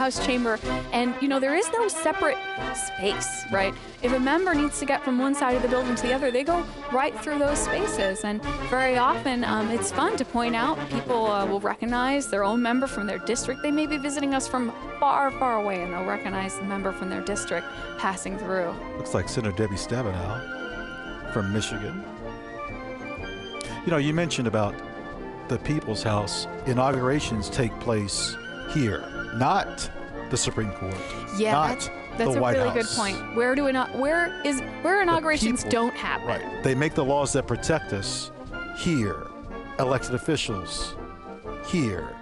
House chamber, and there is no separate space, right? If a member needs to get from one side of the building to the other, they go right through those spaces, and very often it's fun to point out. People will recognize their own member from their district. They may be visiting us from far, far away, and they'll recognize the member from their district passing through. Looks like Senator Debbie Stabenow from Michigan. You mentioned about the People's House. Inaugurations take place here, not the Supreme Court. Yeah, not that's the White a really House. good point. Where inaugurations don't happen. Right. They make the laws that protect us here. Elected officials here.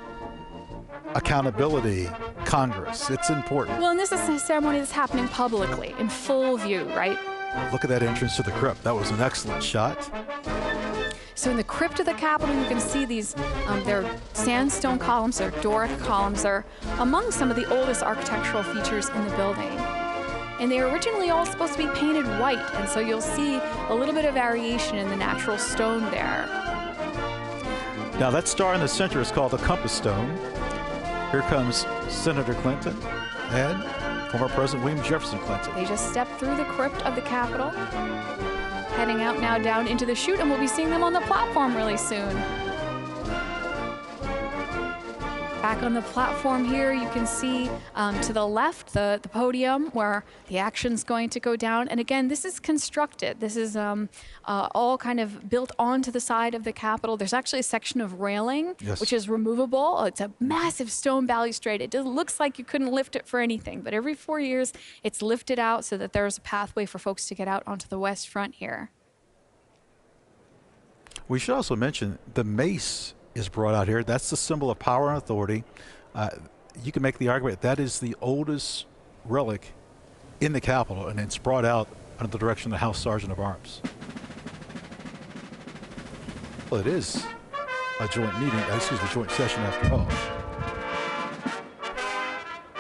Accountability, Congress. It's important. Well, and this is a ceremony that's happening publicly, in full view, right? Look at that entrance to the crypt. That was an excellent shot. So in the crypt of the Capitol, you can see these, they're sandstone columns, they're Doric columns. They're among some of the oldest architectural features in the building. And they were originally all supposed to be painted white, and so you'll see a little bit of variation in the natural stone there. Now that star in the center is called the Compass Stone. Here comes Senator Clinton and former President William Jefferson Clinton. They just stepped through the crypt of the Capitol, heading out now down into the chute, and we'll be seeing them on the platform really soon. Back on the platform here, you can see to the left the podium where the action's going to go down. And again, this is constructed. This is all kind of built onto the side of the Capitol. There's actually a section of railing, yes, which is removable. It's a massive stone balustrade. It looks like you couldn't lift it for anything, but every 4 years, it's lifted out so that there's a pathway for folks to get out onto the west front here. We should also mention the mace is brought out here. That's the symbol of power and authority. You can make the argument that is the oldest relic in the Capitol, and it's brought out under the direction of the House Sergeant of Arms. Well, it is a joint meeting, joint session after all.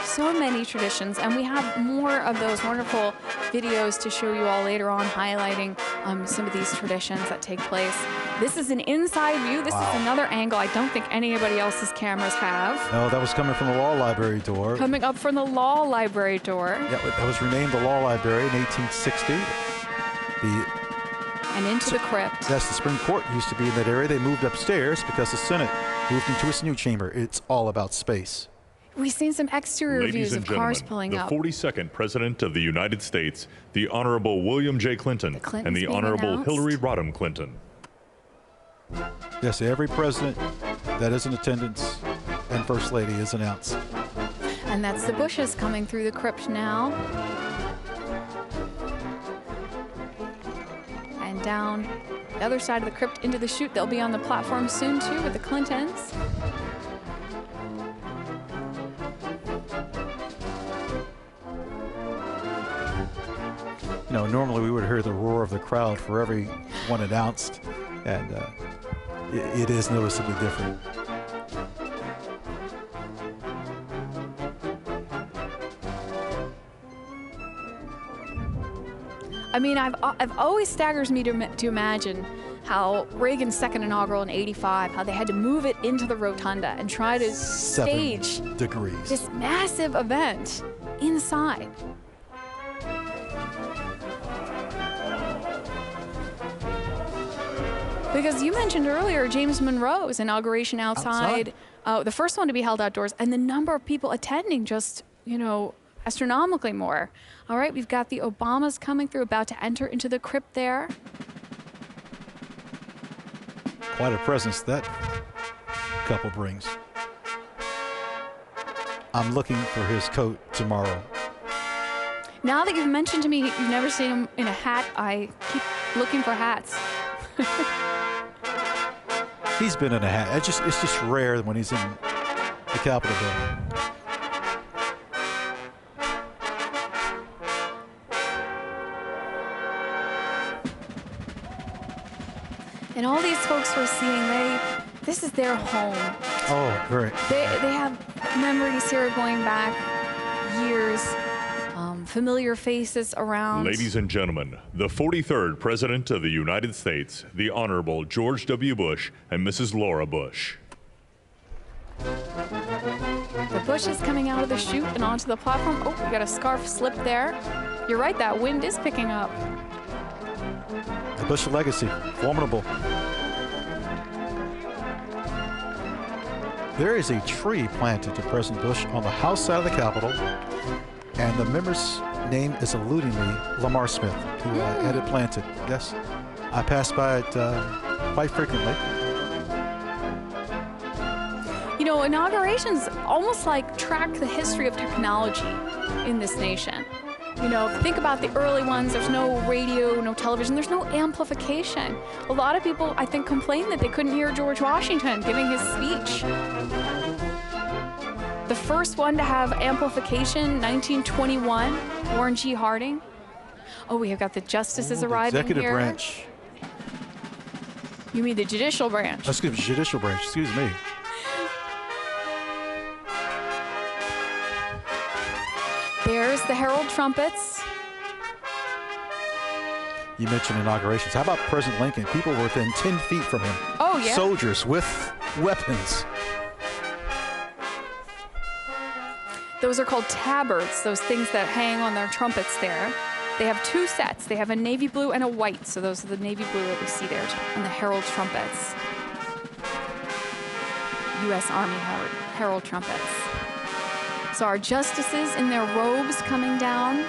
So many traditions, and we have more of those wonderful videos to show you all later on, highlighting some of these traditions that take place. This is an inside view. This is another angle I don't think anybody else's cameras have. No, that was coming from the law library door. Coming up from the law library door. Yeah, that was renamed the law library in 1860. And into the crypt. Yes, the Supreme Court used to be in that area. They moved upstairs because the Senate moved into its new chamber. It's all about space. We've seen some exterior views of cars pulling up. The 42nd President of the United States, the Honorable William J. Clinton, and the Honorable Hillary Rodham Clinton. Yes, every president that is in attendance and First Lady is announced. And that's the Bushes coming through the crypt now. And down the other side of the crypt into the chute. They'll be on the platform soon, too, with the Clintons. Normally we would hear the roar of the crowd for every one announced, and it is noticeably different. I mean, I've always staggers me to imagine how Reagan's second inaugural in '85, how they had to move it into the rotunda and try to stage 7 degrees. This massive event inside. Because you mentioned earlier James Monroe's inauguration outside. The first one to be held outdoors, and the number of people attending just, astronomically more. All right, we've got the Obamas coming through, about to enter into the crypt there. Quite a presence that couple brings. I'm looking for his coat tomorrow. Now that you've mentioned to me you've never seen him in a hat, I keep looking for hats. He's been in a hat. It's just rare when he's in the Capitol building. And all these folks we're seeing, this is their home. Oh, very. They have memories here going back years. Familiar faces around. Ladies and gentlemen, the 43rd President of the United States, the Honorable George W. Bush and Mrs. Laura Bush. The Bush is coming out of the chute and onto the platform. Oh, we got a scarf slip there. You're right, that wind is picking up. The Bush legacy, formidable. There is a tree planted to President Bush on the House side of the Capitol, and the member's name is eluding me, Lamar Smith, who had it planted. Yes, I pass by it quite frequently. You know, inaugurations almost like track the history of technology in this nation. You know, if you think about the early ones, there's no radio, no television, there's no amplification. A lot of people, I think, complain that they couldn't hear George Washington giving his speech. The first one to have amplification, 1921, Warren G. Harding. Oh, we have got the justices arriving Executive here. branch. You mean the judicial branch? Excuse me, judicial branch, excuse me. There's the herald trumpets. You mentioned inaugurations. How about President Lincoln? People were within 10 feet from him. Oh, yeah. Soldiers with weapons. Those are called tabards, those things that hang on their trumpets there. They have two sets. They have a navy blue and a white. So those are the navy blue that we see there on the herald trumpets. U.S. Army herald trumpets. So our justices in their robes coming down.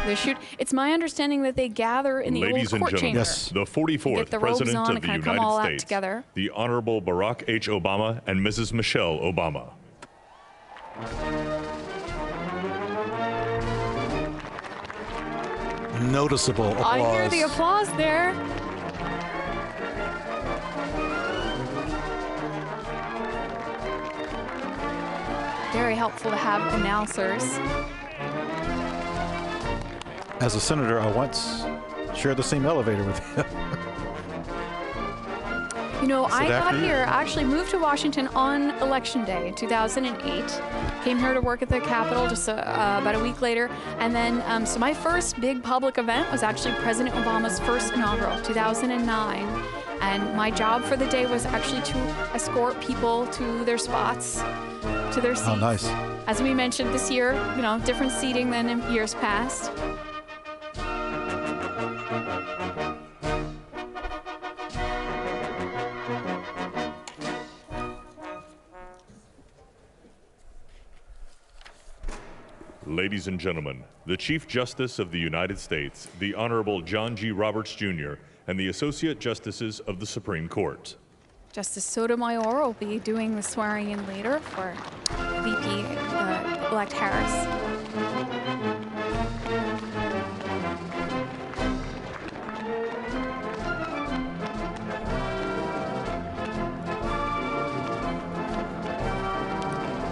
They shoot. It's my understanding that they gather in the Ladies old court chamber. Yes, the 44th President of the United States, together. the Honorable Barack H. Obama and Mrs. Michelle Obama. Noticeable applause. I hear the applause there. Very helpful to have announcers. As a senator, I once shared the same elevator with him. You know, I got after here, actually moved to Washington on Election Day in 2008. Came here to work at the Capitol just about a week later. And then, so my first big public event was actually President Obama's first inaugural, 2009. And my job for the day was actually to escort people to their spots, to their seats. Oh, nice. As we mentioned this year, you know, different seating than in years past. Ladies and gentlemen, the Chief Justice of the United States, the Honorable John G. Roberts, Jr., and the Associate Justices of the Supreme Court. Justice Sotomayor will be doing the swearing in later for VP-elect Harris.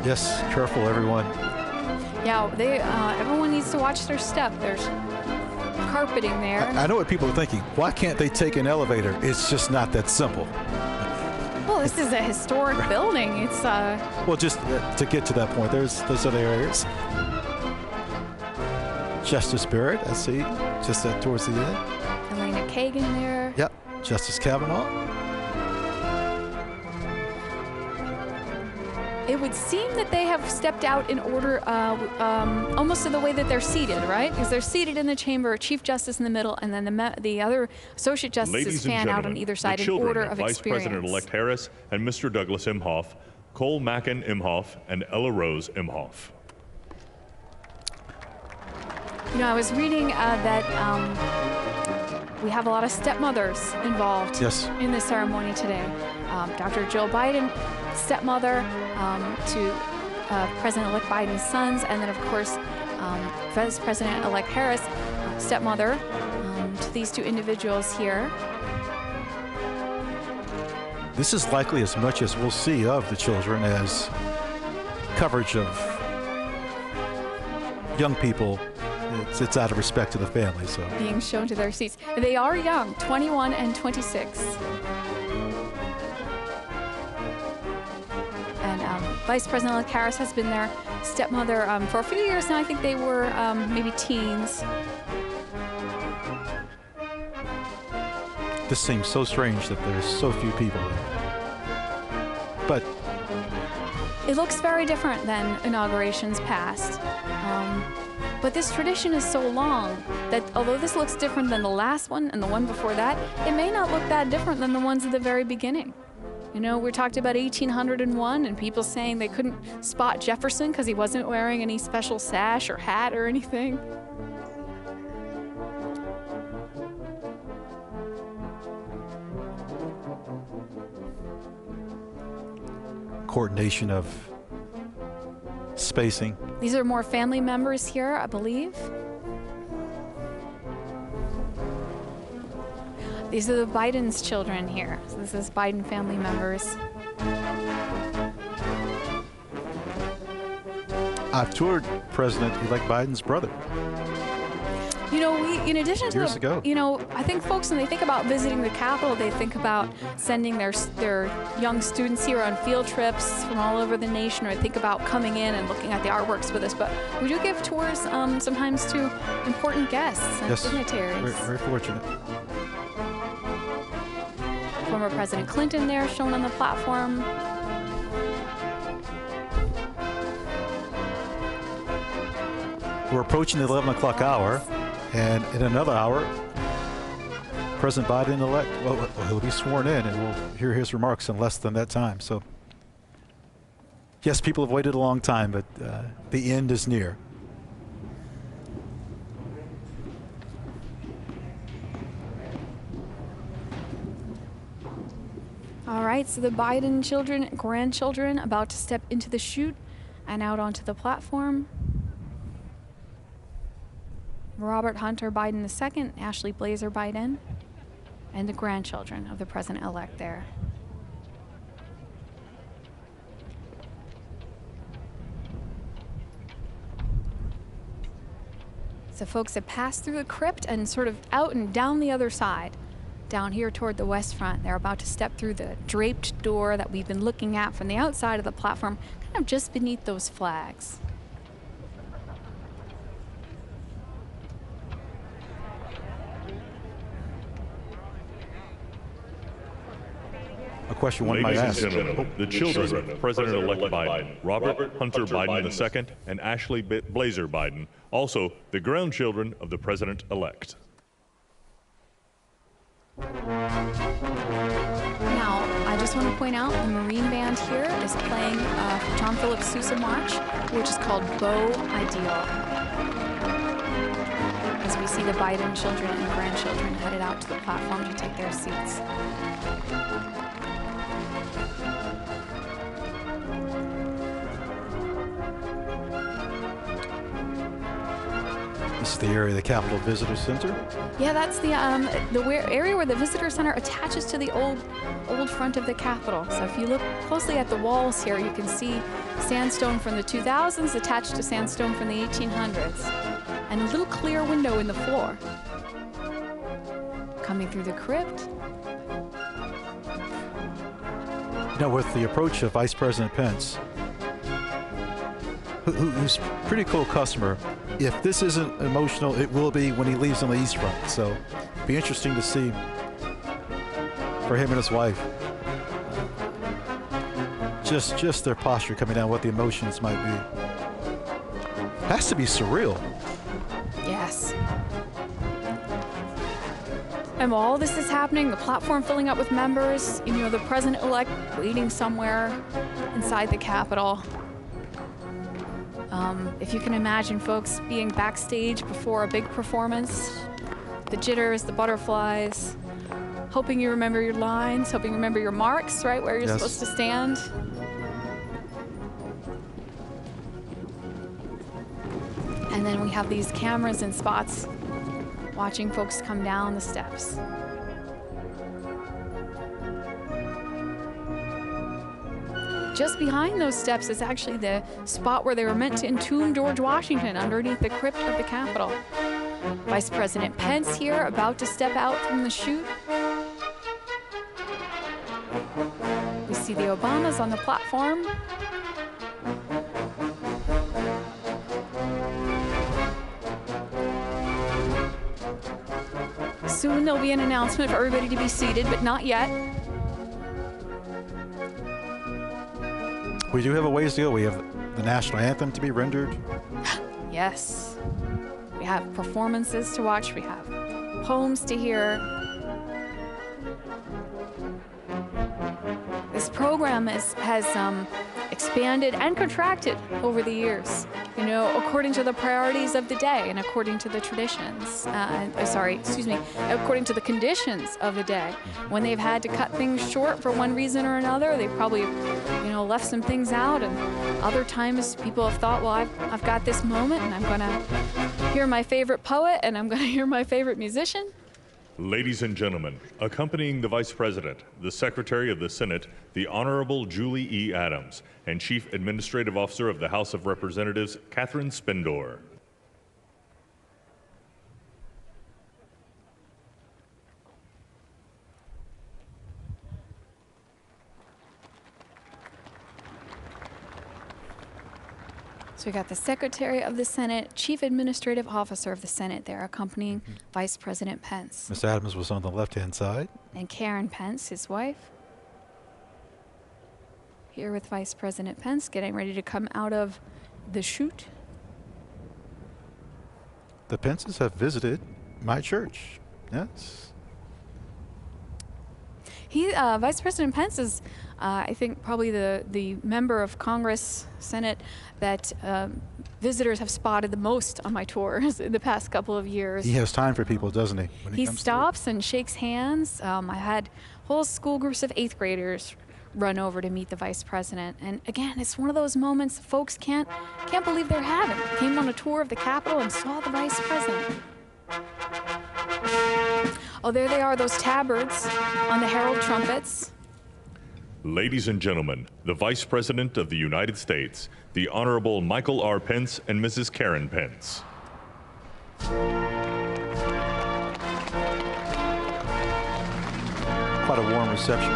Yes, careful, everyone. Yeah, everyone needs to watch their step. There's carpeting there. I know what people are thinking. Why can't they take an elevator? It's just not that simple. Well, this is a historic building. It's Well, just to get to that point, there's those other areas. Justice Barrett, I see, just towards the end. Elena Kagan there. Yep, Justice Kavanaugh. It would seem that they have stepped out in order, almost in the way that they're seated, right? Because they're seated in the chamber, Chief Justice in the middle, and then the other Associate Justices fan out on either side in order of Vice experience. President-elect Harris and Mr. Douglas Imhoff, Cole Mackin Imhoff, and Ella Rose Imhoff. You know, I was reading that we have a lot of stepmothers involved in the ceremony today. Dr. Jill Biden, stepmother to President-elect Biden's sons, and then, of course, Vice President-elect Harris, stepmother to these two individuals here. This is likely as much as we'll see of the children as coverage of young people. It's out of respect to the family. So being shown to their seats. They are young, 21 and 26. And Vice President-elect Harris has been their stepmother for a few years now. I think they were maybe teens. This seems so strange that there's so few people there. But It looks very different than inaugurations past. But this tradition is so long that although this looks different than the last one and the one before that, it may not look that different than the ones at the very beginning. You know, we talked about 1801 and people saying they couldn't spot Jefferson because he wasn't wearing any special sash or hat or anything. Coordination of spacing. These are more family members here, I believe. These are the Biden's children here. So this is Biden family members. I've toured President-elect Biden's brother. You know, in addition to years ago. You know, I think folks, when they think about visiting the Capitol, they think about sending their young students here on field trips from all over the nation, or think about coming in and looking at the artworks with us. But we do give tours sometimes to important guests and dignitaries. Very, very fortunate. Former President Clinton there, shown on the platform. We're approaching the 11 o'clock hour, and in another hour, President Biden-elect, well, he'll be sworn in, and we'll hear his remarks in less than that time. So, yes, people have waited a long time, but the end is near. All right, so the Biden children, grandchildren, about to step into the chute and out onto the platform. Robert Hunter Biden II, Ashley Blazer Biden, and the grandchildren of the president-elect there. So folks have passed through the crypt and sort of out and down the other side. Down here toward the west front, they're about to step through the draped door that we've been looking at from the outside of the platform, kind of just beneath those flags. A question one might ask. Ladies and gentlemen, the children of President-elect Biden, Robert Hunter Biden II and Ashley Blazer Biden, also the grandchildren of the president-elect. Now, I just want to point out the Marine Band here is playing John Philip Sousa March, which is called Beau Ideal. As we see the Biden children and grandchildren headed out to the platform to take their seats. This is the area of the Capitol Visitor Center. Yeah, that's the area where the Visitor Center attaches to the old front of the Capitol. So if you look closely at the walls here, you can see sandstone from the 2000s attached to sandstone from the 1800s, and a little clear window in the floor. Coming through the crypt. You know, with the approach of Vice President Pence, who's a pretty cool customer, if this isn't emotional, it will be when he leaves on the East Front. So it'll be interesting to see for him and his wife. Just their posture coming down, what the emotions might be. Has to be surreal. Yes. And while all this is happening, the platform filling up with members, you know, the president-elect waiting somewhere inside the Capitol. If you can imagine folks being backstage before a big performance, the jitters, the butterflies, hoping you remember your lines, hoping you remember your marks, right, where you're supposed to stand. And then we have these cameras and spots watching folks come down the steps. Just behind those steps is actually the spot where they were meant to entomb George Washington, underneath the crypt of the Capitol. Vice President Pence here, about to step out from the chute. We see the Obamas on the platform. Soon there'll be an announcement for everybody to be seated, but not yet. We do have a ways to go. We have the national anthem to be rendered. Yes. We have performances to watch. We have poems to hear. This program has expanded and contracted over the years, you know, according to the priorities of the day and according to the traditions, according to the conditions of the day. When they've had to cut things short for one reason or another, they've probably, you know, left some things out, and other times people have thought, well, I've got this moment and I'm gonna hear my favorite poet and I'm gonna hear my favorite musician. Ladies and gentlemen, accompanying the Vice President, the Secretary of the Senate, the Honorable Julie E. Adams, and Chief Administrative Officer of the House of Representatives, Catherine Spindor. So we got the Secretary of the Senate, Chief Administrative Officer of the Senate there, accompanying Vice President Pence. Miss Adams was on the left-hand side. And Karen Pence, his wife. Here with Vice President Pence, getting ready to come out of the chute. The Pences have visited my church. Yes. Vice President Pence is, I think, probably the member of Congress, Senate, that visitors have spotted the most on my tours in the past couple of years. He has time for people, doesn't he? When he comes stops and shakes hands. I had whole school groups of 8th graders run over to meet the Vice President. And again, it's one of those moments folks can't believe they're having. Came on a tour of the Capitol and saw the Vice President. Oh, there they are, those tabards on the herald trumpets. Ladies and gentlemen, the Vice President of the United States, the Honorable Michael R. Pence and Mrs. Karen Pence. Quite a warm reception.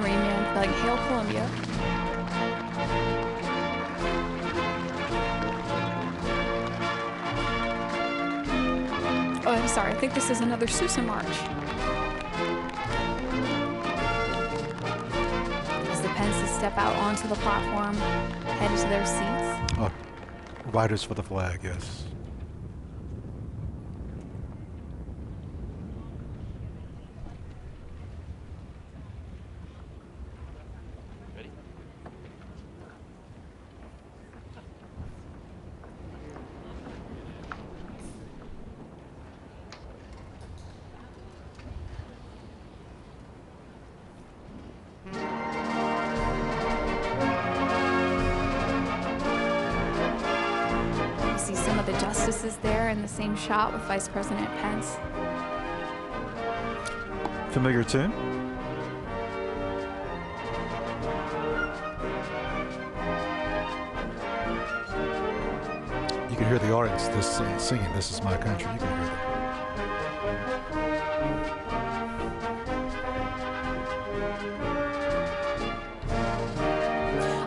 Marine Man playing Hail Columbia. Oh, I'm sorry, I think this is another Sousa March. As the Pences step out onto the platform, headed to their seats. Oh, riders for the flag, yes. Justices there in the same shot with Vice President Pence. Familiar tune? You can hear the audience singing "This Is My Country." You can hear it.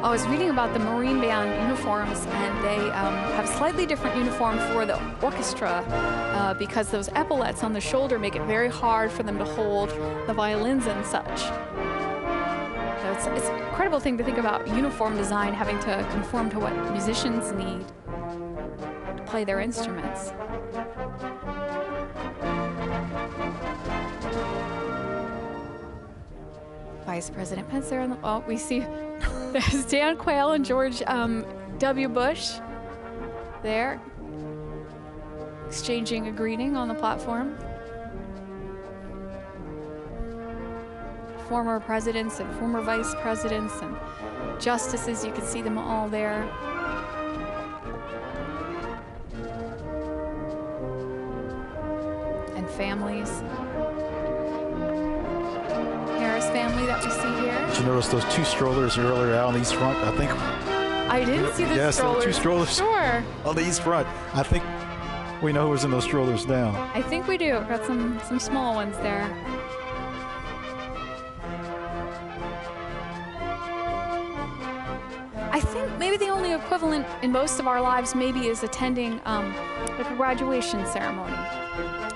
I was reading about the Marine Band uniforms, and they have a slightly different uniform for the orchestra because those epaulets on the shoulder make it very hard for them to hold the violins and such. So it's an incredible thing to think about uniform design having to conform to what musicians need to play their instruments. Vice President Pence there. Oh, we see there's Dan Quayle and George W. Bush there, exchanging a greeting on the platform. Former presidents and former vice presidents and justices, you can see them all there. And families. Family that we see here. Did you notice those two strollers earlier out on the east front? I think. I didn't see the yes, strollers. Yes, 2 strollers. Sure. On the east front. I think we know who was in those strollers now. I think we do. Got some small ones there. I think maybe the only equivalent in most of our lives maybe is attending like a graduation ceremony.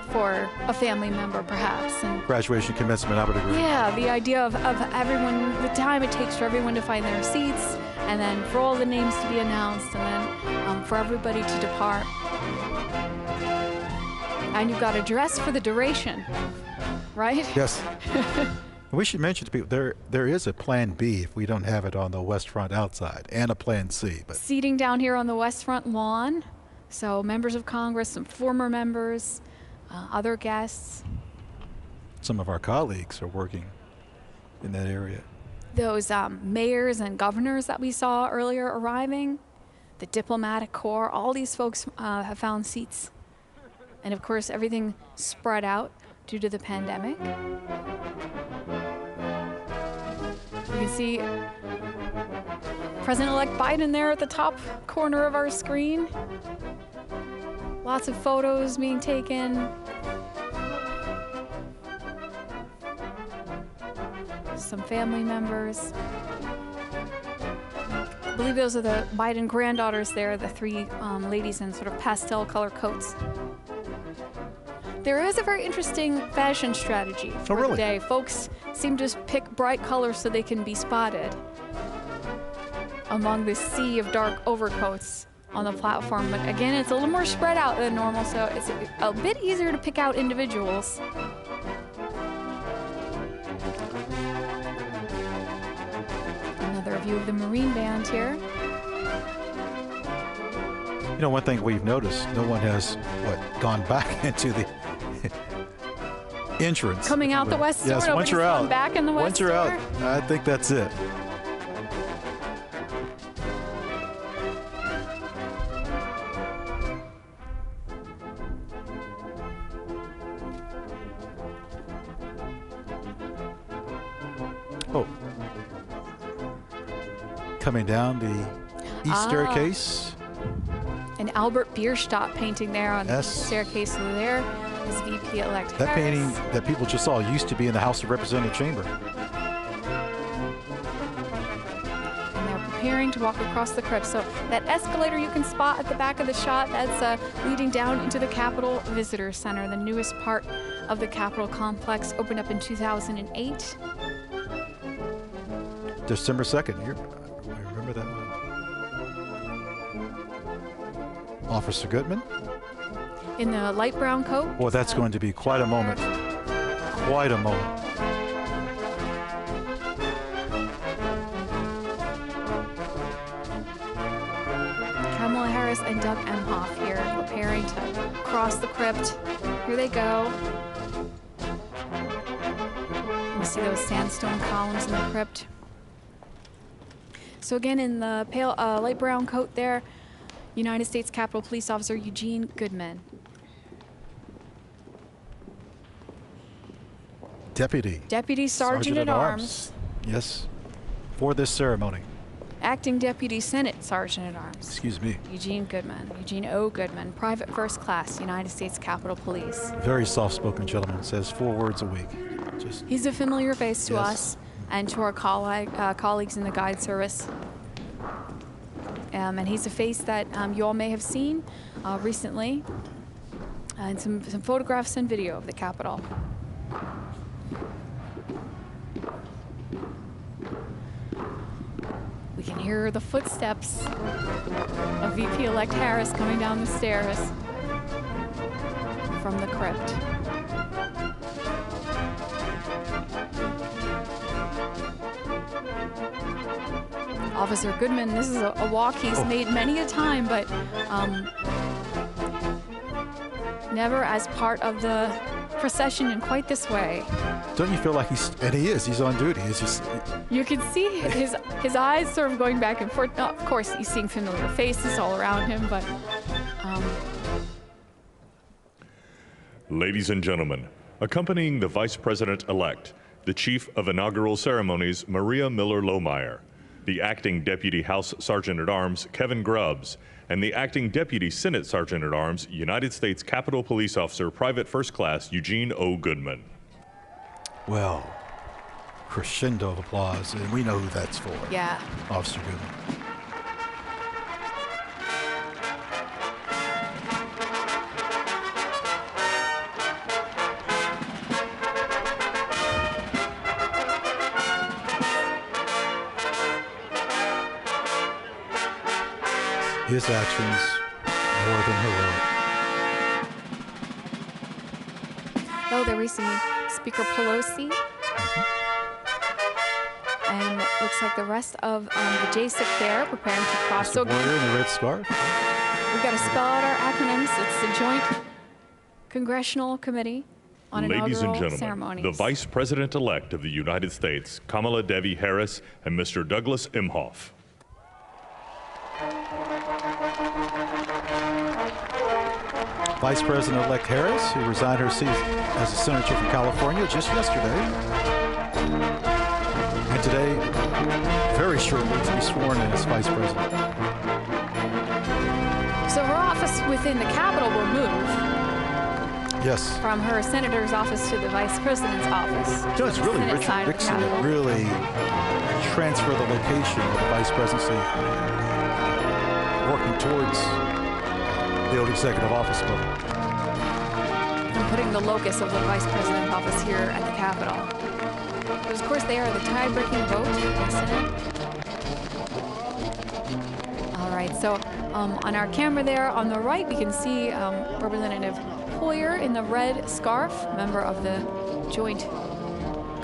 for a family member, perhaps. And Graduation, commencement, I would agree. yeah, the idea of everyone, the time it takes for everyone to find their seats, and then for all the names to be announced, and then for everybody to depart. And you've got to dress for the duration, right? Yes. We should mention to people there is a plan B if we don't have it on the West Front outside, and a plan C. But Seating down here on the West Front lawn. So members of Congress, some former members, other guests. some of our colleagues are working in that area. Those mayors and governors that we saw earlier arriving, the diplomatic corps, all these folks have found seats. And of course, everything spread out due to the pandemic. You can see President-elect Biden there at the top corner of our screen. Lots of photos being taken. Some family members. I believe those are the Biden granddaughters there, the three ladies in sort of pastel color coats. There is a very interesting fashion strategy for the day. Folks seem to pick bright colors so they can be spotted among this sea of dark overcoats on the platform. But again, it's a little more spread out than normal, so it's a bit easier to pick out individuals. Another view of the Marine Band here. You know, one thing we've noticed, no one has, gone back into the entrance. Coming out the west door. Yes, once you're out. Back in the west once you're door. out, I think that's it. Oh. Coming down the east staircase. An Albert Bierstadt painting there on the staircase. So there is VP-elect Harris. That painting that people just saw used to be in the House of Representatives chamber. And they're preparing to walk across the crypt. So that escalator you can spot at the back of the shot, that's leading down into the Capitol Visitor Center, the newest part of the Capitol complex, opened up in 2008. December 2nd. I remember that one. Officer Goodman. In the light brown coat. Boy, that's going to be quite a moment. Quite a moment. Kamala Harris and Doug Emhoff here preparing to cross the crypt. Here they go. You see those sandstone columns in the crypt. So again, in the pale light brown coat there, United States Capitol Police Officer Eugene Goodman. Deputy Sergeant at Arms. Yes, for this ceremony. Acting Deputy Senate Sergeant at Arms. Excuse me. Eugene Goodman. Eugene O. Goodman, Private First Class, United States Capitol Police. Very soft-spoken gentleman. Says 4 words a week. He's a familiar face to us and to our colleagues in the guide service. And he's a face that you all may have seen recently, and some photographs and video of the Capitol. We can hear the footsteps of VP-elect Harris coming down the stairs from the crypt. Officer Goodman, this is a walk he's made many a time, but never as part of the procession in quite this way. Don't you feel like he's on duty? It's just, you can see his eyes sort of going back and forth. Oh, of course, he's seeing familiar faces all around him, but... Ladies and gentlemen, accompanying the Vice President-elect, the Chief of Inaugural Ceremonies, Maria Miller-Lohmeyer, the Acting Deputy House Sergeant at Arms, Kevin Grubbs, and the Acting Deputy Senate Sergeant at Arms, United States Capitol Police Officer, Private First Class, Eugene O. Goodman. well, crescendo of applause, and we know who that's for. Yeah. Officer Goodman. his actions more than heroic. Oh, there we see Speaker Pelosi. And it looks like the rest of the JSIC there preparing to cross. Mr. Warrior in the red scarf. We've got to spell out our acronyms. It's the Joint Congressional Committee on Ladies and Inaugural gentlemen, Ceremonies. the Vice President-elect of the United States, Kamala Devi Harris, and Mr. Douglas Emhoff. Vice President-elect Harris, who resigned her seat as a senator from California just yesterday, and today, very shortly, to be sworn in as Vice President. So her office within the Capitol will move. Yes. From her senator's office to the vice president's office. You know, it's really Richard Nixon that really transferred the location of the vice presidency, working towards the old executive office building. And putting the locus of the vice president's office here at the Capitol. But of course, they are the tie-breaking vote in the Senate. All right, so on our camera there on the right, we can see Representative Hoyer in the red scarf, member of the Joint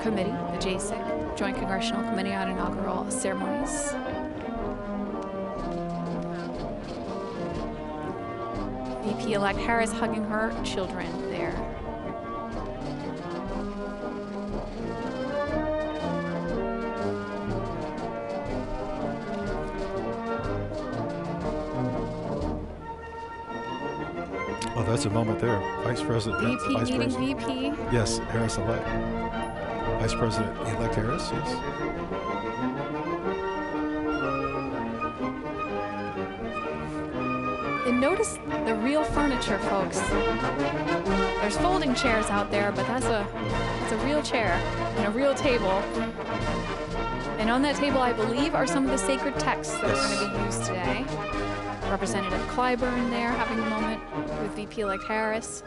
Committee, the JSIC, Joint Congressional Committee on Inaugural Ceremonies. VP-elect Harris hugging her children there. Oh, that's a moment there. Vice President. VP Vice meeting President. VP. Yes, Harris-elect. Vice President-elect Harris, yes. And notice the real furniture, folks. There's folding chairs out there, but that's a real chair and a real table. And on that table, I believe, are some of the sacred texts that are going to be used today. Representative Clyburn there having a moment with VP-elect Harris.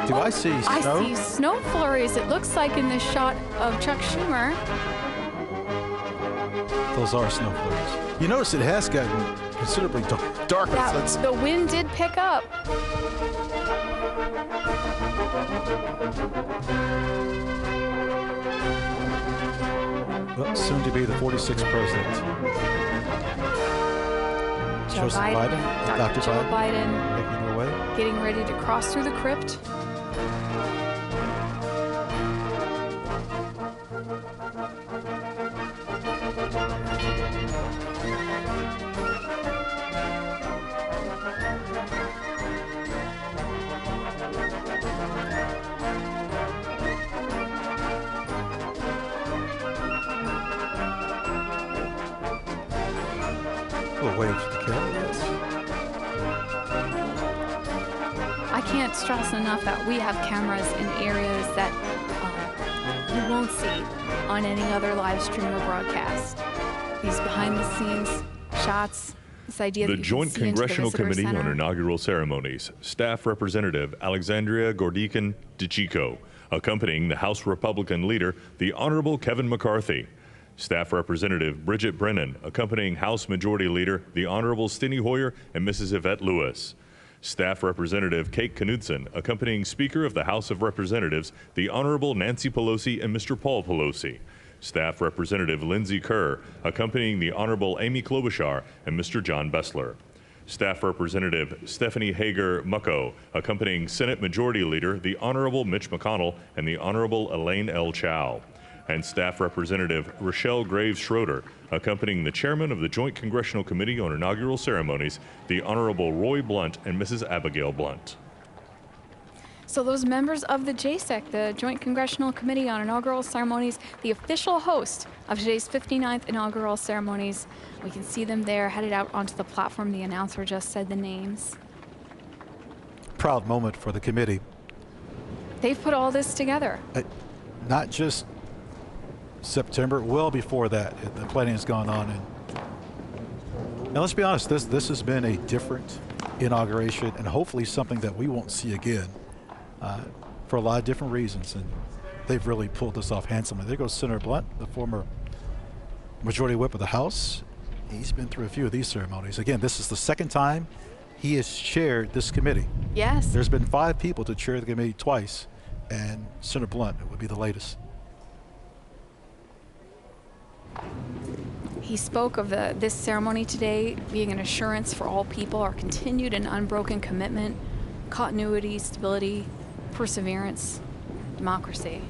Do I see snow? I see snow flurries, it looks like, in this shot of Chuck Schumer. Those are snow flurries. You notice it has gotten considerably darker since. The wind did pick up. Well, soon to be the 46th president. Joseph Biden, Dr. Joe Biden, making their way. getting ready to cross through the crypt. We'll wave to the camera. I can't stress enough that we have cameras in areas that you won't see on any other live stream or broadcast. These behind-the-scenes shots, this idea The that you Joint can see into the Congressional Visitor Committee Center. on Inaugural Ceremonies, Staff Representative Alexandria Gordikan DeChico, accompanying the House Republican leader, the Honorable Kevin McCarthy. Staff Representative Bridget Brennan, accompanying House Majority Leader, the Honorable Steny Hoyer and Mrs. Yvette Lewis. Staff Representative Kate Knudsen, accompanying Speaker of the House of Representatives, the Honorable Nancy Pelosi and Mr. Paul Pelosi. Staff Representative Lindsey Kerr, accompanying the Honorable Amy Klobuchar and Mr. John Bessler. Staff Representative Stephanie Hager Mucko, accompanying Senate Majority Leader, the Honorable Mitch McConnell and the Honorable Elaine L. Chao. And Staff Representative Rochelle Graves Schroeder, accompanying the Chairman of the Joint Congressional Committee on Inaugural Ceremonies, the Honorable Roy Blunt and Mrs. Abigail Blunt. So those members of the JCEC, the Joint Congressional Committee on Inaugural Ceremonies, the official host of today's 59th inaugural ceremonies, we can see them there headed out onto the platform. The announcer just said the names. Proud moment for the committee. They've put all this together. Not just September, well before that, the planning has gone on. And let's be honest, this has been a different inauguration and hopefully something that we won't see again for a lot of different reasons. And they've really pulled this off handsomely. There goes Senator Blunt, the former Majority Whip of the House. He's been through a few of these ceremonies. Again, this is the second time he has chaired this committee. Yes. There's been 5 people to chair the committee twice, and Senator Blunt would be the latest. He spoke of this ceremony today being an assurance for all people, our continued and unbroken commitment, continuity, stability, perseverance, democracy.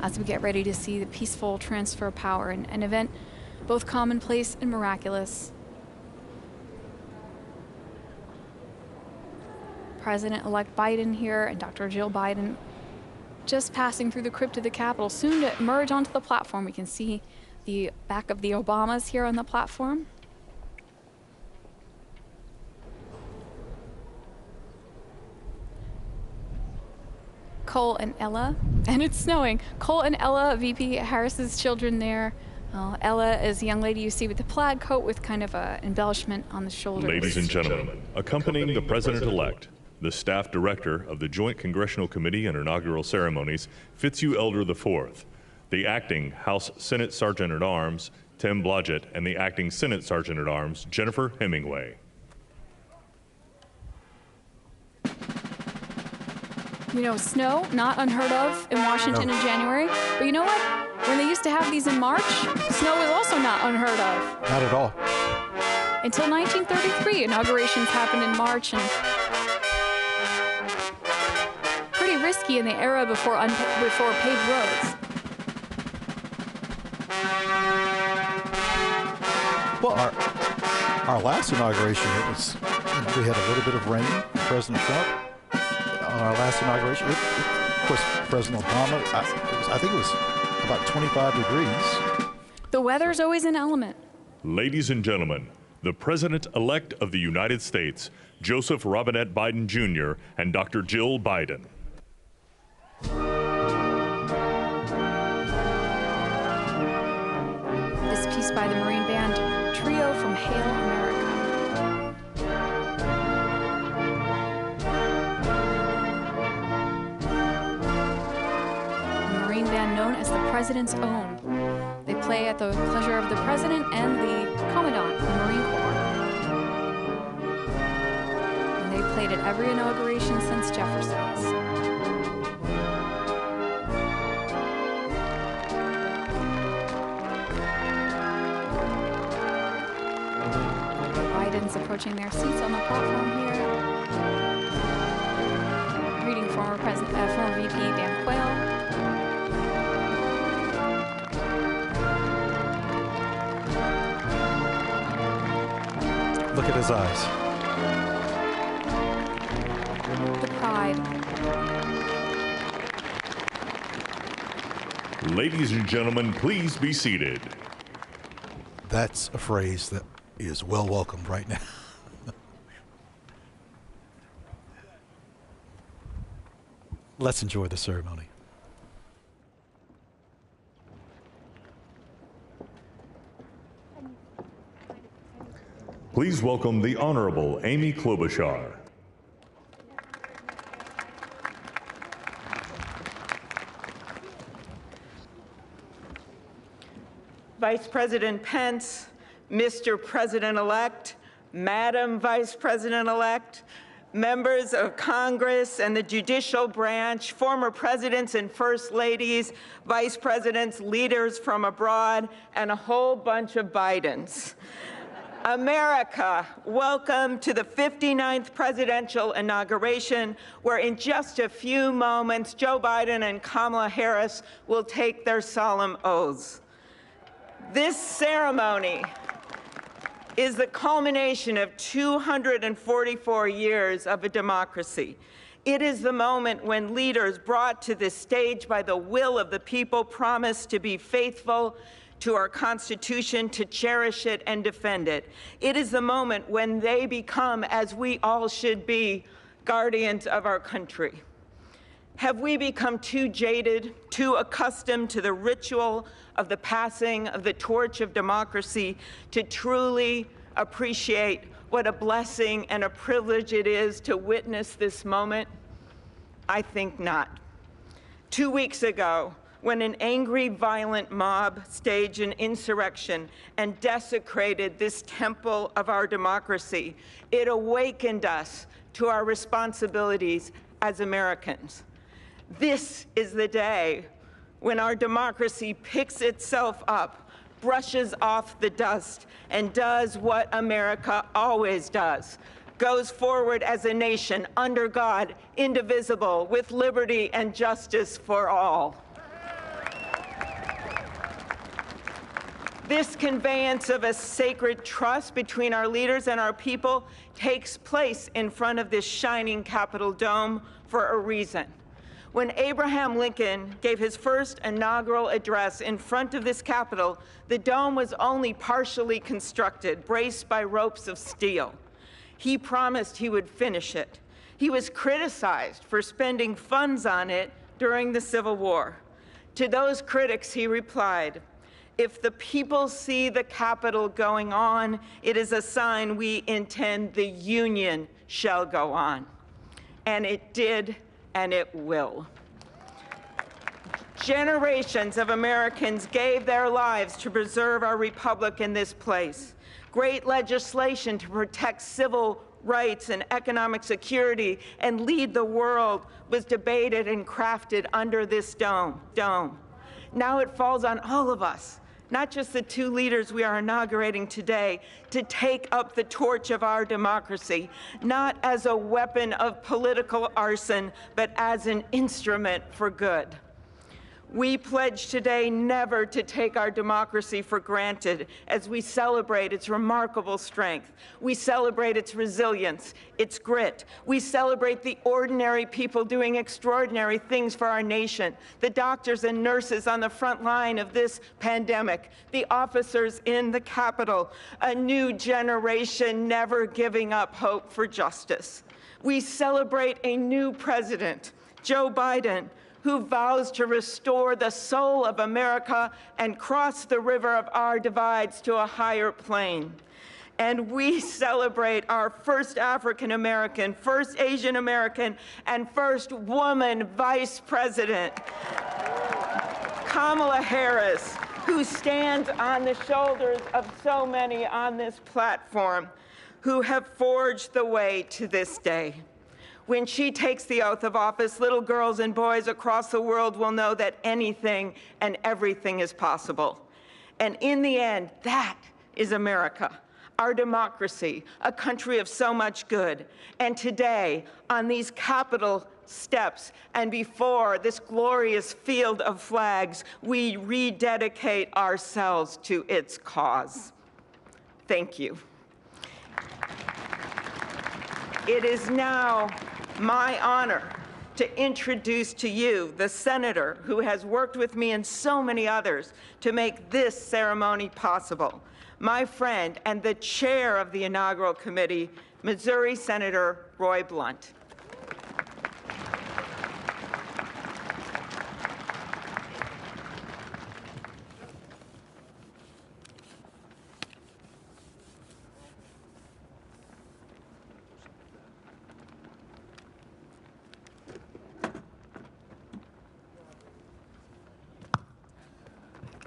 As we get ready to see the peaceful transfer of power, an event both commonplace and miraculous. President-elect Biden here and Dr. Jill Biden just passing through the crypt of the Capitol, soon to emerge onto the platform. We can see the back of the Obamas here on the platform. Cole and Ella, and it's snowing. Cole and Ella, VP Harris's children there. Ella is the young lady you see with the plaid coat with kind of an embellishment on the shoulder. Ladies and gentlemen, accompanying the President-elect, the Staff Director of the Joint Congressional Committee on Inaugural Ceremonies, Fitzhugh Elder IV, the Acting House Senate Sergeant-at-Arms, Tim Blodgett, and the Acting Senate Sergeant-at-Arms, Jennifer Hemingway. You know, snow, not unheard of in Washington in January. But you know what? When they used to have these in March, snow was also not unheard of. Not at all. Until 1933, inaugurations happened in March, and pretty risky in the era before paved roads. Well, our last inauguration, it was, we had a little bit of rain. President Trump, on our last inauguration, of course, President Obama, I think it was about 25 degrees. The weather's always an element. Ladies and gentlemen, the President-elect of the United States, Joseph Robinette Biden Jr., and Dr. Jill Biden. This piece by the Marine Band Trio from Hail America. A Marine band known as the President's Own. They play at the pleasure of the President and the Commandant of the Marine Corps. And they played at every inauguration since Jefferson's. Biden's approaching their seats on the platform here. Greeting former VP Dan Quayle. Look at his eyes. The pride. Ladies and gentlemen, please be seated. That's a phrase that is well welcomed right now. Let's enjoy the ceremony. Please welcome the Honorable Amy Klobuchar. Vice President Pence, Mr. President-elect, Madam Vice President-elect, members of Congress and the judicial branch, former presidents and first ladies, vice presidents, leaders from abroad, and a whole bunch of Bidens. America, welcome to the 59th presidential inauguration, where in just a few moments, Joe Biden and Kamala Harris will take their solemn oaths. This ceremony is the culmination of 244 years of a democracy. It is the moment when leaders brought to this stage by the will of the people promise to be faithful to our Constitution, to cherish it and defend it. It is the moment when they become, as we all should be, guardians of our country. Have we become too jaded, too accustomed to the ritual of the passing of the torch of democracy to truly appreciate what a blessing and a privilege it is to witness this moment? I think not. 2 weeks ago, when an angry, violent mob staged an insurrection and desecrated this temple of our democracy, it awakened us to our responsibilities as Americans. This is the day when our democracy picks itself up, brushes off the dust, and does what America always does: goes forward as a nation under God, indivisible, with liberty and justice for all. This conveyance of a sacred trust between our leaders and our people takes place in front of this shining Capitol dome for a reason. When Abraham Lincoln gave his first inaugural address in front of this Capitol, the dome was only partially constructed, braced by ropes of steel. He promised he would finish it. He was criticized for spending funds on it during the Civil War. To those critics, he replied, "If the people see the Capitol going on, it is a sign we intend the Union shall go on." And it did, and it will. Generations of Americans gave their lives to preserve our republic in this place. Great legislation to protect civil rights and economic security and lead the world was debated and crafted under this dome. Now it falls on all of us, not just the two leaders we are inaugurating today, to take up the torch of our democracy, not as a weapon of political arson, but as an instrument for good. We pledge today never to take our democracy for granted as we celebrate its remarkable strength. We celebrate its resilience, its grit. We celebrate the ordinary people doing extraordinary things for our nation, the doctors and nurses on the front line of this pandemic, the officers in the Capitol, a new generation never giving up hope for justice. We celebrate a new president, Joe Biden, who vows to restore the soul of America and cross the river of our divides to a higher plane. And we celebrate our first African American, first Asian American, and first woman vice president, Kamala Harris, who stands on the shoulders of so many on this platform who have forged the way to this day. When she takes the oath of office, little girls and boys across the world will know that anything and everything is possible. And in the end, that is America, our democracy, a country of so much good. And today, on these Capitol steps and before this glorious field of flags, we rededicate ourselves to its cause. Thank you. It is now my honor to introduce to you the senator who has worked with me and so many others to make this ceremony possible, my friend and the chair of the Inaugural Committee, Missouri Senator Roy Blunt.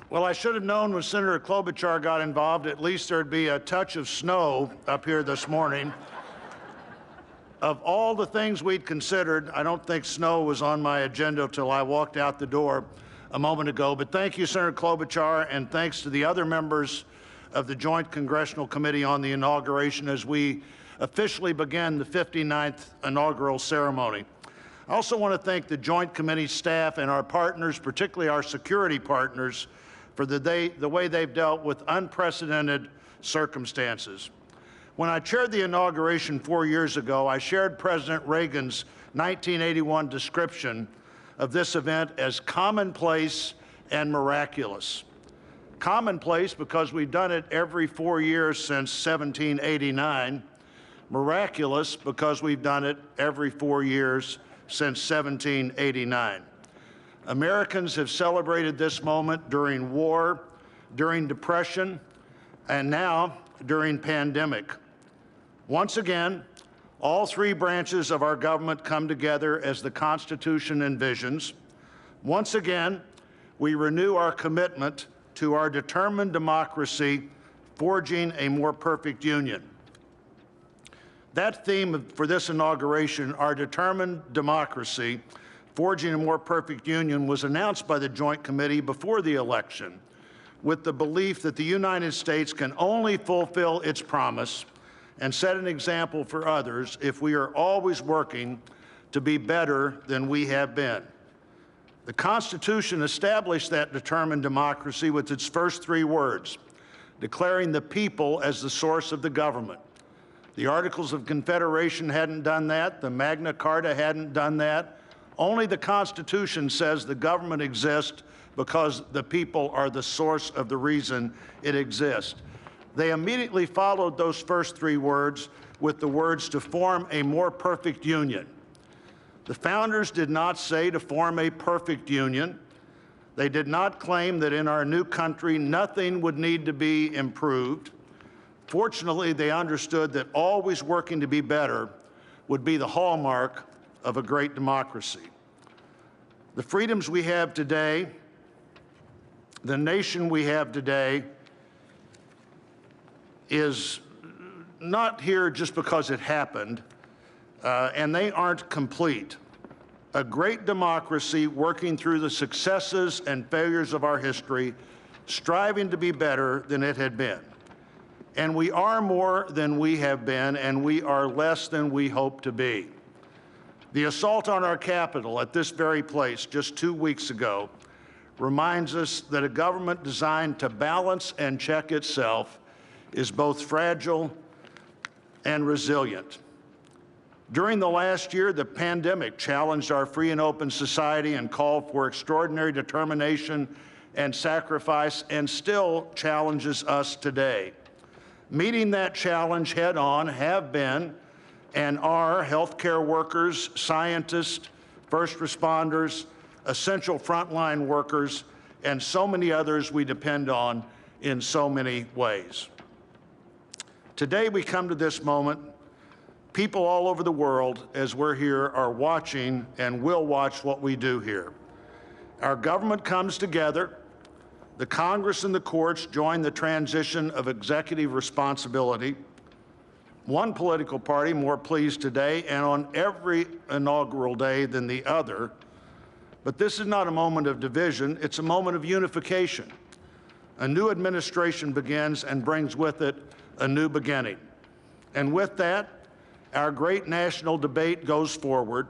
Well, I should have known when Senator Klobuchar got involved, at least there'd be a touch of snow up here this morning. Of all the things we'd considered, I don't think snow was on my agenda till I walked out the door a moment ago. But thank you, Senator Klobuchar, and thanks to the other members of the Joint Congressional Committee on the Inauguration as we officially begin the 59th inaugural ceremony. I also want to thank the Joint Committee staff and our partners, particularly our security partners, for the way they've dealt with unprecedented circumstances. When I chaired the inauguration 4 years ago, I shared President Reagan's 1981 description of this event as commonplace and miraculous. Commonplace because we've done it every 4 years since 1789. Miraculous because we've done it every 4 years since 1789. Americans have celebrated this moment during war, during depression, and now during pandemic. Once again, all three branches of our government come together as the Constitution envisions. Once again, we renew our commitment to our determined democracy, forging a more perfect union. That theme for this inauguration, our determined democracy, forging a more perfect union, was announced by the Joint Committee before the election, with the belief that the United States can only fulfill its promise and set an example for others if we are always working to be better than we have been. The Constitution established that determined democracy with its first three words, declaring the people as the source of the government. The Articles of Confederation hadn't done that. The Magna Carta hadn't done that. Only the Constitution says the government exists because the people are the source of the reason it exists. They immediately followed those first three words with the words to form a more perfect union. The founders did not say to form a perfect union. They did not claim that in our new country nothing would need to be improved. Fortunately, they understood that always working to be better would be the hallmark of a great democracy. The freedoms we have today, the nation we have today, is not here just because it happened, and they aren't complete. A great democracy working through the successes and failures of our history, striving to be better than it had been. And we are more than we have been, and we are less than we hope to be. The assault on our Capitol at this very place just 2 weeks ago reminds us that a government designed to balance and check itself is both fragile and resilient. During the last year, the pandemic challenged our free and open society and called for extraordinary determination and sacrifice, and still challenges us today. Meeting that challenge head on have been and are healthcare workers, scientists, first responders, essential frontline workers, and so many others we depend on in so many ways. Today we come to this moment, people all over the world, as we're here, are watching and will watch what we do here. Our government comes together. The Congress and the courts join the transition of executive responsibility. One political party more pleased today and on every inaugural day than the other. But this is not a moment of division, it's a moment of unification. A new administration begins and brings with it a new beginning. And with that, our great national debate goes forward,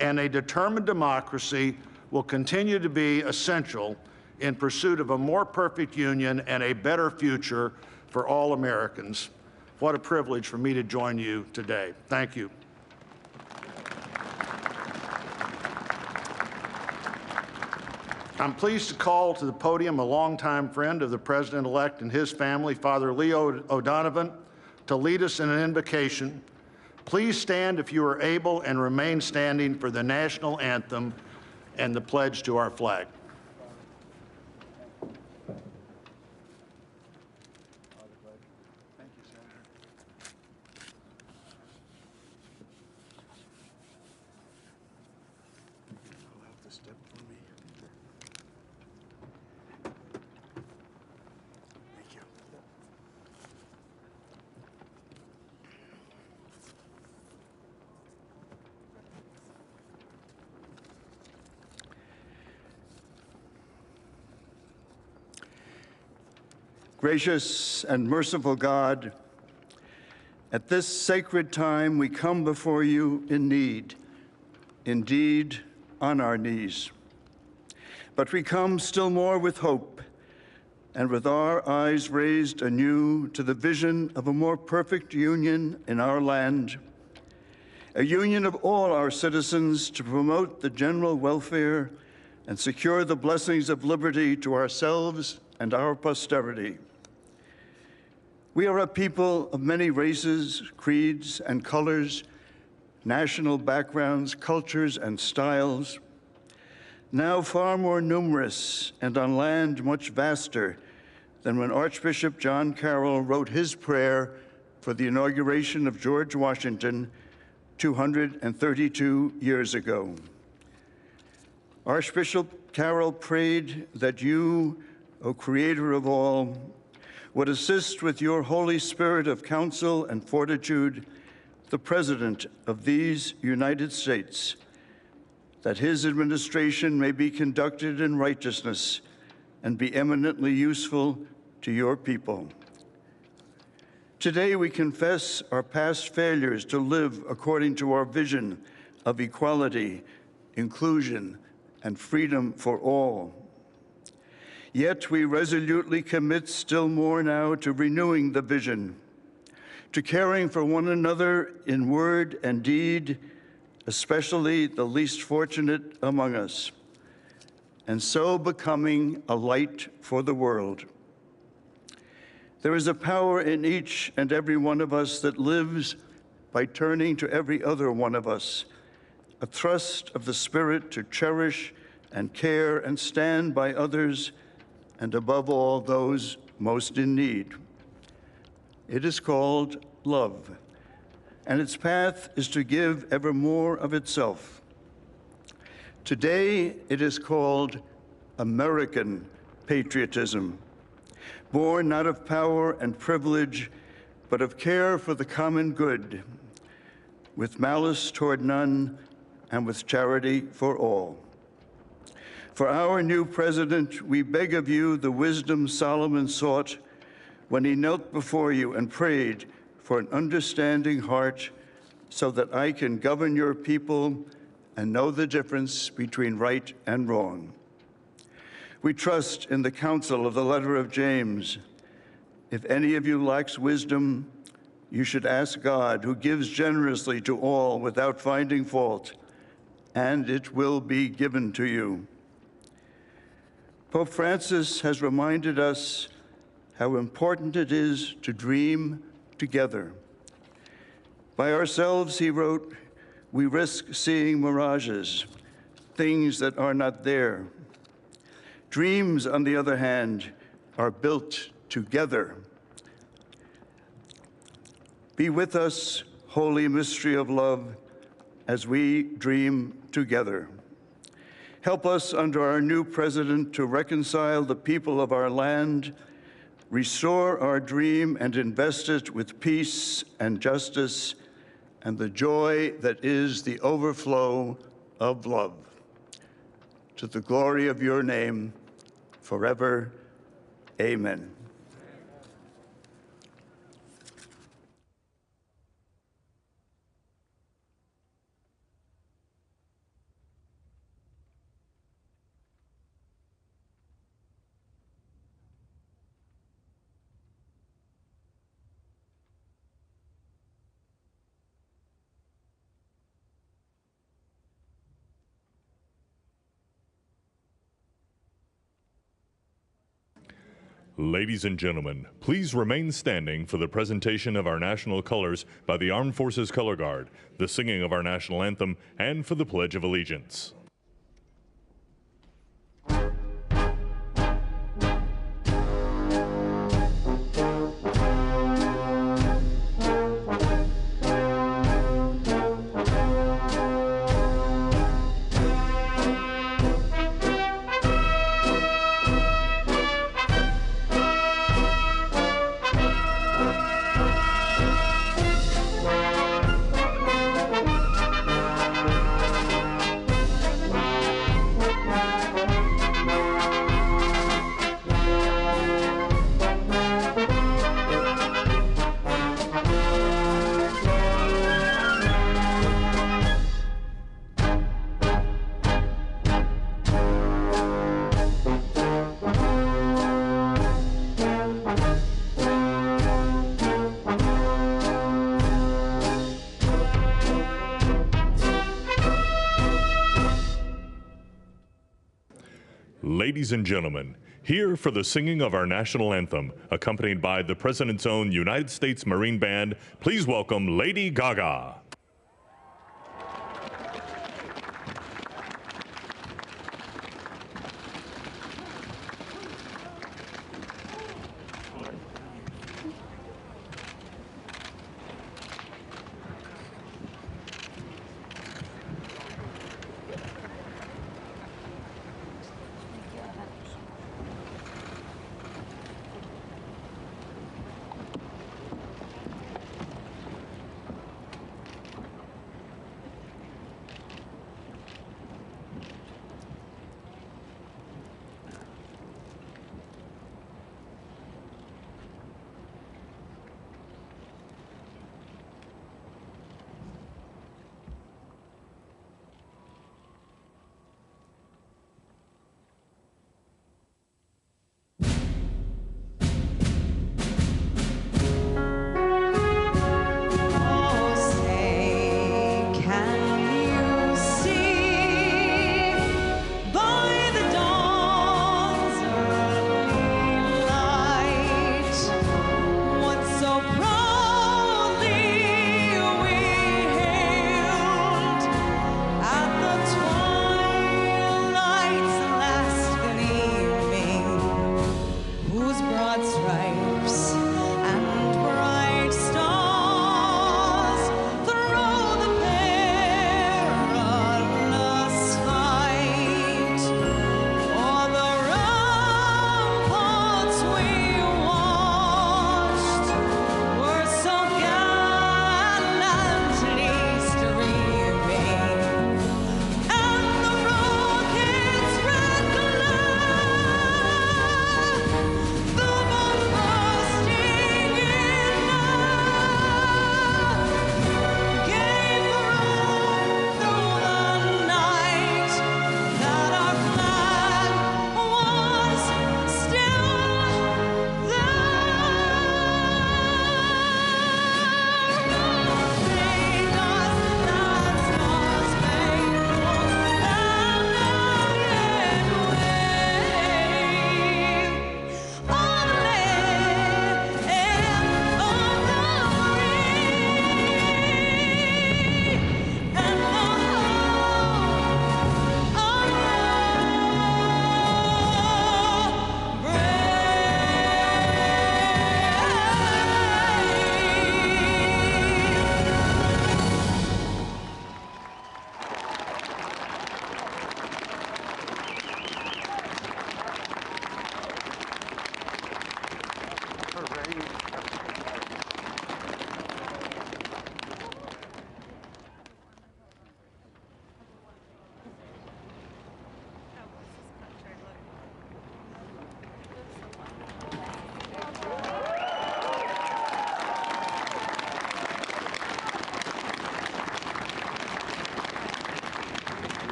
and a determined democracy will continue to be essential in pursuit of a more perfect union and a better future for all Americans. What a privilege for me to join you today. Thank you. I'm pleased to call to the podium a longtime friend of the President-elect and his family, Father Leo O'Donovan, to lead us in an invocation. Please stand if you are able and remain standing for the national anthem and the pledge to our flag. Gracious and merciful God, at this sacred time we come before you in need, indeed on our knees. But we come still more with hope and with our eyes raised anew to the vision of a more perfect union in our land a union of all our citizens to promote the general welfare and secure the blessings of liberty to ourselves and our posterity. We are a people of many races, creeds, and colors, national backgrounds, cultures, and styles, now far more numerous and on land much vaster than when Archbishop John Carroll wrote his prayer for the inauguration of George Washington 232 years ago. Archbishop Carroll prayed that you, O Creator of all, would assist with your Holy Spirit of counsel and fortitude the President of these United States, that his administration may be conducted in righteousness and be eminently useful to your people. Today we confess our past failures to live according to our vision of equality, inclusion, and freedom for all. Yet we resolutely commit still more now to renewing the vision, to caring for one another in word and deed, especially the least fortunate among us, and so becoming a light for the world. There is a power in each and every one of us that lives by turning to every other one of us, a thrust of the Spirit to cherish and care and stand by others, and above all, those most in need. It is called love, and its path is to give ever more of itself. Today, it is called American patriotism, born not of power and privilege, but of care for the common good, with malice toward none and with charity for all. For our new president, we beg of you the wisdom Solomon sought when he knelt before you and prayed for an understanding heart so that I can govern your people and know the difference between right and wrong. We trust in the counsel of the letter of James. If any of you lacks wisdom, you should ask God, who gives generously to all without finding fault, and it will be given to you. Pope Francis has reminded us how important it is to dream together. By ourselves, he wrote, we risk seeing mirages, things that are not there. Dreams, on the other hand, are built together. Be with us, holy mystery of love, as we dream together. Help us under our new president to reconcile the people of our land, restore our dream and invest it with peace and justice and the joy that is the overflow of love. To the glory of your name, forever, amen. Ladies and gentlemen, please remain standing for the presentation of our national colors by the Armed Forces Color Guard, the singing of our national anthem, and for the Pledge of Allegiance. Ladies and gentlemen, here for the singing of our national anthem, accompanied by the President's own United States Marine Band, please welcome Lady Gaga.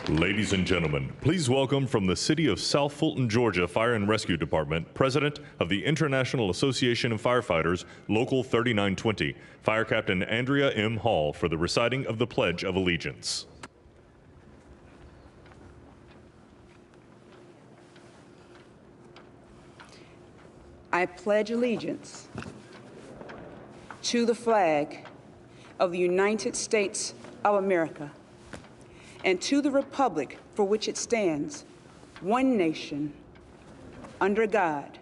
Ladies and gentlemen, please welcome from the City of South Fulton, Georgia Fire and Rescue Department, President of the International Association of Firefighters, Local 3920, Fire Captain Andrea M. Hall, for the reciting of the Pledge of Allegiance. I pledge allegiance to the flag of the United States of America and to the republic for which it stands, one nation, under God,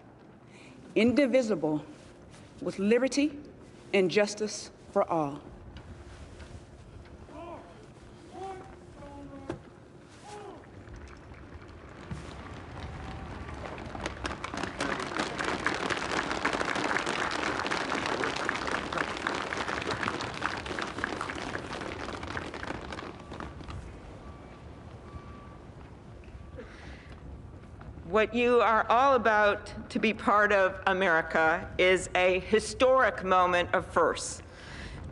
indivisible, with liberty and justice for all. What you are all about to be part of, America, is a historic moment of firsts.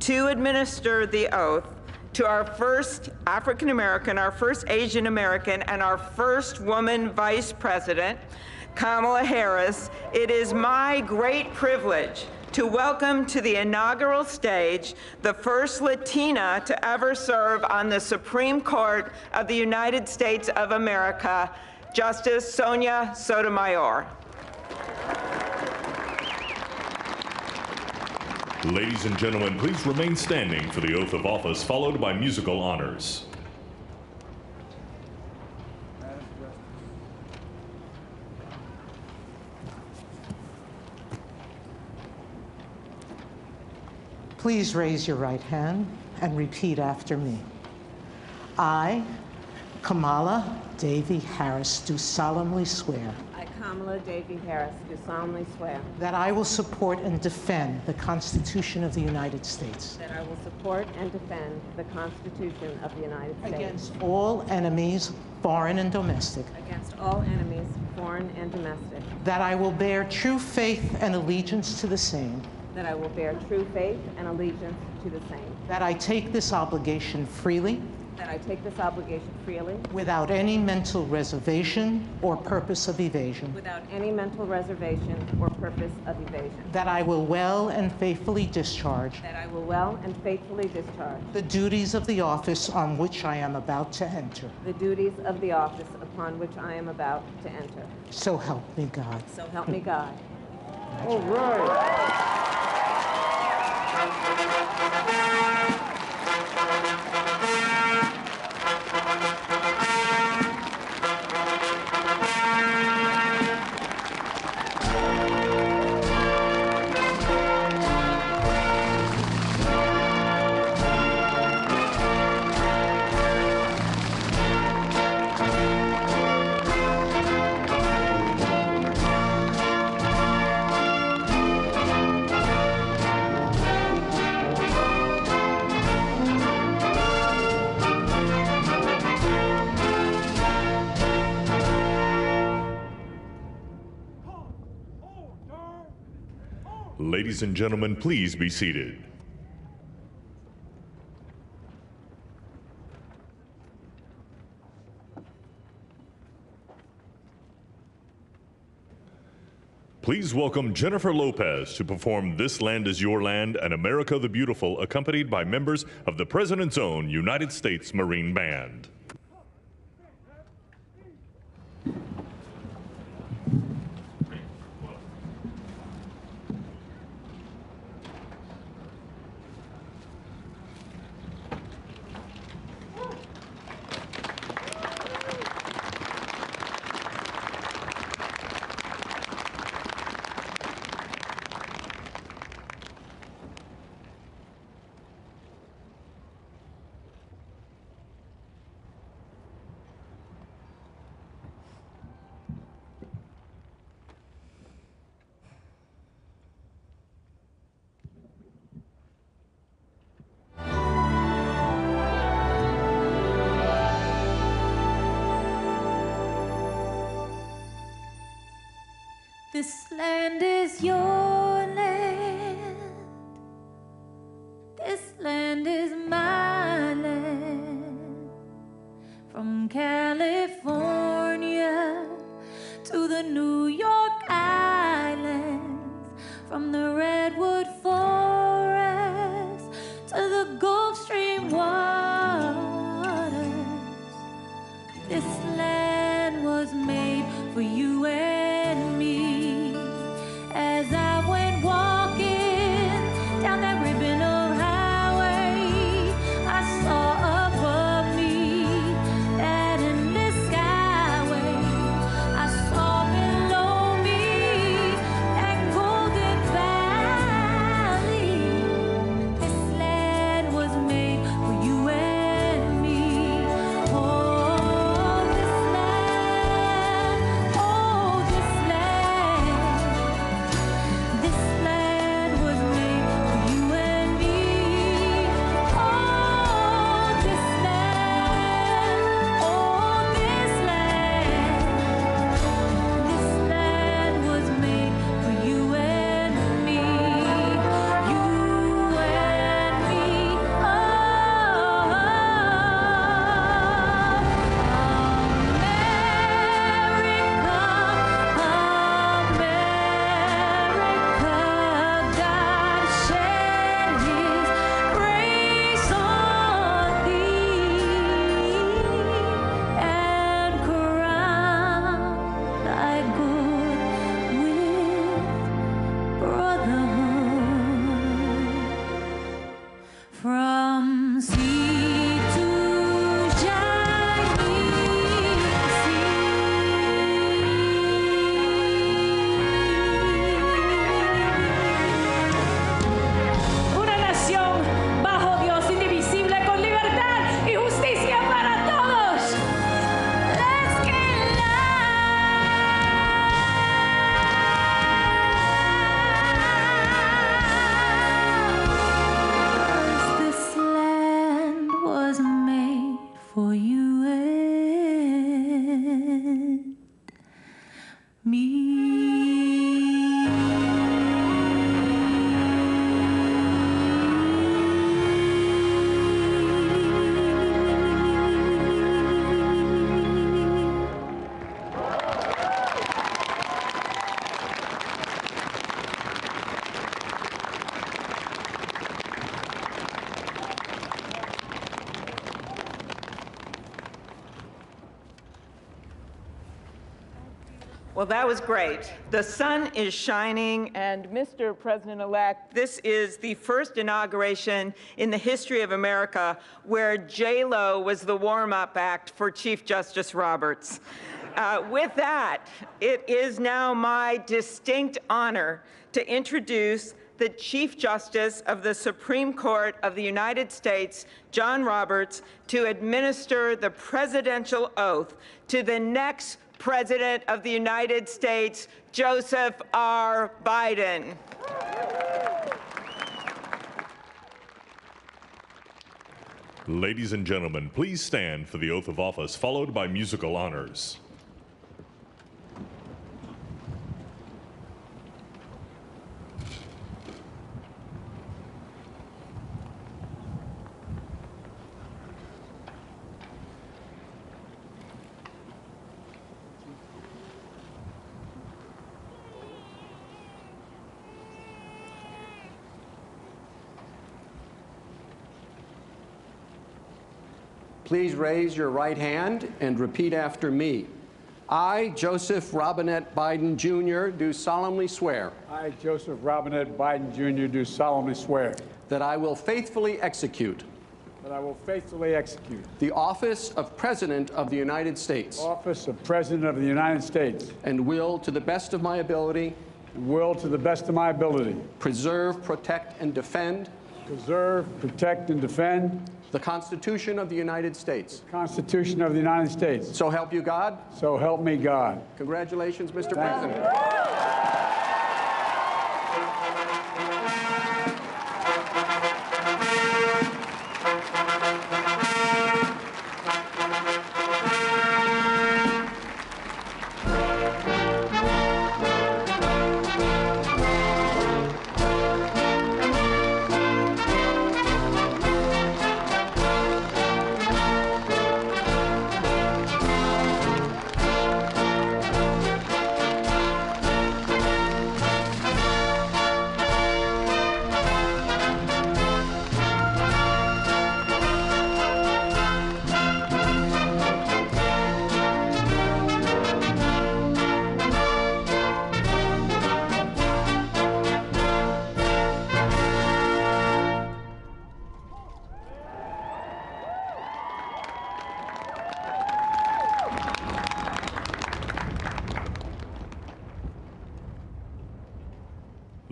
To administer the oath to our first African American, our first Asian American, and our first woman Vice President, Kamala Harris, it is my great privilege to welcome to the inaugural stage the first Latina to ever serve on the Supreme Court of the United States of America, Justice Sonia Sotomayor. Ladies and gentlemen, please remain standing for the oath of office, followed by musical honors. Please raise your right hand and repeat after me. I, Kamala Davy Harris, do solemnly swear I, Kamala Davy Harris, do solemnly swear that I will support and defend the Constitution of the United States that I will support and defend the Constitution of the United States against all enemies, foreign and domestic, against all enemies, foreign and domestic, that I will bear true faith and allegiance to the same, that I will bear true faith and allegiance to the same, that I take this obligation freely that I take this obligation freely without any mental reservation or purpose of evasion, without any mental reservation or purpose of evasion, that I will well and faithfully discharge that I will well and faithfully discharge the duties of the office on which I am about to enter. the duties of the office upon which I am about to enter. So help me God. So help me God. All right. Ladies and gentlemen, please be seated. Please welcome Jennifer Lopez to perform This Land Is Your Land and America the Beautiful, accompanied by members of the President's own United States Marine Band. This land is your land. This land is my land. From California to the New York Islands, from the Redwood Forest to the Gulf Stream waters. This land was made for you and me. As I went From sea to shining sea. Una nación bajo Dios, indivisible, con libertad y justicia para todos. Let's get loud. This land was made for you and me. Well, that was great. The sun is shining, and Mr. President-elect, this is the first inauguration in the history of America where J-Lo was the warm-up act for Chief Justice Roberts. With that, it is now my distinct honor to introduce the Chief Justice of the Supreme Court of the United States, John Roberts, to administer the presidential oath to the next President of the United States, Joseph R. Biden. Ladies and gentlemen, please stand for the oath of office, followed by musical honors. Please raise your right hand and repeat after me. I, Joseph Robinette Biden, Jr., do solemnly swear I, Joseph Robinette Biden, Jr., do solemnly swear that I will faithfully execute that I will faithfully execute the office of President of the United States the office of President of the United States and will, to the best of my ability, and will, to the best of my ability, preserve, protect, and defend preserve, protect, and defend the Constitution of the United States. the Constitution of the United States. So help you God. So help me God. Congratulations, Mr. Thank you. President.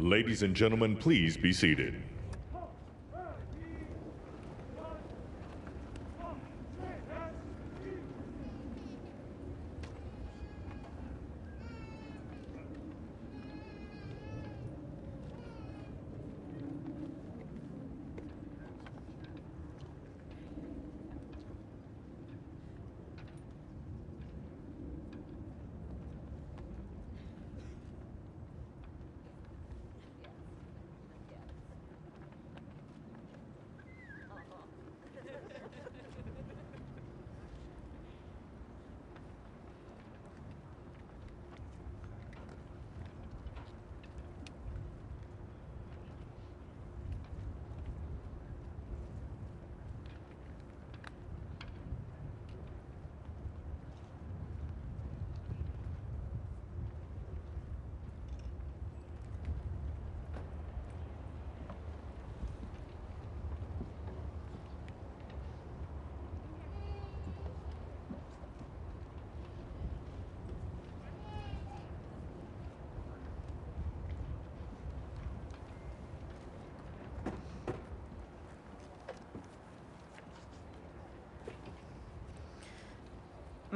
Ladies and gentlemen, please be seated.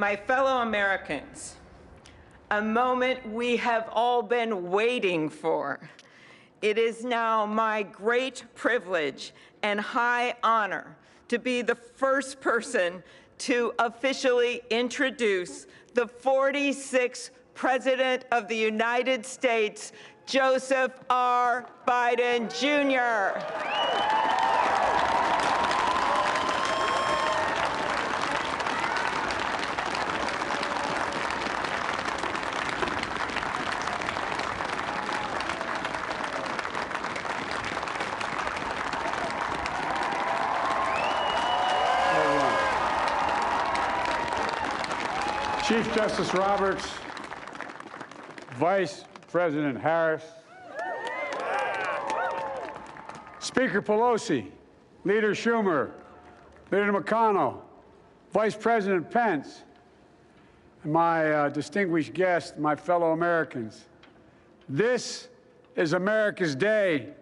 My fellow Americans, a moment we have all been waiting for. It is now my great privilege and high honor to be the first person to officially introduce the 46th President of the United States, Joseph R. Biden, Jr. Chief Justice Roberts, Vice President Harris, Speaker Pelosi, Leader Schumer, Leader McConnell, Vice President Pence, and my distinguished guests, my fellow Americans. This is America's day.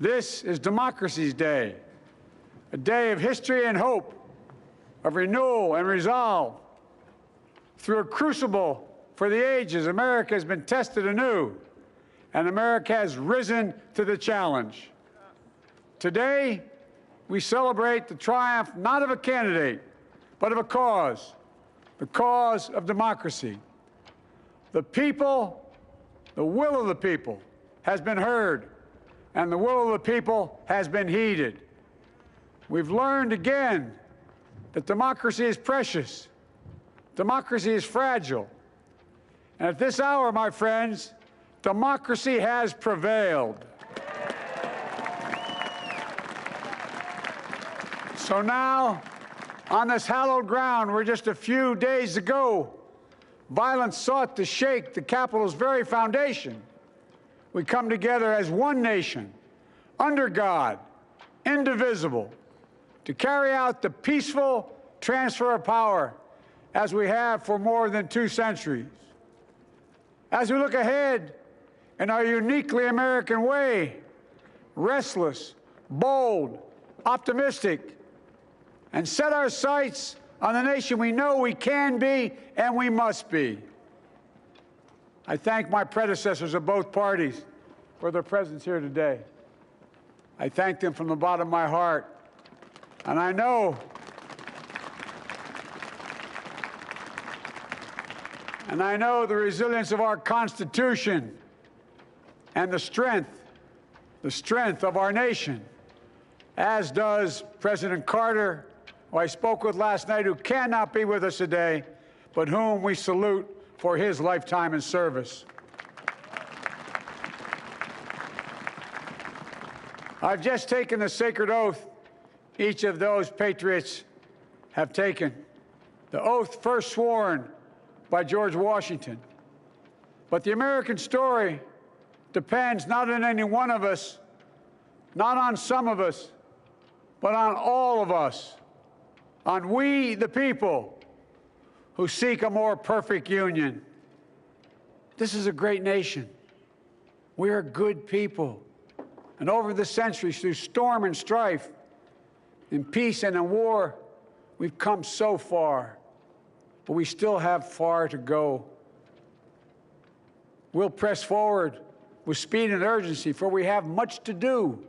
This is democracy's day, a day of history and hope, of renewal and resolve. Through a crucible for the ages, America has been tested anew, and America has risen to the challenge. Today, we celebrate the triumph not of a candidate, but of a cause, the cause of democracy. The people, the will of the people, has been heard, and the will of the people has been heeded. We've learned again that democracy is precious. Democracy is fragile. And at this hour, my friends, democracy has prevailed. So now, on this hallowed ground where just a few days ago, violence sought to shake the Capitol's very foundation, we come together as one nation, under God, indivisible, to carry out the peaceful transfer of power as we have for more than 2 centuries. As we look ahead in our uniquely American way, restless, bold, optimistic, and set our sights on the nation we know we can be and we must be. I thank my predecessors of both parties for their presence here today. I thank them from the bottom of my heart. And I know the resilience of our Constitution and the strength of our nation, as does President Carter, who I spoke with last night, who cannot be with us today, but whom we salute for his lifetime in service. I've just taken the sacred oath each of those patriots have taken, the oath first sworn by George Washington. But the American story depends not on any one of us, not on some of us, but on all of us, on we, the people, who seek a more perfect union. This is a great nation. We are good people. And over the centuries, through storm and strife, in peace and in war, we've come so far. But we still have far to go. We'll press forward with speed and urgency, for we have much to do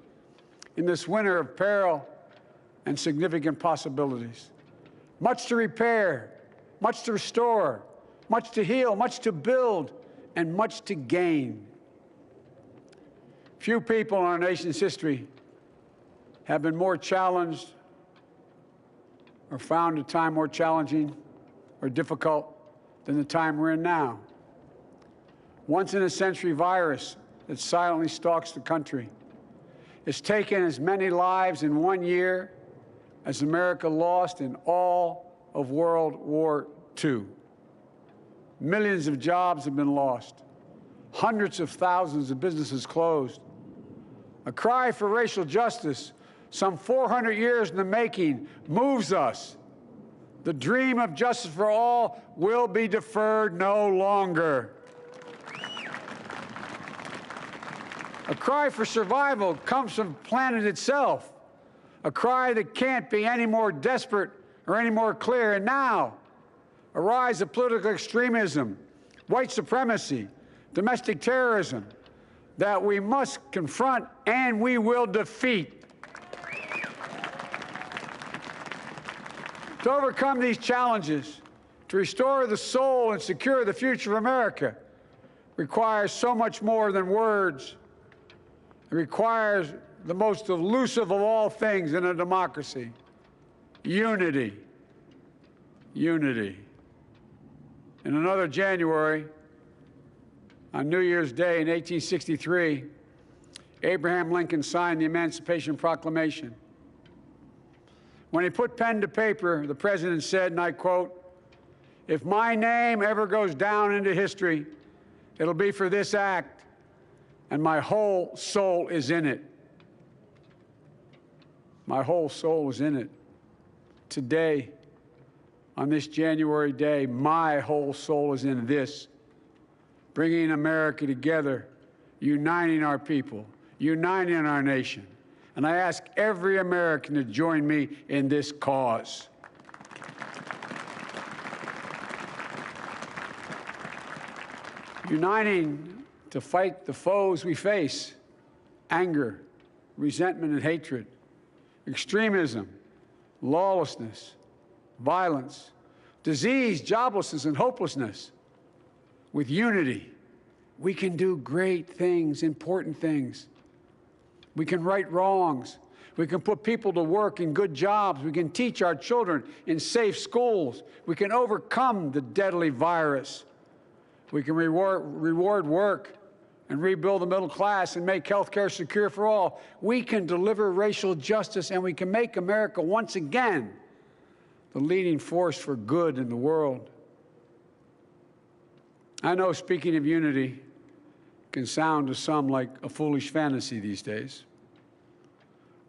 in this winter of peril and significant possibilities. Much to repair, much to restore, much to heal, much to build, and much to gain. Few people in our nation's history have been more challenged or found a time more challenging or difficult than the time we're in now. Once-in-a-century virus that silently stalks the country has taken as many lives in 1 year as America lost in all of World War II. Millions of jobs have been lost. Hundreds of thousands of businesses closed. A cry for racial justice, some 400 years in the making, moves us. The dream of justice for all will be deferred no longer. A cry for survival comes from the planet itself, a cry that can't be any more desperate or any more clear. And now, a rise of political extremism, white supremacy, domestic terrorism that we must confront and we will defeat. To overcome these challenges, to restore the soul and secure the future of America, requires so much more than words. It requires the most elusive of all things in a democracy: unity. Unity. In another January, on New Year's Day in 1863, Abraham Lincoln signed the Emancipation Proclamation. When he put pen to paper, the president said, and I quote, "If my name ever goes down into history, it'll be for this act, and my whole soul is in it." My whole soul is in it. Today, on this January day, my whole soul is in this, bringing America together, uniting our people, uniting our nation. And I ask every American to join me in this cause. Uniting to fight the foes we face: anger, resentment and hatred, extremism, lawlessness, violence, disease, joblessness, and hopelessness. With unity, we can do great things, important things. We can right wrongs. We can put people to work in good jobs. We can teach our children in safe schools. We can overcome the deadly virus. We can reward work and rebuild the middle class and make health care secure for all. We can deliver racial justice, and we can make America once again the leading force for good in the world. I know speaking of unity can sound to some like a foolish fantasy these days.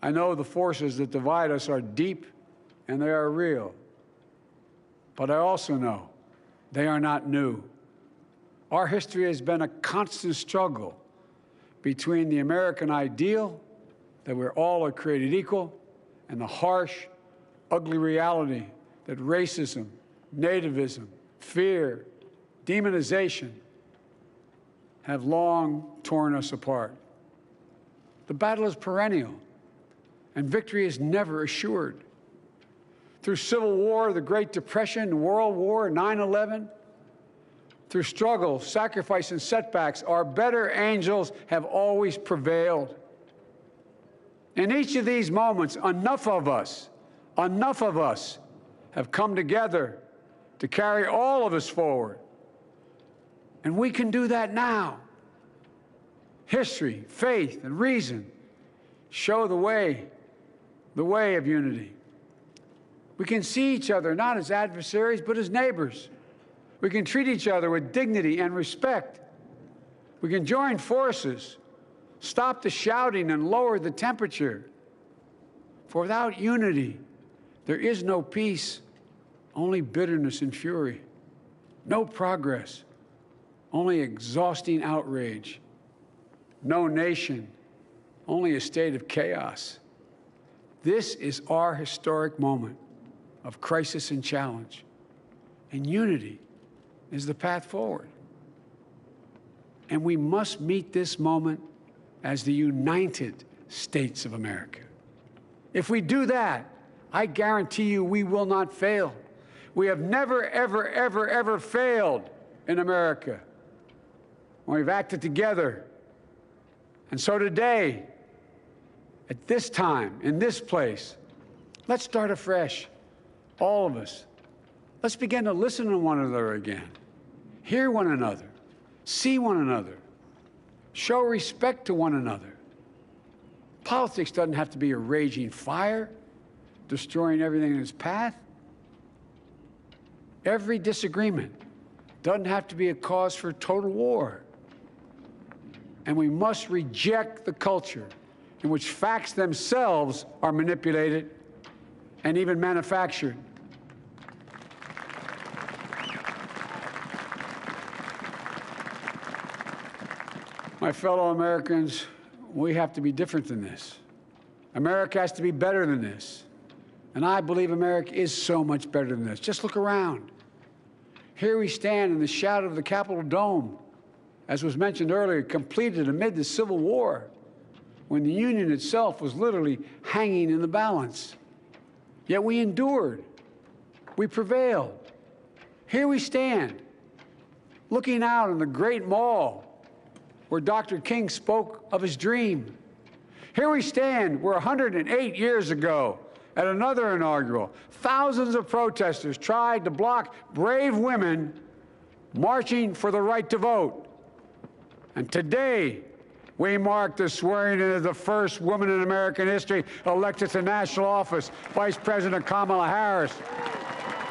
I know the forces that divide us are deep and they are real. But I also know they are not new. Our history has been a constant struggle between the American ideal that we're all are created equal and the harsh, ugly reality that racism, nativism, fear, demonization have long torn us apart. The battle is perennial, and victory is never assured. Through Civil War, the Great Depression, World War, 9/11, through struggle, sacrifice, and setbacks, our better angels have always prevailed. In each of these moments, enough of us have come together to carry all of us forward. And we can do that now. History, faith, and reason show the way of unity. We can see each other not as adversaries, but as neighbors. We can treat each other with dignity and respect. We can join forces, stop the shouting, and lower the temperature. For without unity, there is no peace, only bitterness and fury. No progress, only exhausting outrage. No nation, only a state of chaos. This is our historic moment of crisis and challenge, and unity is the path forward. And we must meet this moment as the United States of America. If we do that, I guarantee you we will not fail. We have never, ever, ever, ever failed in America when we've acted together. And so today, at this time, in this place, let's start afresh, all of us. Let's begin to listen to one another again, hear one another, see one another, show respect to one another. Politics doesn't have to be a raging fire, destroying everything in its path. Every disagreement doesn't have to be a cause for total war. And we must reject the culture in which facts themselves are manipulated and even manufactured. My fellow Americans, we have to be different than this. America has to be better than this. And I believe America is so much better than this. Just look around. Here we stand in the shadow of the Capitol dome, as was mentioned earlier, completed amid the Civil War, when the Union itself was literally hanging in the balance. Yet we endured. We prevailed. Here we stand, looking out on the great mall where Dr. King spoke of his dream. Here we stand where 108 years ago, at another inaugural, thousands of protesters tried to block brave women marching for the right to vote. And today, we mark the swearing in of the first woman in American history elected to national office, Vice President Kamala Harris.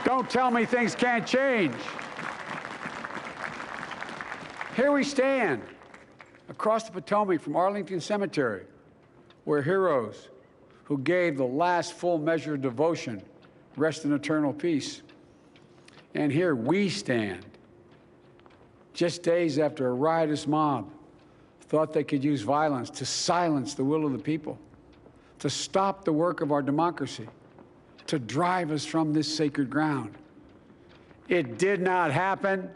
Don't tell me things can't change. Here we stand across the Potomac from Arlington Cemetery, where heroes who gave the last full measure of devotion rest in eternal peace. And here we stand, just days after a riotous mob thought they could use violence to silence the will of the people, to stop the work of our democracy, to drive us from this sacred ground. It did not happen.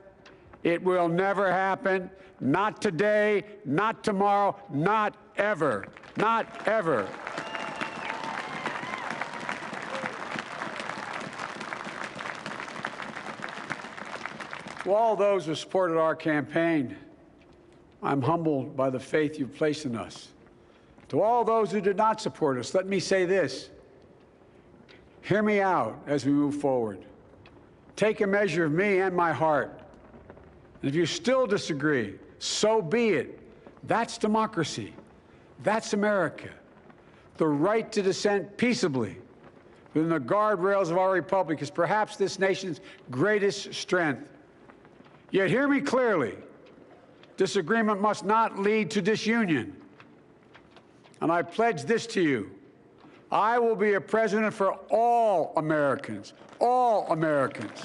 It will never happen. Not today, not tomorrow, not ever. Not ever. To all those who supported our campaign, I'm humbled by the faith you've placed in us. To all those who did not support us, let me say this. Hear me out as we move forward. Take a measure of me and my heart. And if you still disagree, so be it. That's democracy. That's America. The right to dissent peaceably within the guardrails of our republic is perhaps this nation's greatest strength. Yet hear me clearly. Disagreement must not lead to disunion. And I pledge this to you. I will be a president for all Americans. All Americans.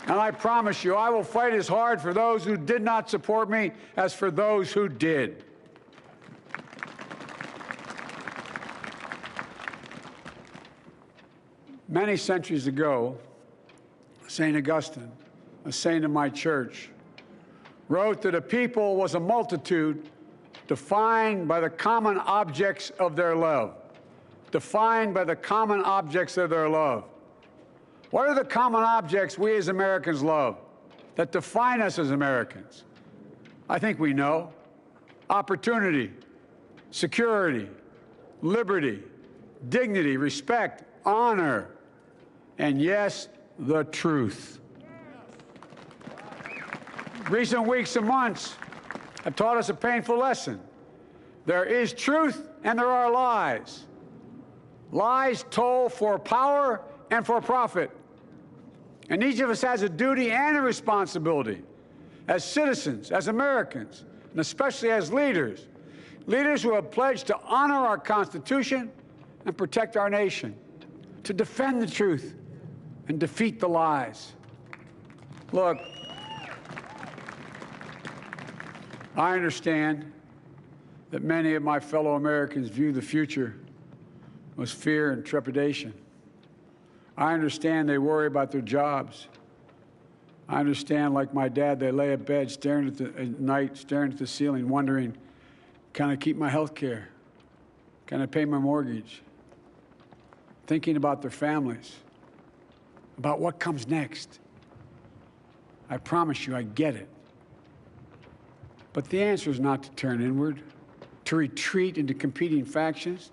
And I promise you, I will fight as hard for those who did not support me as for those who did. Many centuries ago, St. Augustine, a saint of my church, wrote that a people was a multitude defined by the common objects of their love. Defined by the common objects of their love. What are the common objects we as Americans love that define us as Americans? I think we know. Opportunity, security, liberty, dignity, respect, honor, and yes, the truth. Recent weeks and months have taught us a painful lesson. There is truth and there are lies. Lies told for power and for profit. And each of us has a duty and a responsibility as citizens, as Americans, and especially as leaders. Leaders who have pledged to honor our Constitution and protect our nation, to defend the truth and defeat the lies. Look, I understand that many of my fellow Americans view the future with fear and trepidation. I understand they worry about their jobs. I understand, like my dad, they lay in bed at night, staring at the ceiling, wondering, can I keep my health care? Can I pay my mortgage? Thinking about their families, about what comes next. I promise you, I get it. But the answer is not to turn inward, to retreat into competing factions,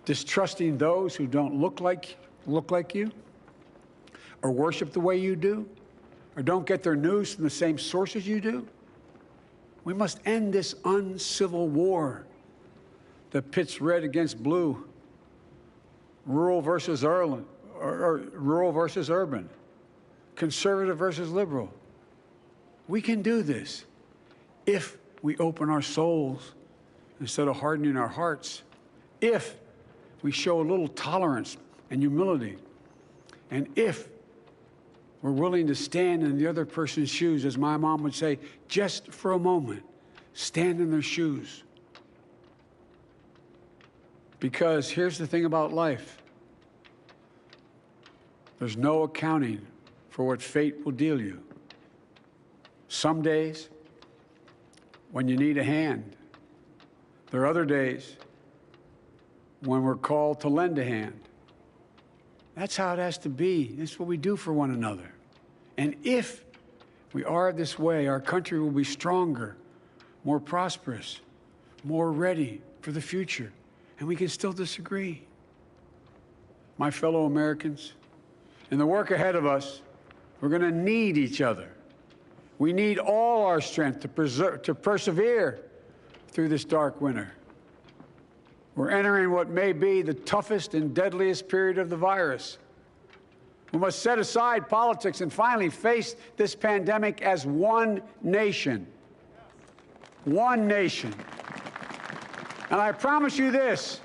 distrusting those who don't look like you, or worship the way you do, or don't get their news from the same sources you do. We must end this uncivil war that pits red against blue, rural versus urban, conservative versus liberal. We can do this if we open our souls instead of hardening our hearts, if we show a little tolerance and humility, and if we're willing to stand in the other person's shoes, as my mom would say, just for a moment, stand in their shoes. Because here's the thing about life. There's no accounting for what fate will deal you. Some days, when you need a hand. There are other days when we're called to lend a hand. That's how it has to be. That's what we do for one another. And if we are this way, our country will be stronger, more prosperous, more ready for the future. And we can still disagree. My fellow Americans, in the work ahead of us, we're going to need each other. We need all our strength to persevere through this dark winter. We're entering what may be the toughest and deadliest period of the virus. We must set aside politics and finally face this pandemic as one nation. One nation. And I promise you this,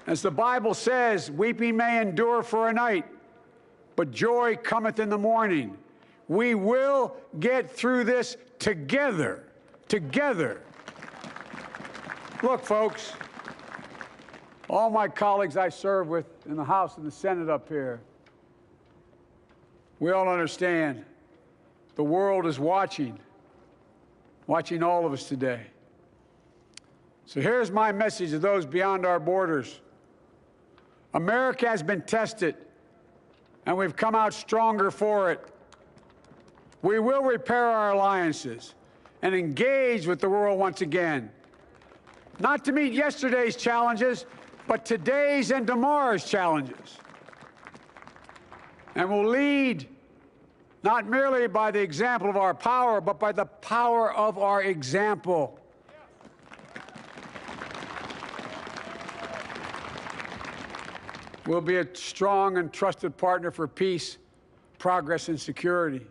as the Bible says, weeping may endure for a night, but joy cometh in the morning. We will get through this together. Together. Look, folks, all my colleagues I serve with in the House and the Senate up here, we all understand the world is watching all of us today. So here's my message to those beyond our borders. America has been tested, and we've come out stronger for it. We will repair our alliances and engage with the world once again, not to meet yesterday's challenges, but today's and tomorrow's challenges. And we'll lead not merely by the example of our power, but by the power of our example. We'll be a strong and trusted partner for peace, progress, and security.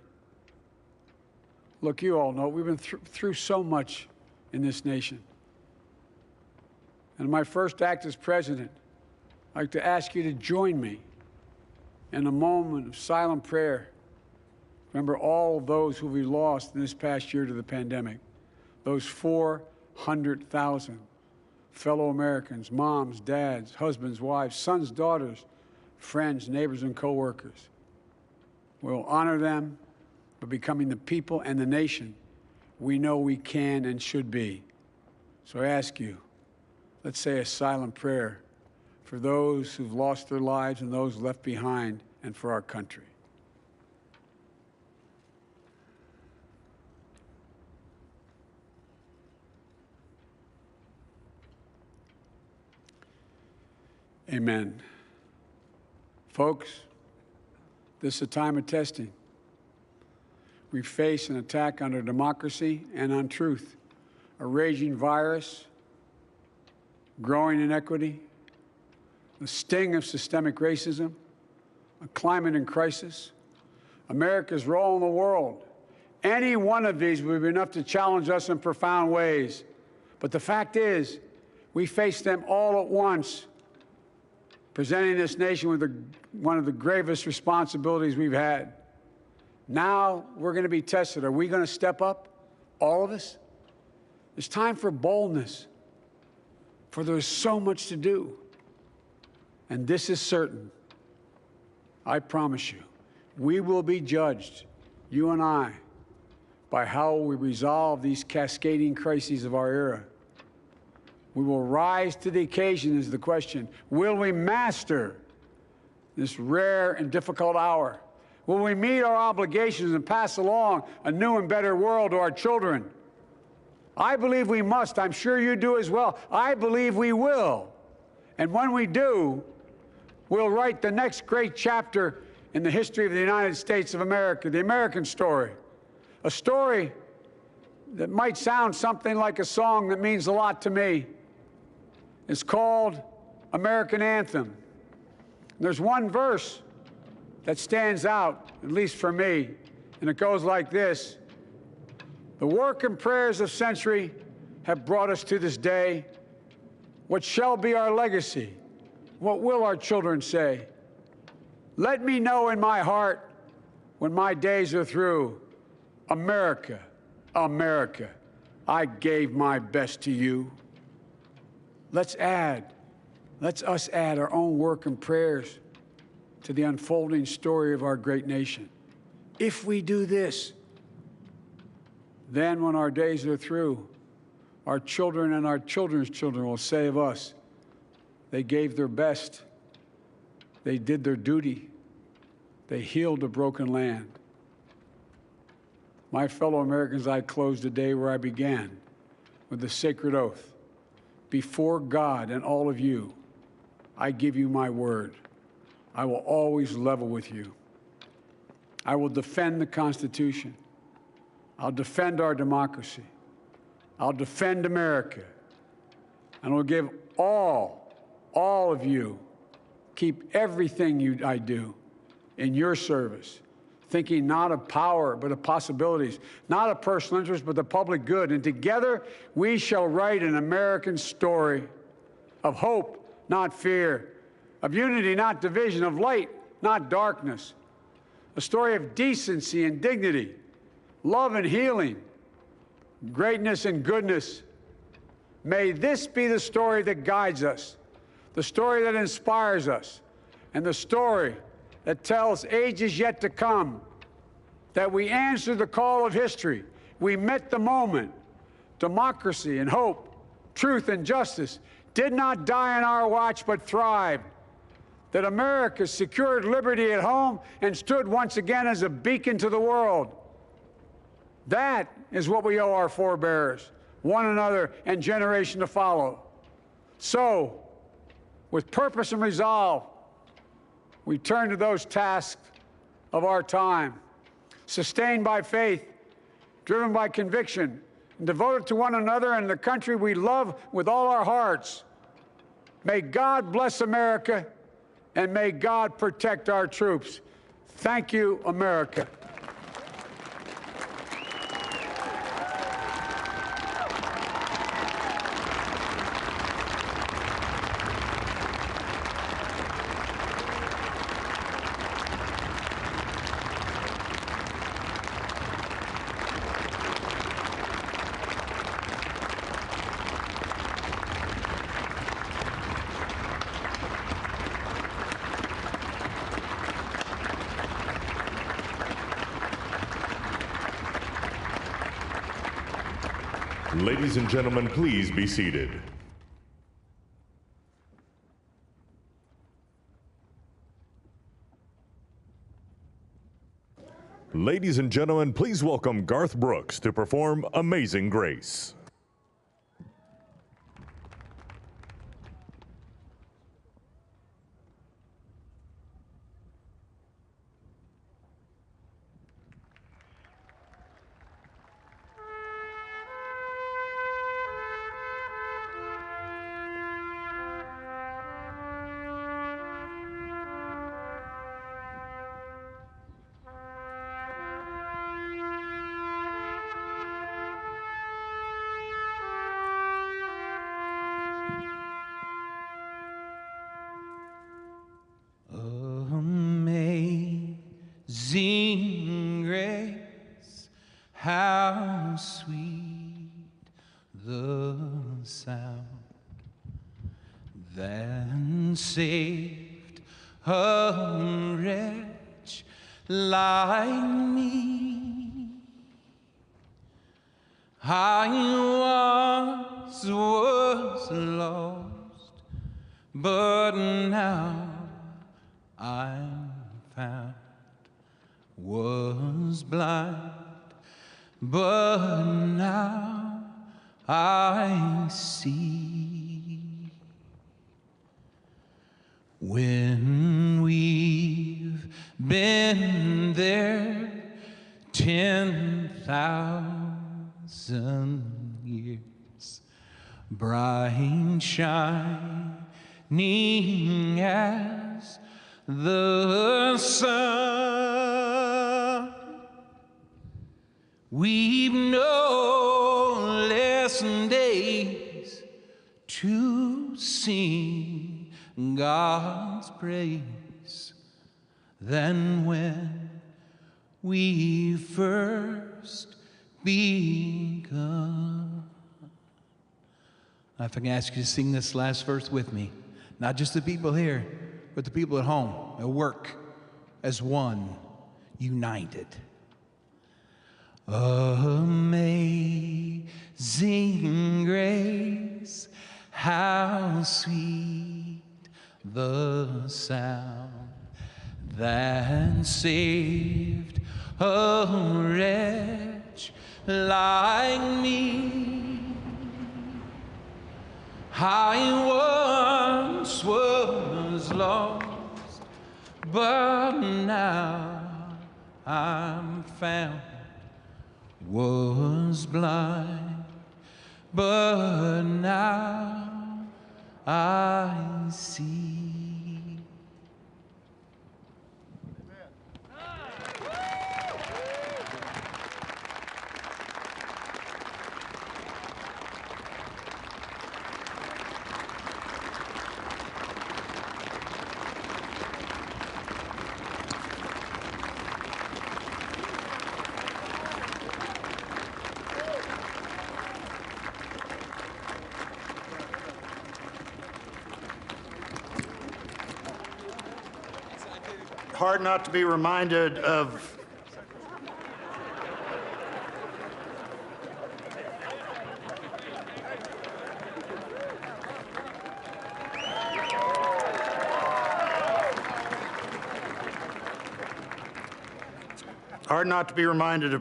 Look, you all know we've been through so much in this nation. And my first act as president, I'd like to ask you to join me in a moment of silent prayer. Remember all of those who we lost in this past year to the pandemic. Those 400,000 fellow Americans, moms, dads, husbands, wives, sons, daughters, friends, neighbors, and coworkers. We'll honor them by becoming the people and the nation we know we can and should be. So I ask you, let's say a silent prayer for those who've lost their lives and those left behind, and for our country. Amen. Folks, this is a time of testing. We face an attack on our democracy and on truth, a raging virus, growing inequity, the sting of systemic racism, a climate in crisis, America's role in the world. Any one of these would be enough to challenge us in profound ways. But the fact is, we face them all at once, presenting this nation with one of the gravest responsibilities we've had. Now we're going to be tested. Are we going to step up, all of us? It's time for boldness, for there's so much to do. And this is certain. I promise you, we will be judged, you and I, by how we resolve these cascading crises of our era. We will rise to the occasion is the question. Will we master this rare and difficult hour? Will we meet our obligations and pass along a new and better world to our children? I believe we must. I'm sure you do as well. I believe we will. And when we do, we'll write the next great chapter in the history of the United States of America, the American story. A story that might sound something like a song that means a lot to me. It's called American Anthem. There's one verse that stands out, at least for me, and it goes like this. The work and prayers of century have brought us to this day. What shall be our legacy? What will our children say? Let me know in my heart when my days are through, America, America, I gave my best to you. Let's us add our own work and prayers to the unfolding story of our great nation. If we do this, then when our days are through, our children and our children's children will say of us, they gave their best, they did their duty, they healed a broken land. My fellow Americans, I close the day where I began, with the sacred oath. Before God and all of you, I give you my word. I will always level with you. I will defend the Constitution. I'll defend our democracy. I'll defend America. And I'll give all of you, keep everything I do in your service, thinking not of power, but of possibilities, not of personal interest, but the public good. And together, we shall write an American story of hope, not fear, of unity, not division, of light, not darkness, a story of decency and dignity, love and healing, greatness and goodness. May this be the story that guides us, the story that inspires us, and the story that tells ages yet to come that we answered the call of history. We met the moment. Democracy and hope, truth and justice did not die on our watch, but thrived. That America secured liberty at home and stood once again as a beacon to the world. That is what we owe our forebears, one another, and generation to follow. So, with purpose and resolve, we turn to those tasks of our time, sustained by faith, driven by conviction, and devoted to one another and the country we love with all our hearts. May God bless America, and may God protect our troops. Thank you, America. Ladies and gentlemen, please be seated. Ladies and gentlemen, please welcome Garth Brooks to perform Amazing Grace. Amazing grace, how sweet the sound that saved a wretch like me. I was lost, but now I'm found. Was blind, but now I see. When we've been there 10,000 years, bright shining as the sun, we've no less days to sing God's praise than when we first begun. If I can ask you to sing this last verse with me, not just the people here, but the people at home. work as one, united. Amazing grace, how sweet the sound that saved a wretch like me. I once was lost, but now I'm found. Was blind, but now I see. Hard not to be reminded of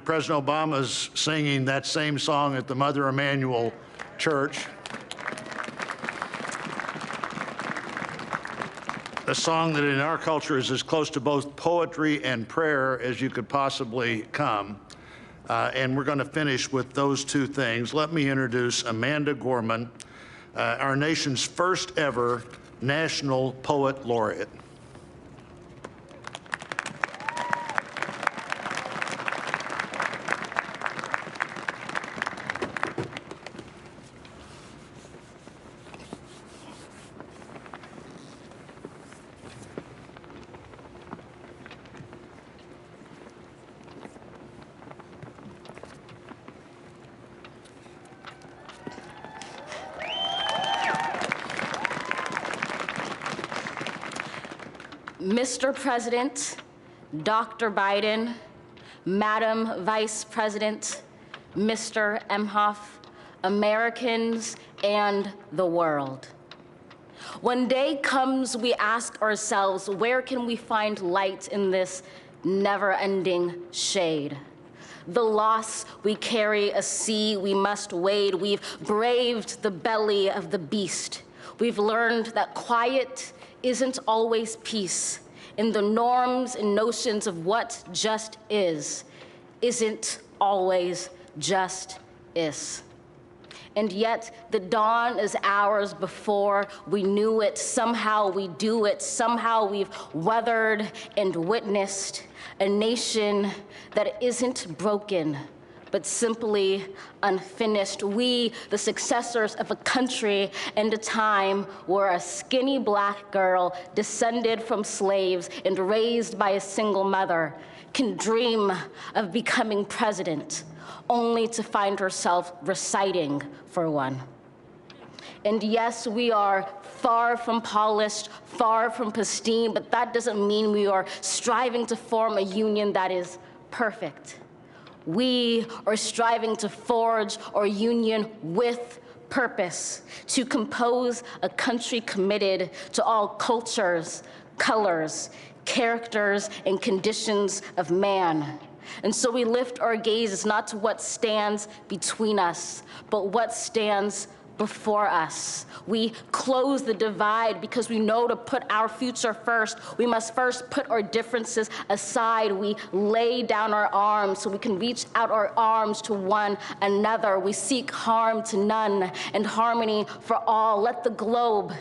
President Obama's singing that same song at the Mother Emanuel Church. A song that in our culture is as close to both poetry and prayer as you could possibly come. And we're going to finish with those two things. Let me introduce Amanda Gorman, our nation's first ever National Poet Laureate. Mr. President, Dr. Biden, Madam Vice President, Mr. Emhoff, Americans, and the world. When day comes, we ask ourselves, where can we find light in this never-ending shade? The loss we carry, a sea we must wade. We've braved the belly of the beast. We've learned that quiet isn't always peace, and the norms and notions of what just isn't always just is. And yet the dawn is ours before we knew it. Somehow we do it. Somehow we've weathered and witnessed a nation that isn't broken, but simply unfinished. We, the successors of a country and a time where a skinny black girl descended from slaves and raised by a single mother can dream of becoming president, only to find herself reciting for one. And yes, we are far from polished, far from pristine, but that doesn't mean we are striving to form a union that is perfect. We are striving to forge our union with purpose, to compose a country committed to all cultures, colors, characters, and conditions of man. And so we lift our gazes not to what stands between us, but what stands before us. We close the divide because we know to put our future first, we must first put our differences aside. We lay down our arms so we can reach out our arms to one another. We seek harm to none and harmony for all. Let the globe,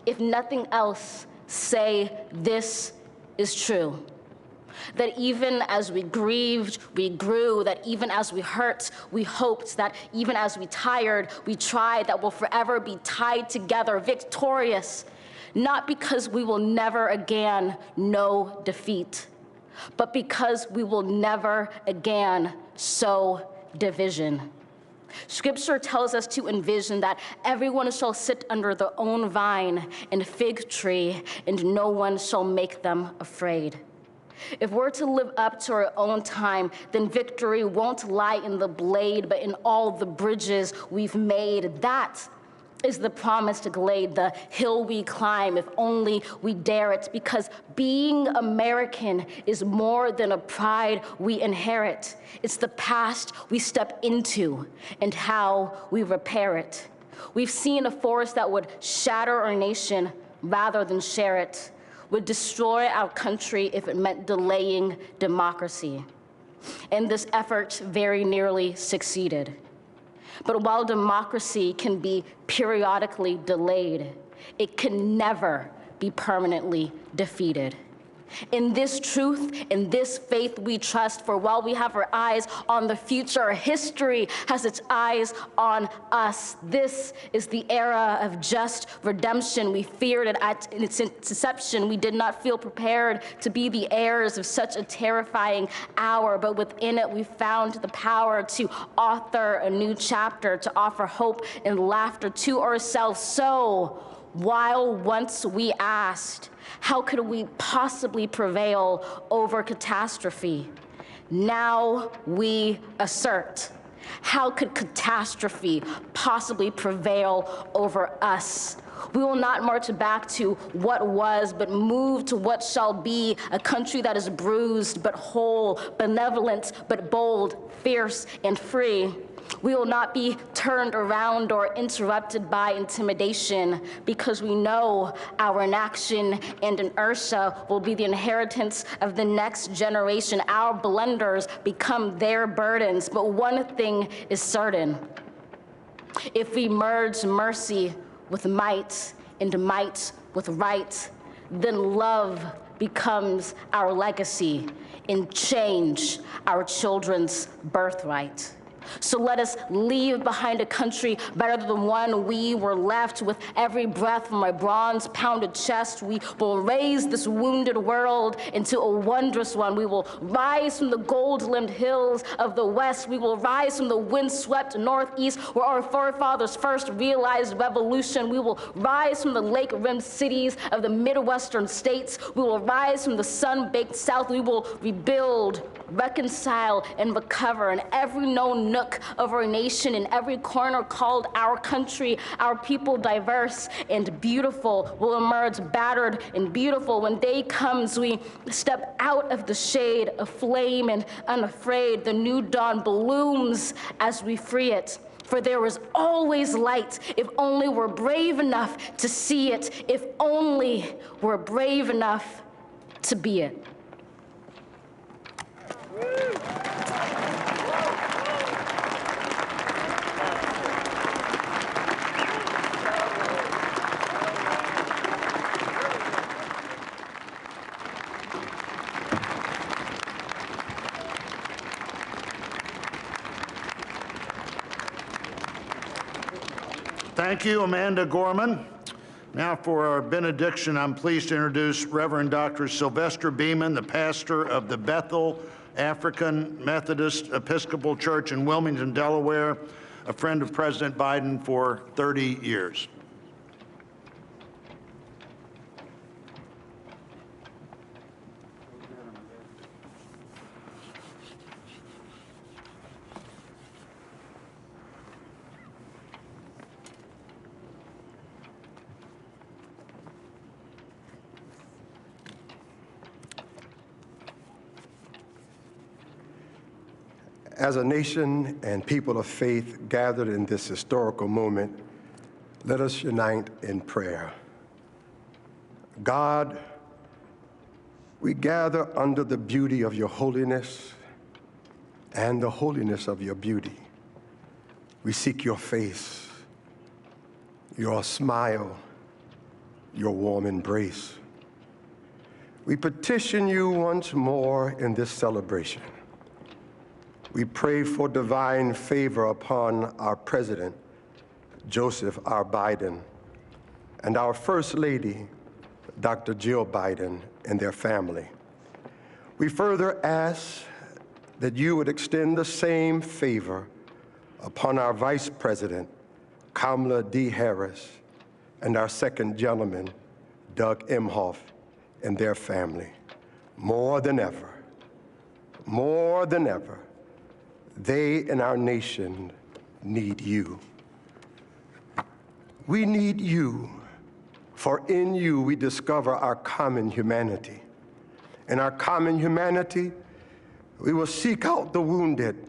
if nothing else, say this is true. That even as we grieved, we grew, that even as we hurt, we hoped, that even as we tired, we tried, that we'll forever be tied together, victorious, not because we will never again know defeat, but because we will never again sow division. Scripture tells us to envision that everyone shall sit under their own vine and fig tree, and no one shall make them afraid. If we're to live up to our own time, then victory won't lie in the blade, but in all the bridges we've made. That is the promised glade, the hill we climb if only we dare it, because being American is more than a pride we inherit. It's the past we step into and how we repair it. We've seen a force that would shatter our nation rather than share it, would destroy our country if it meant delaying democracy. And this effort very nearly succeeded. But while democracy can be periodically delayed, it can never be permanently defeated. In this truth, in this faith we trust, for while we have our eyes on the future, history has its eyes on us. This is the era of just redemption. We feared it at its inception. We did not feel prepared to be the heirs of such a terrifying hour, but within it we found the power to author a new chapter, to offer hope and laughter to ourselves. So, while once we asked, how could we possibly prevail over catastrophe? Now we assert, how could catastrophe possibly prevail over us? We will not march back to what was, but move to what shall be, a country that is bruised but whole, benevolent but bold, fierce and free. We will not be turned around or interrupted by intimidation, because we know our inaction and inertia will be the inheritance of the next generation. Our blunders become their burdens. But one thing is certain: if we merge mercy with might and might with right, then love becomes our legacy and change our children's birthright. So let us leave behind a country better than the one we were left. With every breath from my bronze-pounded chest, we will raise this wounded world into a wondrous one. We will rise from the gold-limbed hills of the West. We will rise from the wind-swept Northeast, where our forefathers first realized revolution. We will rise from the lake-rimmed cities of the Midwestern states. We will rise from the sun-baked South. We will rebuild, reconcile, and recover in every known nook of our nation, in every corner called our country. Our people, diverse and beautiful, will emerge battered and beautiful. When day comes, we step out of the shade, aflame and unafraid. The new dawn blooms as we free it. For there is always light, if only we're brave enough to see it, if only we're brave enough to be it. Thank you, Amanda Gorman. Now for our benediction, I'm pleased to introduce Reverend Dr. Sylvester Beeman, the pastor of the Bethel African Methodist Episcopal Church in Wilmington, Delaware, a friend of President Biden for 30 years. As a nation and people of faith gathered in this historical moment, let us unite in prayer. God, we gather under the beauty of your holiness and the holiness of your beauty. We seek your face, your smile, your warm embrace. We petition you once more in this celebration. We pray for divine favor upon our President, Joseph R. Biden, and our First Lady, Dr. Jill Biden, and their family. We further ask that you would extend the same favor upon our Vice President, Kamala D. Harris, and our second gentleman, Doug Emhoff, and their family. More than ever, they and our nation need you. We need you, for in you we discover our common humanity. In our common humanity, we will seek out the wounded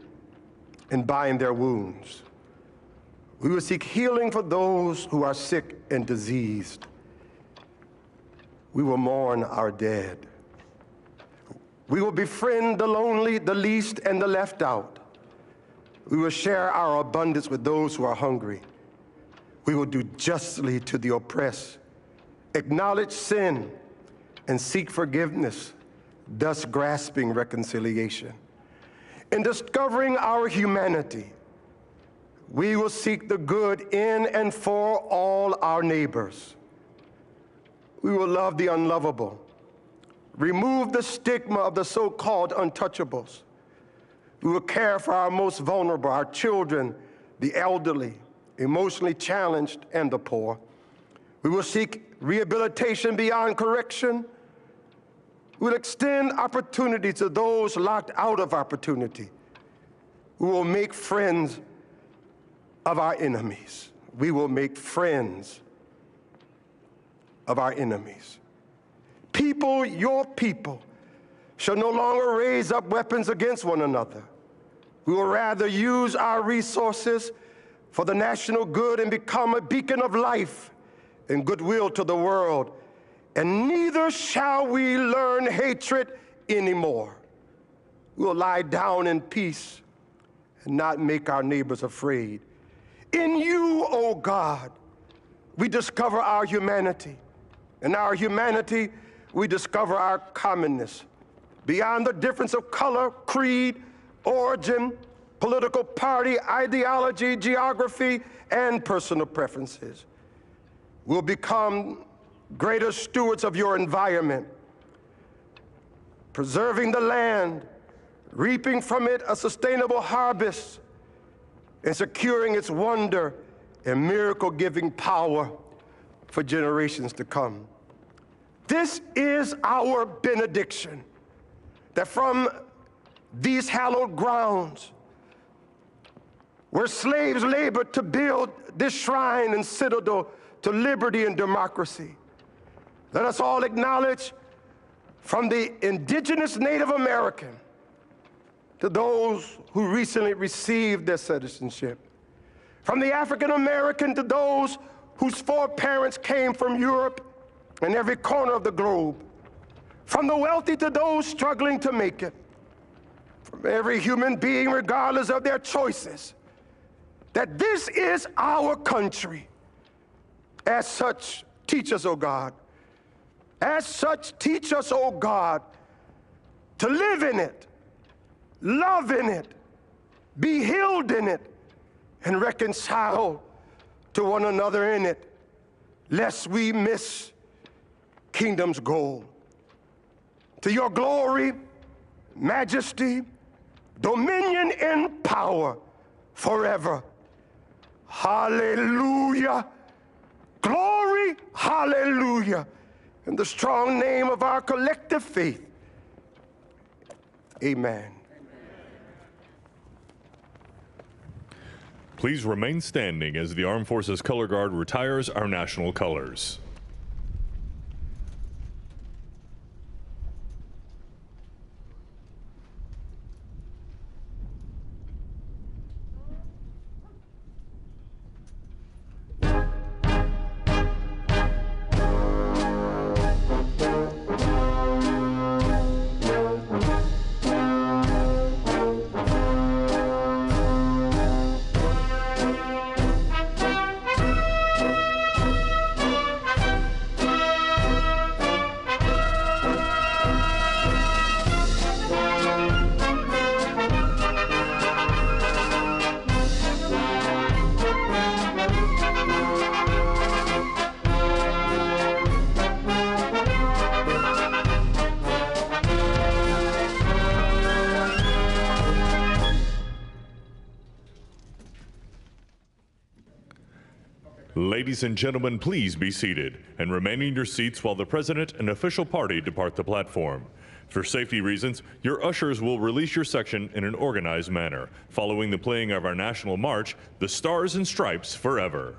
and bind their wounds. We will seek healing for those who are sick and diseased. We will mourn our dead. We will befriend the lonely, the least, and the left out. We will share our abundance with those who are hungry. We will do justly to the oppressed, acknowledge sin, and seek forgiveness, thus grasping reconciliation. In discovering our humanity, we will seek the good in and for all our neighbors. We will love the unlovable, remove the stigma of the so-called untouchables. We will care for our most vulnerable, our children, the elderly, emotionally challenged, and the poor. We will seek rehabilitation beyond correction. We will extend opportunity to those locked out of opportunity. We will make friends of our enemies. We will make friends of our enemies. People, your people, shall no longer raise up weapons against one another. We will rather use our resources for the national good and become a beacon of life and goodwill to the world. And neither shall we learn hatred anymore. We will lie down in peace and not make our neighbors afraid. In you, O God, we discover our humanity. In our humanity, we discover our commonness. Beyond the difference of color, creed, origin, political party, ideology, geography, and personal preferences. We'll become greater stewards of your environment, preserving the land, reaping from it a sustainable harvest, and securing its wonder and miracle-giving power for generations to come. This is our benediction, that from these hallowed grounds, where slaves labored to build this shrine and citadel to liberty and democracy, let us all acknowledge, from the indigenous Native American to those who recently received their citizenship, from the African American to those whose foreparents came from Europe and every corner of the globe, from the wealthy to those struggling to make it, from every human being regardless of their choices, that this is our country. As such, teach us, O God. As such, teach us, O God, to live in it, love in it, be healed in it, and reconcile to one another in it, lest we miss kingdom's goal. To your glory, majesty, dominion, and power forever. Hallelujah. Glory, hallelujah. In the strong name of our collective faith, amen. Please remain standing as the Armed Forces Color Guard retires our national colors. Ladies and gentlemen, please be seated and remain in your seats while the President and official party depart the platform. For safety reasons, your ushers will release your section in an organized manner, following the playing of our national march, The Stars and Stripes Forever.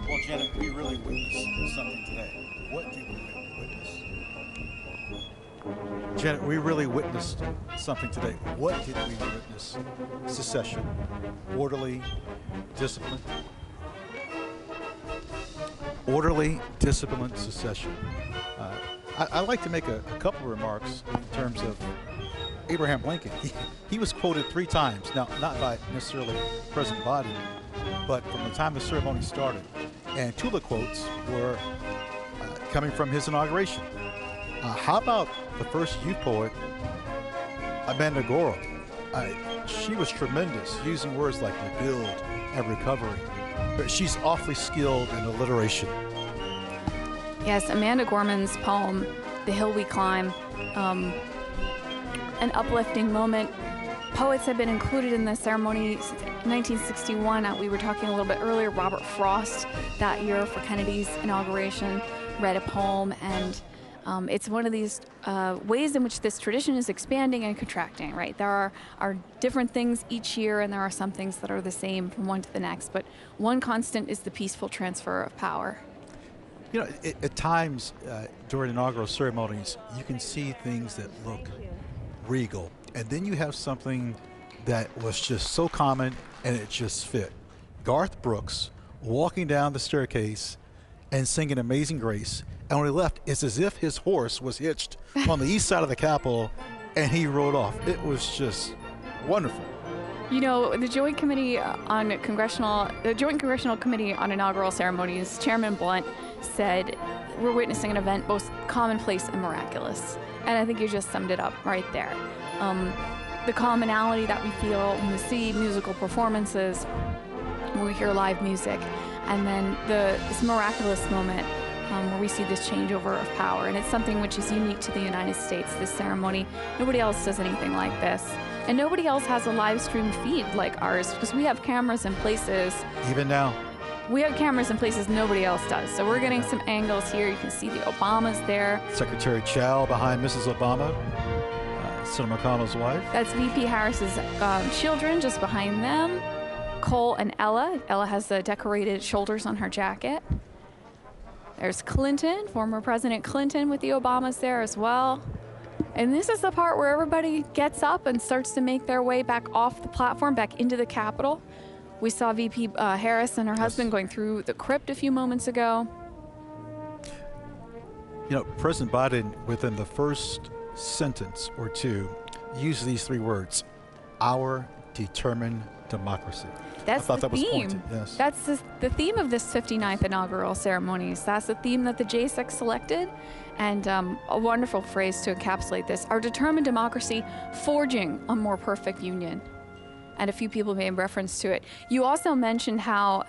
Well, Janet, we really witnessed something today. What did we witness? Janet, we really witnessed something today. What did we witness? Secession, orderly, disciplined. Orderly, disciplined secession. I'd like to make a couple of remarks in terms of Abraham Lincoln. He was quoted 3 times, now not by necessarily President Biden, but from the time the ceremony started. And 2 of the quotes were coming from his inauguration. How about the first youth poet, Inaugural? She was tremendous, using words like rebuild and recovery. But she's awfully skilled in alliteration. Yes, Amanda Gorman's poem, The Hill We Climb, an uplifting moment. Poets have been included in the ceremony since 1961. We were talking a little bit earlier, Robert Frost that year for Kennedy's inauguration read a poem, and it's one of these ways in which this tradition is expanding and contracting, right? There are different things each year, and there are some things that are the same from one to the next, but one constant is the peaceful transfer of power. You know, at times during inaugural ceremonies, you can see things that look regal, and then you have something that was just so common and it just fit. Garth Brooks walking down the staircase and singing Amazing Grace, and when he left, it's as if his horse was hitched on the east side of the Capitol and he rode off. It was just wonderful. You know, the Joint Congressional Committee on Inaugural Ceremonies, Chairman Blunt said, we're witnessing an event both commonplace and miraculous. And I think you just summed it up right there. The commonality that we feel when we see musical performances, when we hear live music, and then this miraculous moment where we see this changeover of power. And it's something which is unique to the United States, this ceremony. Nobody else does anything like this. And nobody else has a live stream feed like ours because we have cameras in places. Even now. We have cameras in places nobody else does. So we're getting some angles here. You can see the Obamas there. Secretary Chow behind Mrs. Obama, Senator McConnell's wife. That's VP Harris's children just behind them. Cole and Ella. Ella has the decorated shoulders on her jacket. There's Clinton, former President Clinton with the Obamas there as well. And this is the part where everybody gets up and starts to make their way back off the platform, back into the Capitol. We saw VP Harris and her husband going through the crypt a few moments ago. You know, President Biden, within the first sentence or two, used these three words: our determined democracy. That's I thought the that was theme. pointed. Yes. That's the theme of this 59th inaugural ceremonies. That's the theme that the JSEC selected, and a wonderful phrase to encapsulate this: our determined democracy, forging a more perfect union. And a few people made reference to it. You also mentioned how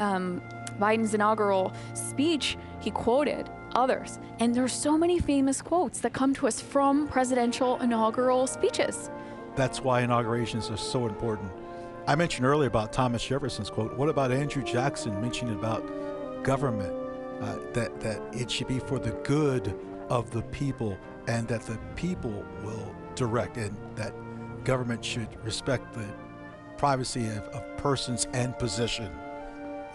Biden's inaugural speech, he quoted others. And there's so many famous quotes that come to us from presidential inaugural speeches. That's why inaugurations are so important. I mentioned earlier about Thomas Jefferson's quote. What about Andrew Jackson mentioning about government, that it should be for the good of the people and that the people will direct, and that government should respect the privacy of persons and position.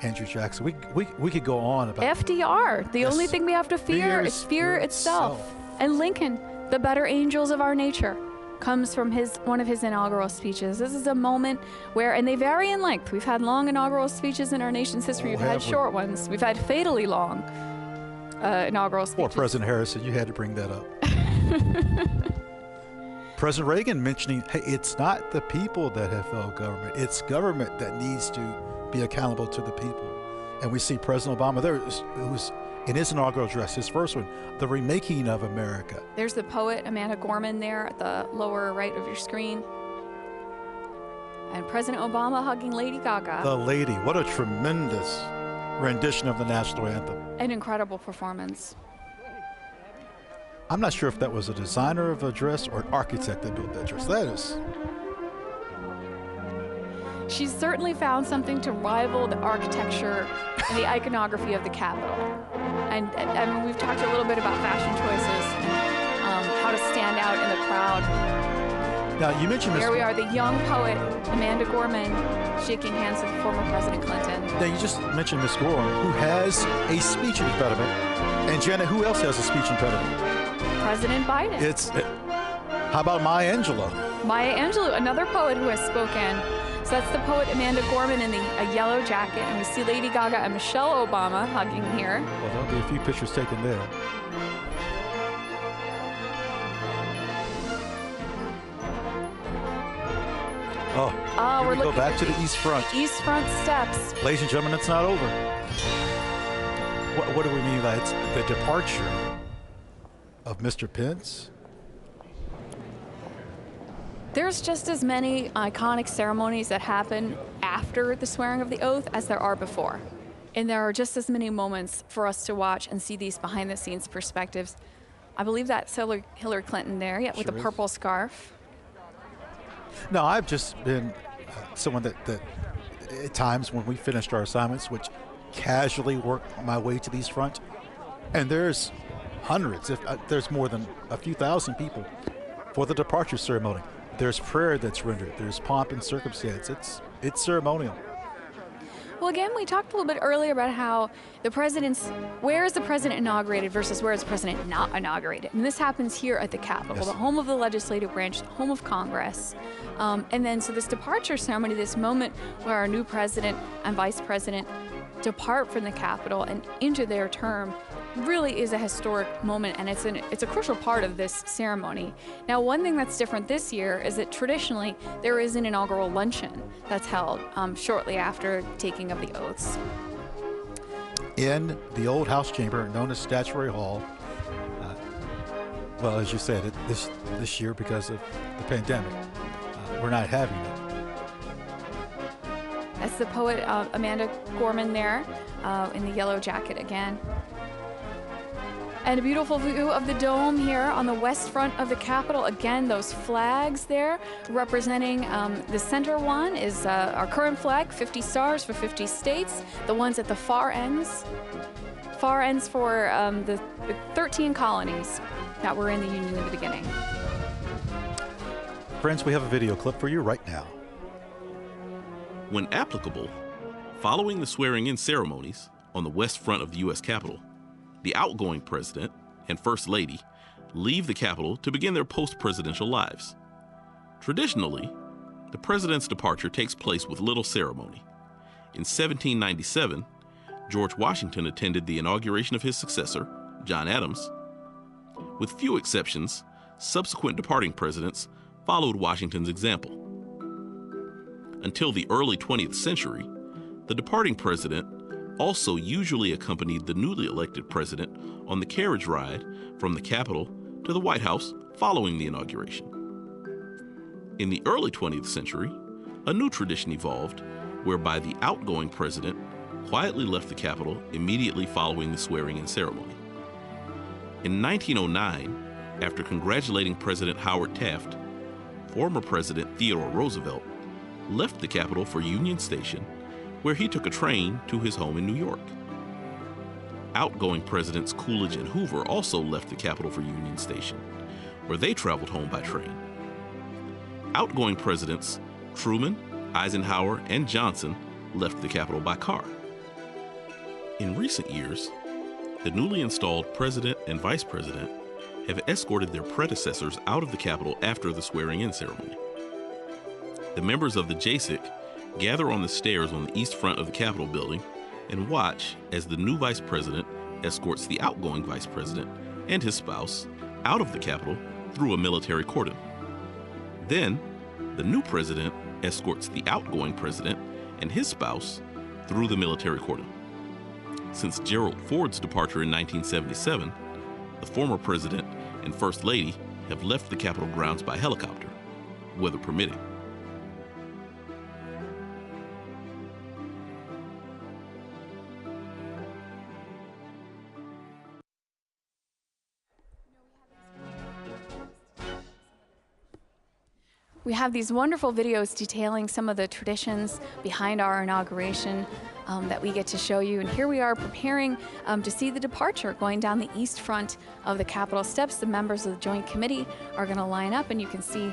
Andrew Jackson. We could go on about FDR. The only thing we have to fear is fear itself. And Lincoln, the better angels of our nature, comes from one of his inaugural speeches. This is a moment where, and they vary in length. We've had long inaugural speeches in our nation's history. We've had short ones. We've had fatally long inaugural speeches. Poor President Harrison, you had to bring that up. President Reagan mentioning, hey, it's not the people that have failed government. It's government that needs to be accountable to the people. And we see President Obama there, who was in his inaugural address, his first one, the remaking of America. There's the poet Amanda Gorman there at the lower right of your screen. And President Obama hugging Lady Gaga. The lady, what a tremendous rendition of the national anthem. An incredible performance. I'm not sure if that was a designer of a dress or an architect that built that dress. That is. She's certainly found something to rival the architecture and the iconography of the Capitol. And I mean, we've talked a little bit about fashion choices, how to stand out in the crowd. Now, you mentioned Here we are, the young poet, Amanda Gorman, shaking hands with former President Clinton. Now, you just mentioned Miss Gorman, who has a speech impediment. And Janet, who else has a speech impediment? President Biden. How about Maya Angelou? Maya Angelou, another poet who has spoken. So that's the poet Amanda Gorman in a yellow jacket, and we see Lady Gaga and Michelle Obama hugging here. Well, there'll be a few pictures taken there. Oh, we're looking go back to the East Front. East Front steps. Ladies and gentlemen, it's not over. What do we mean by it's the departure of Mr. Pence? There's just as many iconic ceremonies that happen after the swearing of the oath as there are before. And there are just as many moments for us to watch and see these behind-the-scenes perspectives. I believe that's Hillary Clinton there, with the purple scarf. No, I've just been someone that at times when we finished our assignments, which casually worked my way to the East Front, and there's hundreds, if there's more than a few thousand people for the departure ceremony. There's prayer that's rendered. There's pomp and circumstance. It's ceremonial. Well, again, we talked a little bit earlier about how where is the president inaugurated versus where is the president not inaugurated. And this happens here at the Capitol, the home of the legislative branch, the home of Congress. And then so this departure ceremony, this moment where our new president and vice president depart from the Capitol and into their term, really is a historic moment, and it's a crucial part of this ceremony. Now, one thing that's different this year is that traditionally there is an inaugural luncheon that's held shortly after taking of the oaths. In the old House chamber known as Statuary Hall, well, as you said, this year because of the pandemic, we're not having it. That's the poet Amanda Gorman there in the yellow jacket again. And a beautiful view of the dome here on the west front of the Capitol. Again, those flags there representing the center one is our current flag, 50 stars for 50 states. The ones at the far ends for the 13 colonies that were in the Union in the beginning. Friends, we have a video clip for you right now. When applicable, following the swearing-in ceremonies on the west front of the U.S. Capitol, the outgoing president and First Lady leave the Capitol to begin their post-presidential lives. Traditionally, the president's departure takes place with little ceremony. In 1797, George Washington attended the inauguration of his successor, John Adams. With few exceptions, subsequent departing presidents followed Washington's example. Until the early 20th century, the departing president also usually accompanied the newly elected president on the carriage ride from the Capitol to the White House following the inauguration. In the early 20th century, a new tradition evolved whereby the outgoing president quietly left the Capitol immediately following the swearing-in ceremony. In 1909, after congratulating President Howard Taft, former President Theodore Roosevelt left the Capitol for Union Station, where he took a train to his home in New York. Outgoing Presidents Coolidge and Hoover also left the Capitol for Union Station, where they traveled home by train. Outgoing Presidents Truman, Eisenhower, and Johnson left the Capitol by car. In recent years, the newly installed President and Vice President have escorted their predecessors out of the Capitol after the swearing-in ceremony. The members of the JSIC gather on the stairs on the east front of the Capitol building and watch as the new vice president escorts the outgoing vice president and his spouse out of the Capitol through a military cordon. Then, the new president escorts the outgoing president and his spouse through the military cordon. Since Gerald Ford's departure in 1977, the former president and First Lady have left the Capitol grounds by helicopter, weather permitting. We have these wonderful videos detailing some of the traditions behind our inauguration that we get to show you. And here we are preparing to see the departure going down the east front of the Capitol steps. The members of the Joint Committee are going to line up, and you can see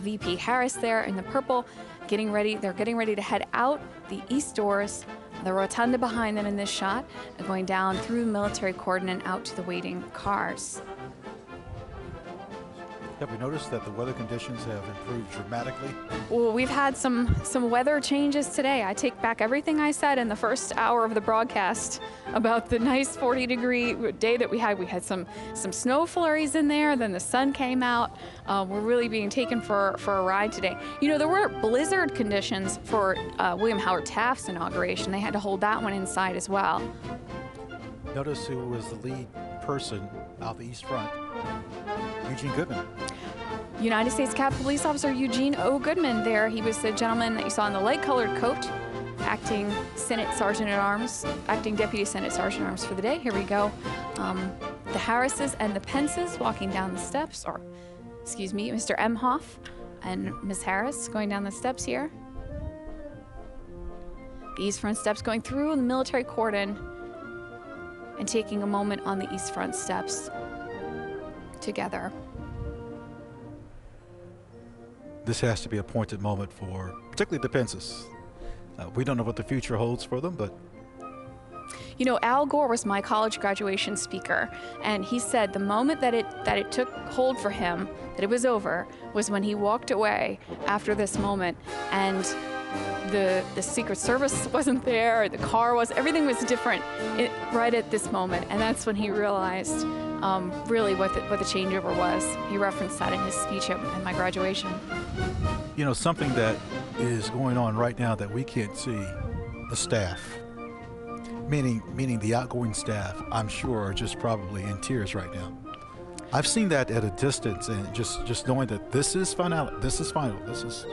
VP Harris there in the purple getting ready. They're getting ready to head out the east doors, the rotunda behind them in this shot, going down through the military cordon and out to the waiting cars. Have we noticed that the weather conditions have improved dramatically? Well, we've had some weather changes today. I take back everything I said in the first hour of the broadcast about the nice 40-degree day that we had. We had some snow flurries in there, then the sun came out. We're really being taken for a ride today. You know, there were blizzard conditions for William Howard Taft's inauguration. They had to hold that one inside as well. Notice who was the lead person out the east front. Eugene Goodman. United States Capitol Police Officer Eugene O. Goodman there. He was the gentleman that you saw in the light-colored coat, acting Senate Sergeant-at-Arms, acting Deputy Senate Sergeant-at-Arms for the day. Here we go. The Harrises and the Pences walking down the steps, or excuse me, Mr. Emhoff and Ms. Harris going down the steps here. The east front steps going through the military cordon and taking a moment on the east front steps together. This has to be a pointed moment for particularly the Pences. We don't know what the future holds for them, but you know, Al Gore was my college graduation speaker, and he said the moment that it took hold for him, that it was over, was when he walked away after this moment, and the Secret Service wasn't there, the car was, everything was different right at this moment, and that's when he realized really what the changeover was. He referenced that in his speech at my graduation. You know, something that is going on right now that we can't see, the staff, meaning the outgoing staff, I'm sure are just probably in tears right now. I've seen that at a distance, and just knowing that this is final, this is final, this is.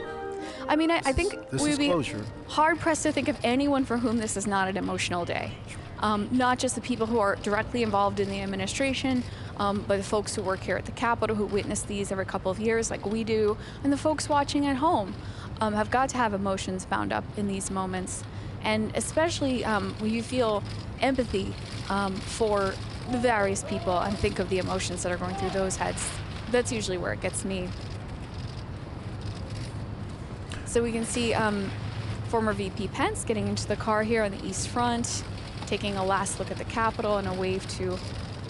I mean, I think this we'd is be closure. hard pressed to think of anyone for whom this is not an emotional day. not just the people who are directly involved in the administration, but the folks who work here at the Capitol, who witness these every couple of years like we do, and the folks watching at home have got to have emotions bound up in these moments. And especially when you feel empathy for the various people and think of the emotions that are going through those heads. That's usually where it gets me. So we can see former VP Pence getting into the car here on the East Front, taking a last look at the Capitol and a wave to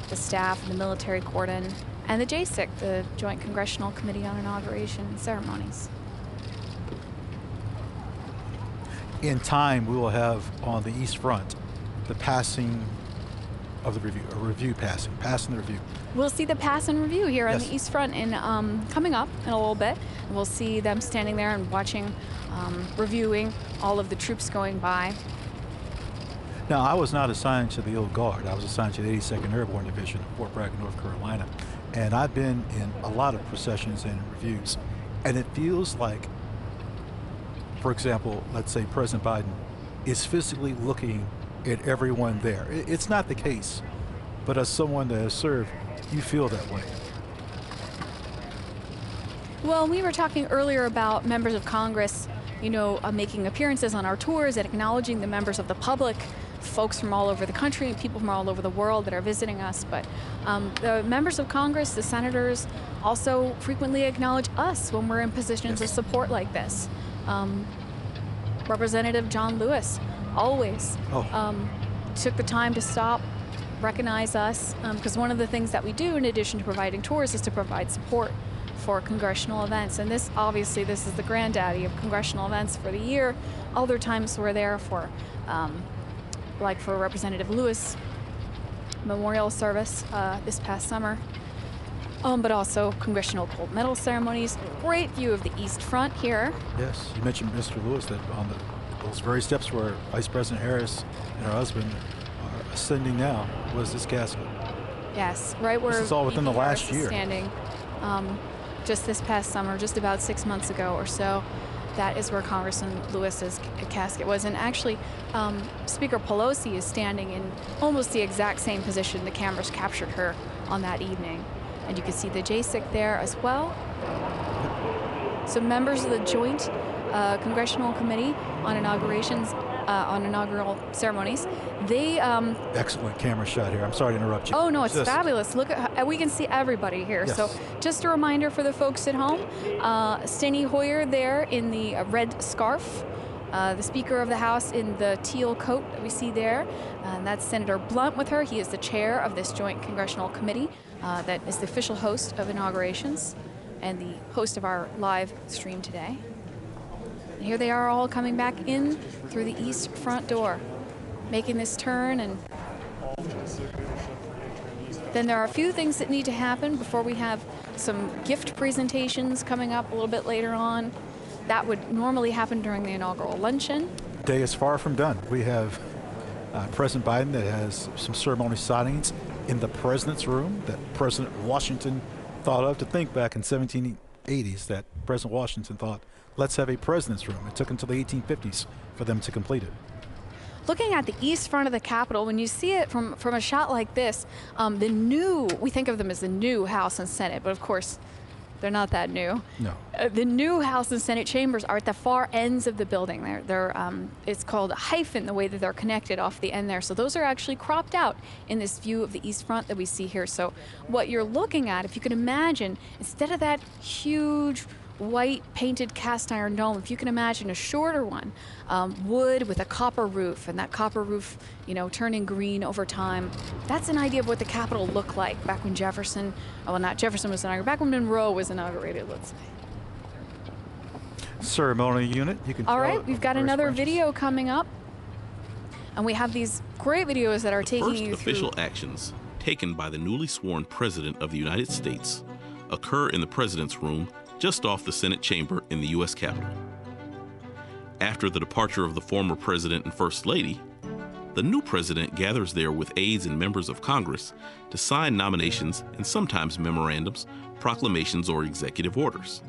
the staff and the military cordon, and the JCIC, the Joint Congressional Committee on Inauguration Ceremonies. In time, we will have on the East Front the passing of the review, a review passing the review. We'll see the pass and review here on Yes. the East Front in coming up in a little bit. We'll see them standing there and watching, reviewing all of the troops going by. Now, I was not assigned to the Old Guard. I was assigned to the 82nd Airborne Division of Fort Bragg, North Carolina. And I've been in a lot of processions and reviews. And it feels like, for example, let's say President Biden is physically looking at everyone there. It's not the case, but as someone that has served, you feel that way. Well, we were talking earlier about members of Congress, you know, making appearances on our tours and acknowledging the members of the public, folks from all over the country, people from all over the world that are visiting us. But the members of Congress, the senators, also frequently acknowledge us when we're in positions of support like this. Representative John Lewis always took the time to stop, recognize us, because one of the things that we do in addition to providing tours is to provide support for congressional events. And this, obviously, this is the granddaddy of congressional events for the year. Other times we're there for, like for Representative Lewis memorial service this past summer, but also congressional gold medal ceremonies. Great view of the East Front here. Yes, you mentioned Mr. Lewis, that on those very steps where Vice President Harris and her husband are ascending now was this casket. Yes, right where this is all within the last Harris is year. Standing, just this past summer, just about 6 months ago or so. That is where Congressman Lewis's casket was. And actually, Speaker Pelosi is standing in almost the exact same position the cameras captured her on that evening. And you can see the JCIC there as well. So members of the Joint Congressional Committee on Inaugurations, on Inaugural Ceremonies, they... Excellent camera shot here. I'm sorry to interrupt you. Oh, no, it's fabulous. Look at we can see everybody here. Yes. So just a reminder for the folks at home, Steny Hoyer there in the red scarf, the Speaker of the House in the teal coat that we see there, and that's Senator Blunt with her. He is the chair of this Joint Congressional Committee that is the official host of inaugurations and the host of our live stream today. And here they are all coming back in through the East Front door, making this turn. And then there are a few things that need to happen before we have some gift presentations coming up a little bit later on. That would normally happen during the inaugural luncheon. Day is far from done. We have President Biden that has some ceremony signings in the president's room that President Washington thought of. To think back in 1780s that President Washington thought, let's have a president's room. It took until the 1850s for them to complete it. Looking at the East Front of the Capitol, when you see it from a shot like this, we think of them as the new House and Senate, but of course, they're not that new. No. The new House and Senate chambers are at the far ends of the building. It's called a hyphen, the way that they're connected off the end there. So those are actually cropped out in this view of the East Front that we see here. So what you're looking at, if you can imagine, instead of that huge white painted cast iron dome, if you can imagine a shorter one, wood with a copper roof, and that copper roof, turning green over time. That's an idea of what the Capitol looked like back when Jefferson, well, not Jefferson was inaugurated, back when Monroe was inaugurated, let's say. Ceremonial unit, you can. All right, we've got another video coming up, and we have these great videos that are taking you through. First official actions taken by the newly sworn President of the United States occur in the President's room just off the Senate chamber in the U.S. Capitol. After the departure of the former President and First Lady, the new President gathers there with aides and members of Congress to sign nominations and sometimes memorandums, proclamations, or executive orders.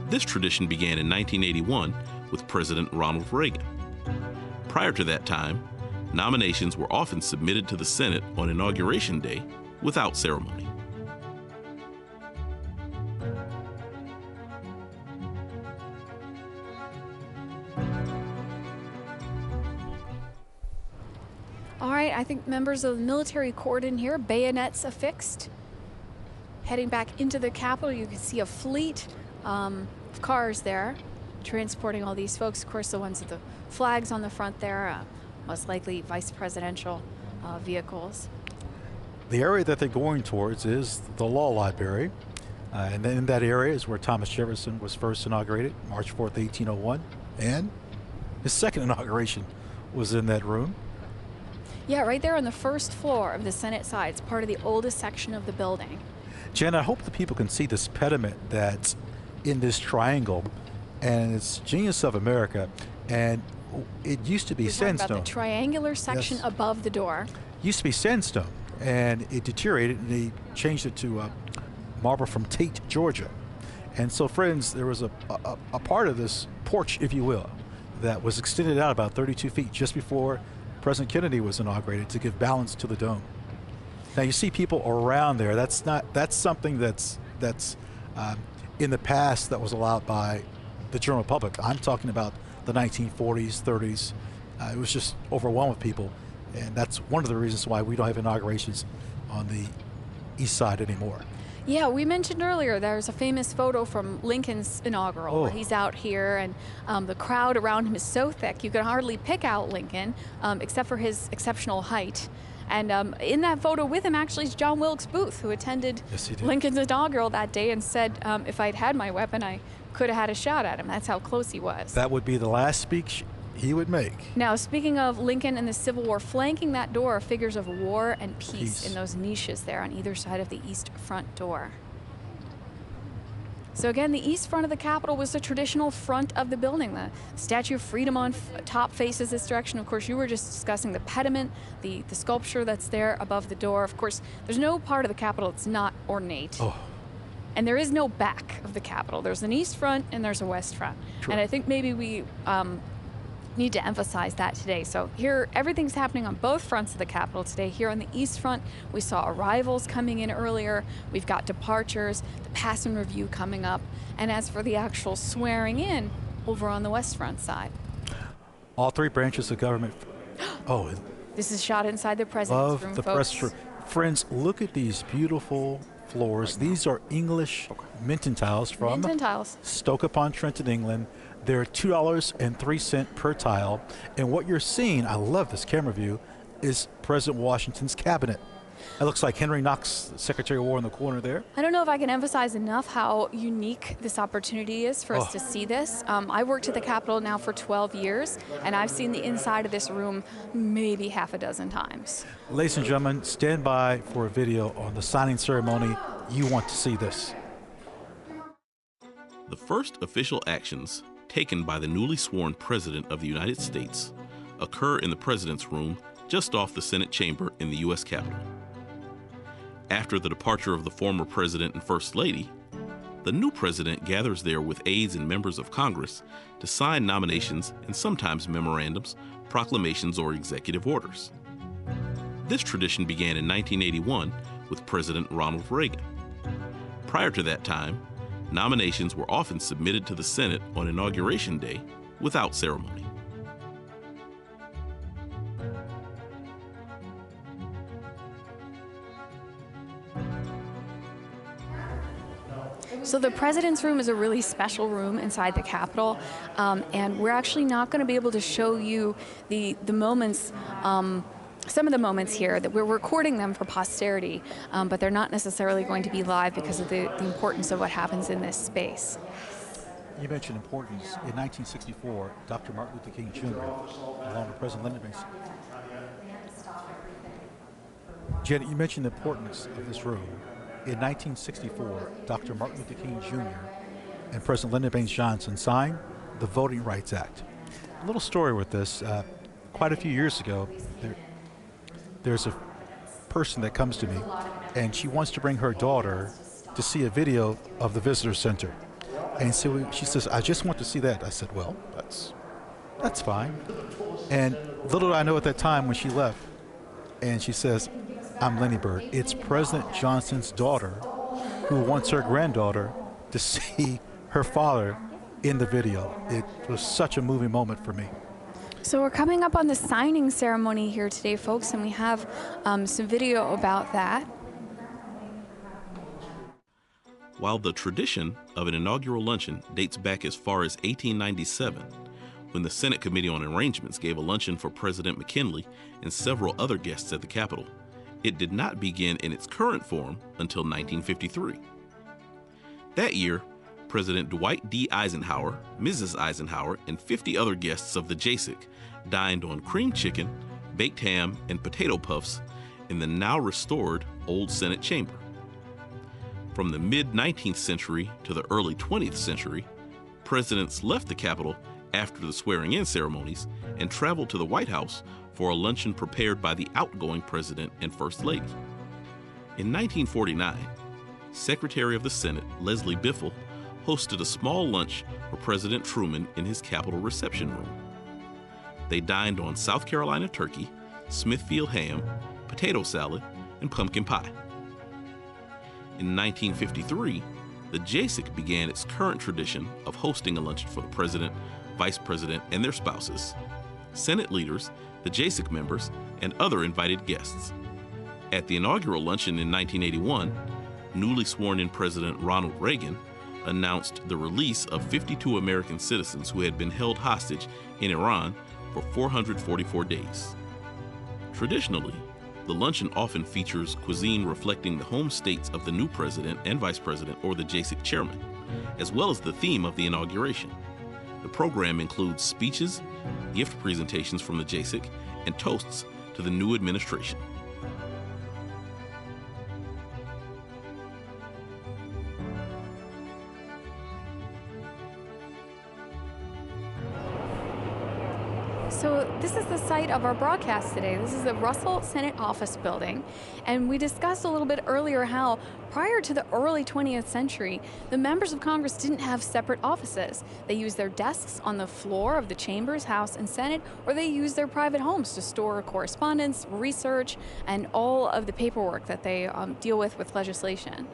This tradition began in 1981 with President Ronald Reagan. Prior to that time, nominations were often submitted to the Senate on Inauguration Day without ceremony. All right, I think members of the military cordon here, bayonets affixed. Heading back into the Capitol, you can see a fleet of cars there transporting all these folks. Of course, the ones with the flags on the front there, most likely vice presidential vehicles. The area that they're going towards is the Law Library. And then in that area is where Thomas Jefferson was first inaugurated, March 4th, 1801. And his second inauguration was in that room. Yeah, right there on the first floor of the Senate side. It's part of the oldest section of the building. Jen, I hope the people can see this pediment that's in this triangle, and it's Genius of America, and it used to be sandstone. About the triangular section above the door. Used to be sandstone, and it deteriorated, and they changed it to marble from Tate, Georgia. And so, friends, there was a part of this porch, if you will, that was extended out about 32 feet just before President Kennedy was inaugurated to give balance to the dome. Now you see people around there. That's something that's in the past that was allowed by the general public. I'm talking about the 1940s, 30s. It was just overwhelmed with people, and that's one of the reasons why we don't have inaugurations on the east side anymore. Yeah, we mentioned earlier there's a famous photo from Lincoln's inaugural where he's out here, and the crowd around him is so thick you can hardly pick out Lincoln except for his exceptional height. And in that photo with him actually is John Wilkes Booth, who attended Lincoln's inaugural that day and said, if I'd had my weapon, I could have had a shot at him. That's how close he was. That would be the last speech he would make. Now, speaking of Lincoln and the Civil War, flanking that door are figures of war and peace in those niches there on either side of the east front door. So again, the east front of the Capitol was the traditional front of the building. The Statue of Freedom on top faces this direction. Of course, you were just discussing the pediment, the sculpture that's there above the door. Of course, there's no part of the Capitol that's not ornate. And there is no back of the Capitol. There's an east front and there's a west front. True. And I think maybe we need to emphasize that today. So here, everything's happening on both fronts of the Capitol today. Here on the east front, we saw arrivals coming in earlier. We've got departures, the pass and review coming up. And as for the actual swearing in, over on the west front side. All three branches of government. This is shot inside the president's room, folks. Friends, look at these beautiful floors. These are English Minton tiles from Stoke-upon-Trent in England. They're $2.03 per tile. And what you're seeing, I love this camera view, is President Washington's cabinet. It looks like Henry Knox, Secretary of War in the corner there. I don't know if I can emphasize enough how unique this opportunity is for us to see this. I worked at the Capitol now for 12 years, and I've seen the inside of this room maybe half a dozen times. Ladies and gentlemen, stand by for a video on the signing ceremony. You want to see this. The first official actions taken by the newly sworn President of the United States occur in the President's room just off the Senate chamber in the U.S. Capitol. After the departure of the former President and First Lady, the new President gathers there with aides and members of Congress to sign nominations and sometimes memorandums, proclamations, or executive orders. This tradition began in 1981 with President Ronald Reagan. Prior to that time, nominations were often submitted to the Senate on Inauguration Day without ceremony. So the President's room is a really special room inside the Capitol, and we're actually not going to be able to show you the moments, some of the moments here that we're recording them for posterity, but they're not necessarily going to be live because of the importance of what happens in this space. You mentioned importance. In 1964, Dr. Martin Luther King Jr., along with President Lyndon Baines. Janet, you mentioned the importance of this room. In 1964, Dr. Martin Luther King Jr. and President Lyndon Baines Johnson signed the Voting Rights Act. A little story with this. Quite a few years ago, there's a person that comes to me, and she wants to bring her daughter to see a video of the visitor center. And so she says, I just want to see that. I said, well, that's fine. And little did I know at that time when she left, and she says, I'm Lenny Bird. It's President Johnson's daughter who wants her granddaughter to see her father in the video. It was such a moving moment for me. So we're coming up on the signing ceremony here today, folks, and we have some video about that. While the tradition of an inaugural luncheon dates back as far as 1897, when the Senate Committee on Arrangements gave a luncheon for President McKinley and several other guests at the Capitol, it did not begin in its current form until 1953. That year, President Dwight D. Eisenhower, Mrs. Eisenhower, and 50 other guests of the JASIC dined on cream chicken, baked ham, and potato puffs in the now restored Old Senate Chamber. From the mid-19th century to the early 20th century, presidents left the Capitol after the swearing-in ceremonies and traveled to the White House for a luncheon prepared by the outgoing president and First Lady. In 1949, Secretary of the Senate Leslie Biffle hosted a small lunch for President Truman in his Capitol reception room. They dined on South Carolina turkey, Smithfield ham, potato salad, and pumpkin pie. In 1953, the JASIC began its current tradition of hosting a luncheon for the president, vice president, and their spouses, Senate leaders, the JASIC members, and other invited guests. At the inaugural luncheon in 1981, newly sworn-in President Ronald Reagan announced the release of 52 American citizens who had been held hostage in Iran for 444 days. Traditionally, the luncheon often features cuisine reflecting the home states of the new president and vice president or the JASIC chairman, as well as the theme of the inauguration. The program includes speeches, gift presentations from the JASIC, and toasts to the new administration. So this is the site of our broadcast today. This is the Russell Senate Office Building. And we discussed a little bit earlier how prior to the early 20th century, the members of Congress didn't have separate offices. They used their desks on the floor of the chambers, House, and Senate, or they used their private homes to store correspondence, research, and all of the paperwork that they deal with legislation.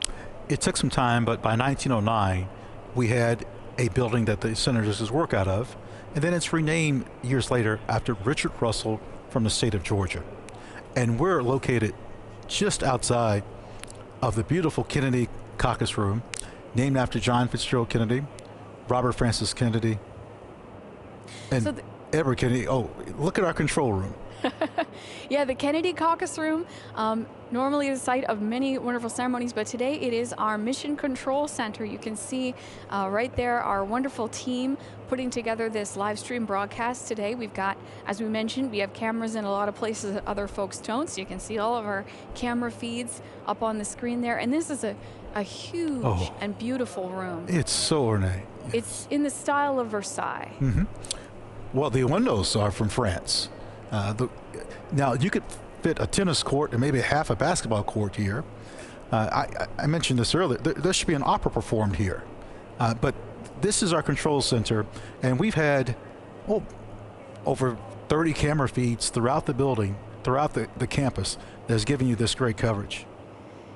It took some time, but by 1909, we had a building that the senators work out of. And then it's renamed years later after Richard Russell from the state of Georgia. And we're located just outside of the beautiful Kennedy Caucus Room, named after John Fitzgerald Kennedy, Robert Francis Kennedy, and Edward Kennedy. Oh, look at our control room. Yeah, the Kennedy Caucus Room, normally the site of many wonderful ceremonies, but today it is our Mission Control Center. You can see right there our wonderful team putting together this live stream broadcast today. We've got, as we mentioned, we have cameras in a lot of places that other folks don't, so you can see all of our camera feeds up on the screen there. And this is a huge and beautiful room. It's so ornate. It's in the style of Versailles. Mm-hmm. Well, the windows are from France. Now, you could fit a tennis court and maybe half a basketball court here. I mentioned this earlier. There should be an opera performed here. But this is our control center, and we've had over 30 camera feeds throughout the building, throughout the campus, that's giving you this great coverage.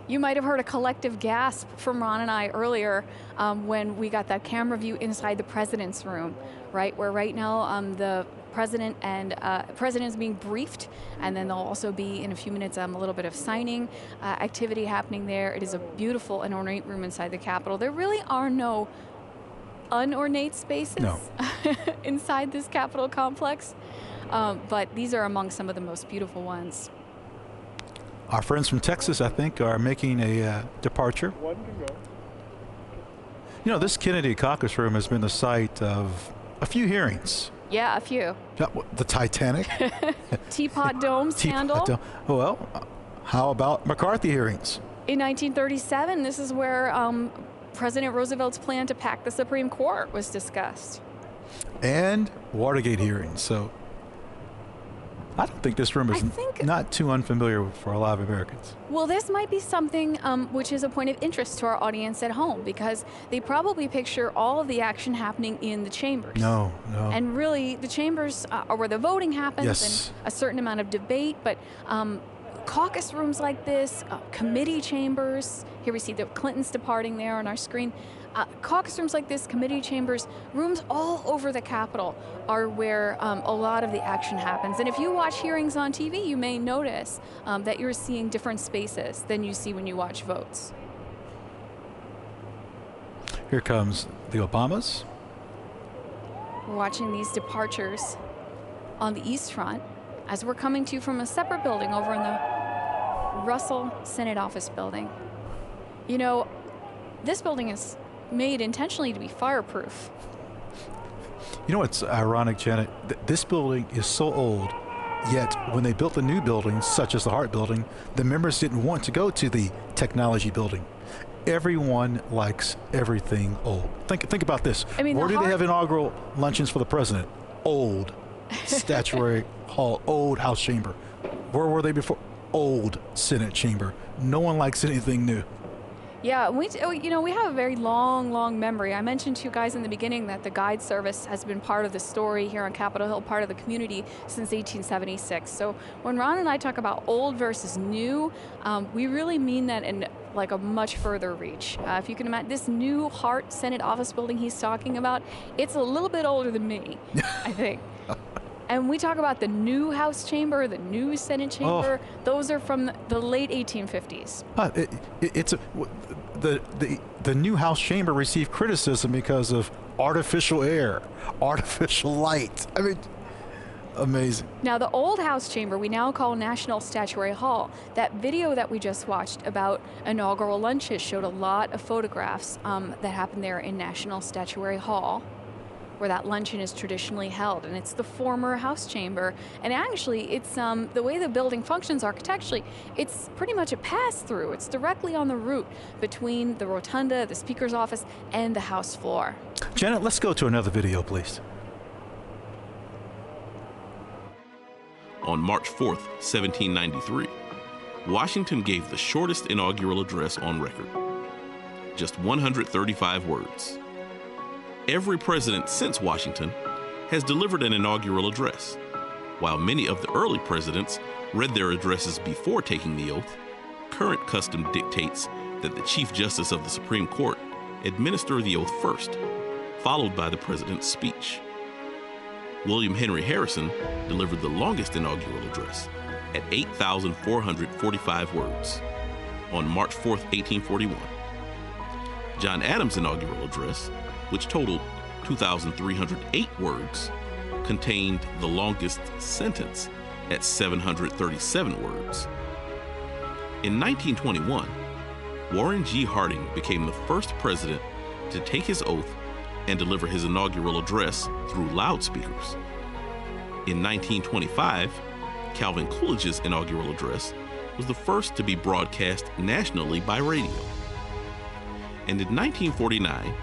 You might have heard a collective gasp from Ron and I earlier when we got that camera view inside the president's room, right? Where right now the president is being briefed, and then there'll also be in a few minutes a little bit of signing activity happening there. It is a beautiful and ornate room inside the Capitol. There really are no unornate spaces inside this Capitol complex, but these are among some of the most beautiful ones. Our friends from Texas, I think, are making a departure. One can go. You know, this Kennedy Caucus Room has been the site of a few hearings. Yeah, a few. The Titanic. Teapot Dome scandal. Well, how about McCarthy hearings? In 1937, this is where President Roosevelt's plan to pack the Supreme Court was discussed. And Watergate hearings. So I don't think this room is not too unfamiliar for a lot of Americans. Well, this might be something which is a point of interest to our audience at home, because they probably picture all of the action happening in the chambers. No. And really, the chambers are where the voting happens, Yes. and a certain amount of debate, but caucus rooms like this, committee chambers, here we see the Clintons departing there on our screen. Caucus rooms like this, committee chambers, rooms all over the Capitol are where a lot of the action happens. And if you watch hearings on TV, you may notice that you're seeing different spaces than you see when you watch votes. Here comes the Obamas. We're watching these departures on the East Front as we're coming to you from a separate building over in the Russell Senate Office building. You know, this building is made intentionally to be fireproof. You know what's ironic, Janet? This building is so old, yet when they built the new buildings, such as the Hart Building, the members didn't want to go to the technology building. Everyone likes everything old. Think about this. I mean, where do they have inaugural luncheons for the president? Old. Statuary Hall, old House chamber. Where were they before? Old Senate chamber. No one likes anything new. Yeah, we have a very long memory. I mentioned to you guys in the beginning that the guide service has been part of the story here on Capitol Hill, part of the community since 1876. So when Ron and I talk about old versus new, we really mean that in like a much further reach. If you can imagine, this new Hart Senate office building he's talking about, it's a little bit older than me, I think. And we talk about the new House chamber, the new Senate chamber. Oh. Those are from the late 1850s. The new House chamber received criticism because of artificial air, artificial light. I mean, amazing. Now, the old House chamber we now call National Statuary Hall. That video that we just watched about inaugural lunches showed a lot of photographs that happened there in National Statuary Hall, where that luncheon is traditionally held, and it's the former House chamber. And actually, it's the way the building functions architecturally, it's pretty much a pass-through. It's directly on the route between the rotunda, the Speaker's office, and the House floor. Janet, let's go to another video, please. On March 4th, 1793, Washington gave the shortest inaugural address on record, just 135 words. Every president since Washington has delivered an inaugural address. While many of the early presidents read their addresses before taking the oath, current custom dictates that the Chief Justice of the Supreme Court administer the oath first, followed by the president's speech. William Henry Harrison delivered the longest inaugural address at 8,445 words on March 4th, 1841. John Adams' inaugural address, which totaled 2,308 words, contained the longest sentence at 737 words. In 1921, Warren G. Harding became the first president to take his oath and deliver his inaugural address through loudspeakers. In 1925, Calvin Coolidge's inaugural address was the first to be broadcast nationally by radio. And in 1949,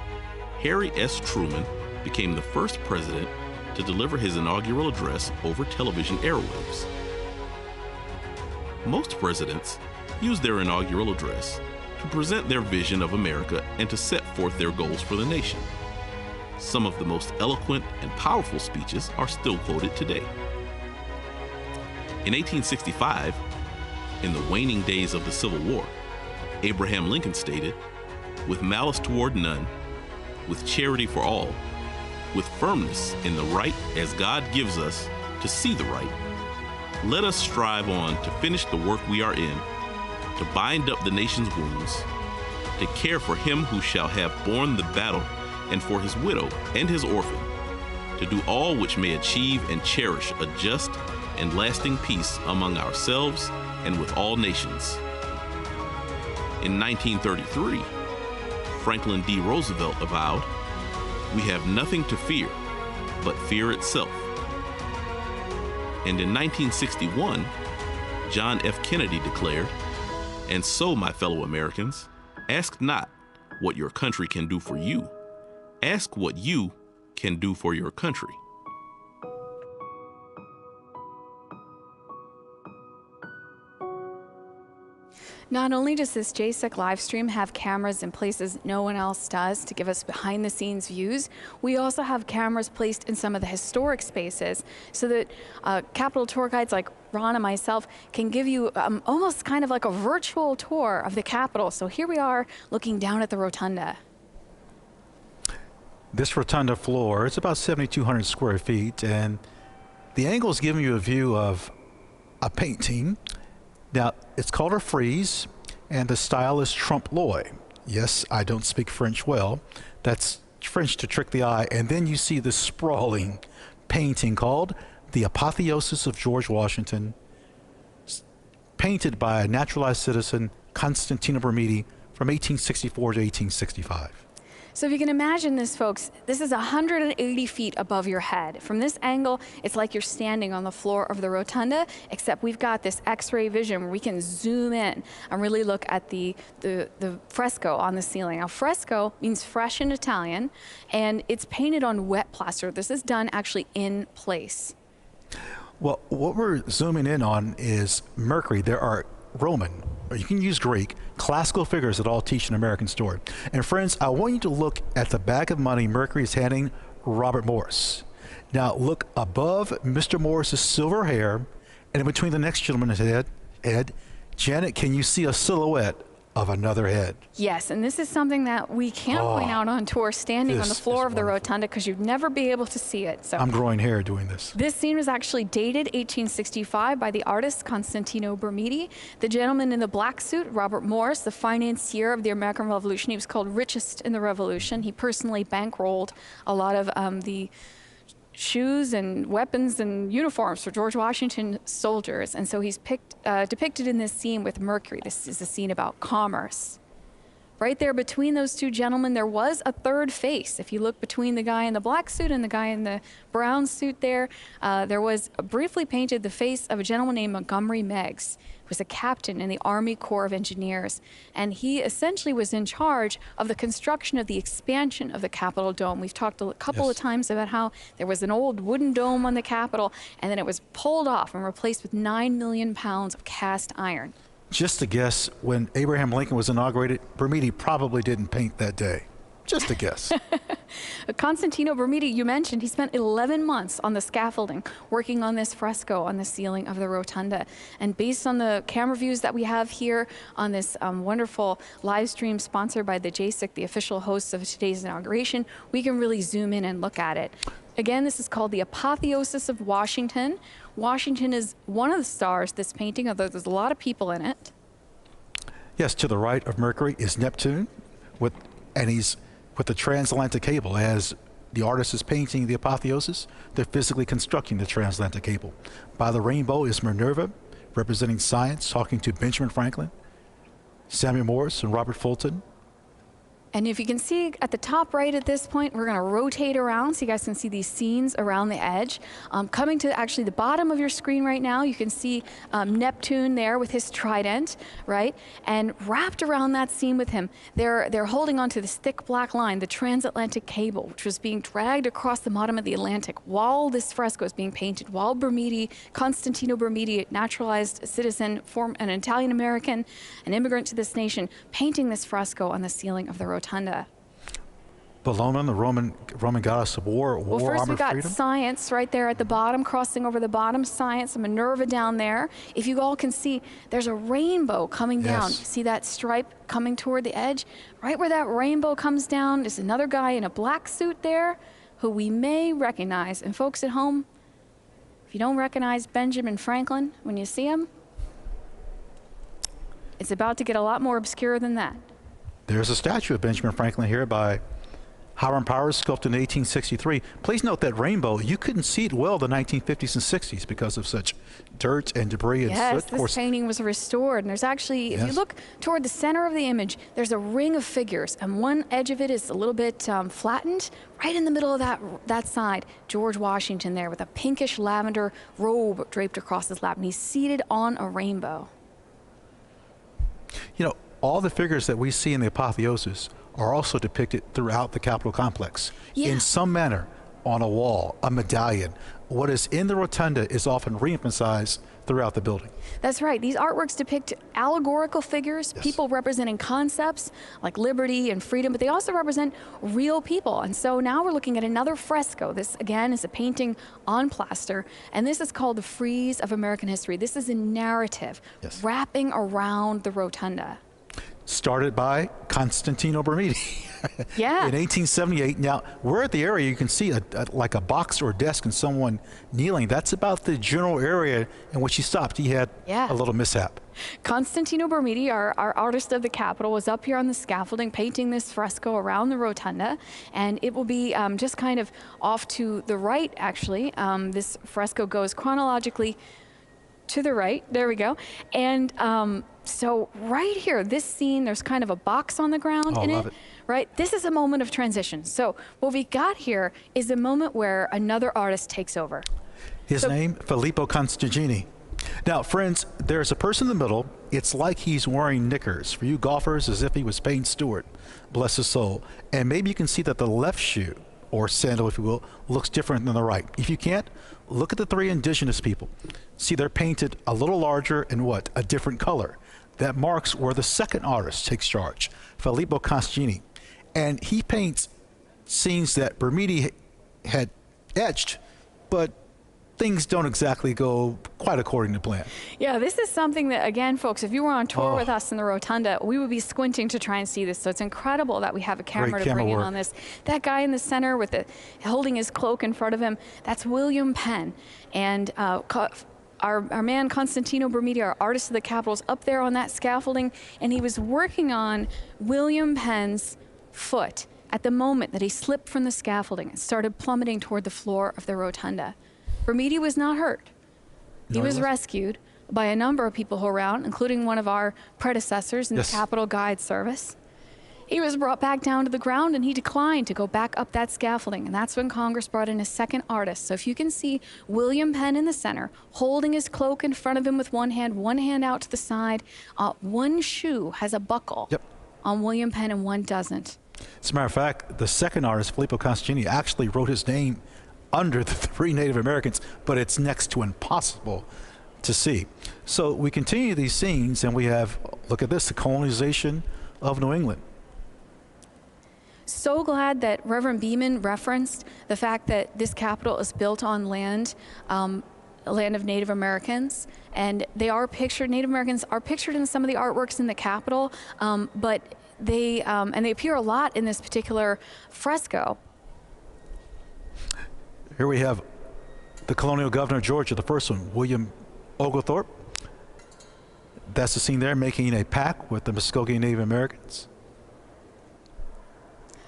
Harry S. Truman became the first president to deliver his inaugural address over television airwaves. Most presidents use their inaugural address to present their vision of America and to set forth their goals for the nation. Some of the most eloquent and powerful speeches are still quoted today. In 1865, in the waning days of the Civil War, Abraham Lincoln stated, "With malice toward none, with charity for all, with firmness in the right as God gives us to see the right, let us strive on to finish the work we are in, to bind up the nation's wounds, to care for him who shall have borne the battle and for his widow and his orphan, to do all which may achieve and cherish a just and lasting peace among ourselves and with all nations." In 1933, Franklin D. Roosevelt avowed, "We have nothing to fear but fear itself." And in 1961, John F. Kennedy declared, "And so, my fellow Americans, ask not what your country can do for you, ask what you can do for your country." Not only does this JSEC live stream have cameras in places no one else does to give us behind the scenes views, we also have cameras placed in some of the historic spaces so that Capitol tour guides like Ron and myself can give you almost kind of like a virtual tour of the Capitol. So here we are looking down at the rotunda. This rotunda floor, it's about 7,200 square feet, and the angle is giving you a view of a painting. Now, it's called a frieze, and the style is trompe-l'oeil. Yes, I don't speak French well. That's French to trick the eye. And then you see this sprawling painting called The Apotheosis of George Washington, painted by a naturalized citizen, Constantino Bermidi, from 1864 to 1865. So if you can imagine this, folks, this is 180 feet above your head. From this angle, it's like you're standing on the floor of the rotunda, except we've got this X-ray vision where we can zoom in and really look at the fresco on the ceiling. Now, fresco means fresh in Italian, and it's painted on wet plaster. This is done actually in place. Well, what we're zooming in on is Mercury. There are Roman, or you can use Greek, classical figures that all teach an American story. And friends, I want you to look at the bag of money Mercury is handing Robert Morris. Now look above Mr. Morris's silver hair, and in between the next gentleman's head, Janet, can you see a silhouette of another head? Yes, and this is something that we can't point out on tour standing on the floor of the rotunda because you'd never be able to see it. So I'm growing hair doing this. This scene was actually dated 1865 by the artist Constantino Bermidi. The gentleman in the black suit, Robert Morris, the financier of the American Revolution. He was called richest in the Revolution. He personally bankrolled a lot of the shoes and weapons and uniforms for George Washington soldiers. And so he's depicted in this scene with Mercury. This is a scene about commerce. Right there between those two gentlemen, there was a third face. If you look between the guy in the black suit and the guy in the brown suit there was briefly painted the face of a gentleman named Montgomery Meigs, who was a captain in the Army Corps of Engineers. And he essentially was in charge of the construction of the expansion of the Capitol Dome. We've talked a couple of times about how there was an old wooden dome on the Capitol, and then it was pulled off and replaced with 9 million pounds of cast iron. Just a guess, when Abraham Lincoln was inaugurated, Bermidi probably didn't paint that day. Just a guess. Constantino Bermidi, you mentioned, he spent 11 months on the scaffolding working on this fresco on the ceiling of the rotunda. And based on the camera views that we have here on this wonderful live stream sponsored by the JSEC, the official hosts of today's inauguration, we can really zoom in and look at it. Again, this is called The Apotheosis of Washington. Washington is one of the stars this painting, although there's a lot of people in it. Yes, to the right of Mercury is Neptune, and he's with the transatlantic cable. As the artist is painting the apotheosis, they're physically constructing the transatlantic cable. By the rainbow is Minerva, representing science, talking to Benjamin Franklin, Samuel Morse, and Robert Fulton. And if you can see at the top right at this point, we're going to rotate around so you guys can see these scenes around the edge. Coming to actually the bottom of your screen right now, you can see Neptune there with his trident, right? And wrapped around that scene with him, they're holding onto this thick black line, the transatlantic cable, which was being dragged across the bottom of the Atlantic while this fresco is being painted, while Bermidi, Constantino Bermidi, naturalized citizen, an Italian-American, an immigrant to this nation, painting this fresco on the ceiling of the rotunda. Bellona, the Roman goddess of war, well, first we got freedom. Science right there at the bottom, crossing over the bottom, Science, and Minerva down there. If you all can see, there's a rainbow coming down. See that stripe coming toward the edge? Right where that rainbow comes down is another guy in a black suit there who we may recognize. And folks at home, if you don't recognize Benjamin Franklin when you see him, it's about to get a lot more obscure than that. There's a statue of Benjamin Franklin here by Hiram Powers, sculpted in 1863. Please note that rainbow, you couldn't see it well in the 1950s and 60s because of such dirt and debris and soot. Yes, this painting was restored. And there's actually, if you look toward the center of the image, there's a ring of figures. And one edge of it is a little bit flattened. Right in the middle of that side, George Washington there with a pinkish lavender robe draped across his lap. And he's seated on a rainbow. You know, all the figures that we see in the apotheosis are also depicted throughout the Capitol complex in some manner, on a wall, a medallion. What is in the rotunda is often re-emphasized throughout the building. That's right. These artworks depict allegorical figures, people representing concepts like liberty and freedom, but they also represent real people. And so now we're looking at another fresco. This, again, is a painting on plaster, and this is called The Frieze of American History. This is a narrative wrapping around the rotunda. Started by Constantino Bermidi. Yeah. In 1878. Now, we're at the area, you can see like a box or a desk and someone kneeling. That's about the general area in which he stopped. He had a little mishap. Constantino Bermidi, our artist of the Capitol, was up here on the scaffolding painting this fresco around the rotunda, and it will be just kind of off to the right, actually. This fresco goes chronologically to the right. There we go. And so right here, this scene, there's kind of a box on the ground in it, right? This is a moment of transition. So what we got here is a moment where another artist takes over. His name, Filippo Constantini. Now, friends, there's a person in the middle. It's like he's wearing knickers. For you golfers, as if he was Payne Stewart, bless his soul. And maybe you can see that the left shoe, or sandal, if you will, looks different than the right. If you can't, look at the three indigenous people. See, they're painted a little larger and what? A different color. That marks where the second artist takes charge, Filippo Constantini. And he paints scenes that Bermidi had etched, but things don't exactly go quite according to plan. Yeah, this is something that, again, folks, if you were on tour with us in the Rotunda, we would be squinting to try and see this. So it's incredible that we have a camera to bring in on this. That guy in the center with holding his cloak in front of him, that's William Penn. And our man Constantino Bermidi, our artist of the Capitol, is up there on that scaffolding, and he was working on William Penn's foot at the moment that he slipped from the scaffolding and started plummeting toward the floor of the rotunda. Bermidi was not hurt. He was rescued by a number of people who were around, including one of our predecessors in the Capitol Guide Service. He was brought back down to the ground, and he declined to go back up that scaffolding, and that's when Congress brought in a second artist. So if you can see William Penn in the center, holding his cloak in front of him with one hand out to the side, one shoe has a buckle on William Penn and one doesn't. As a matter of fact, the second artist, Filippo Constantini, actually wrote his name under the three Native Americans, but it's next to impossible to see. So we continue these scenes, and we have, look at this, the colonization of New England. So glad that Reverend Beeman referenced the fact that this Capitol is built on land, land of Native Americans, and they are pictured, Native Americans are pictured in some of the artworks in the Capitol, but they appear a lot in this particular fresco. Here we have the colonial governor of Georgia, the first one, William Oglethorpe. That's the scene there, making a pact with the Muskogee Native Americans.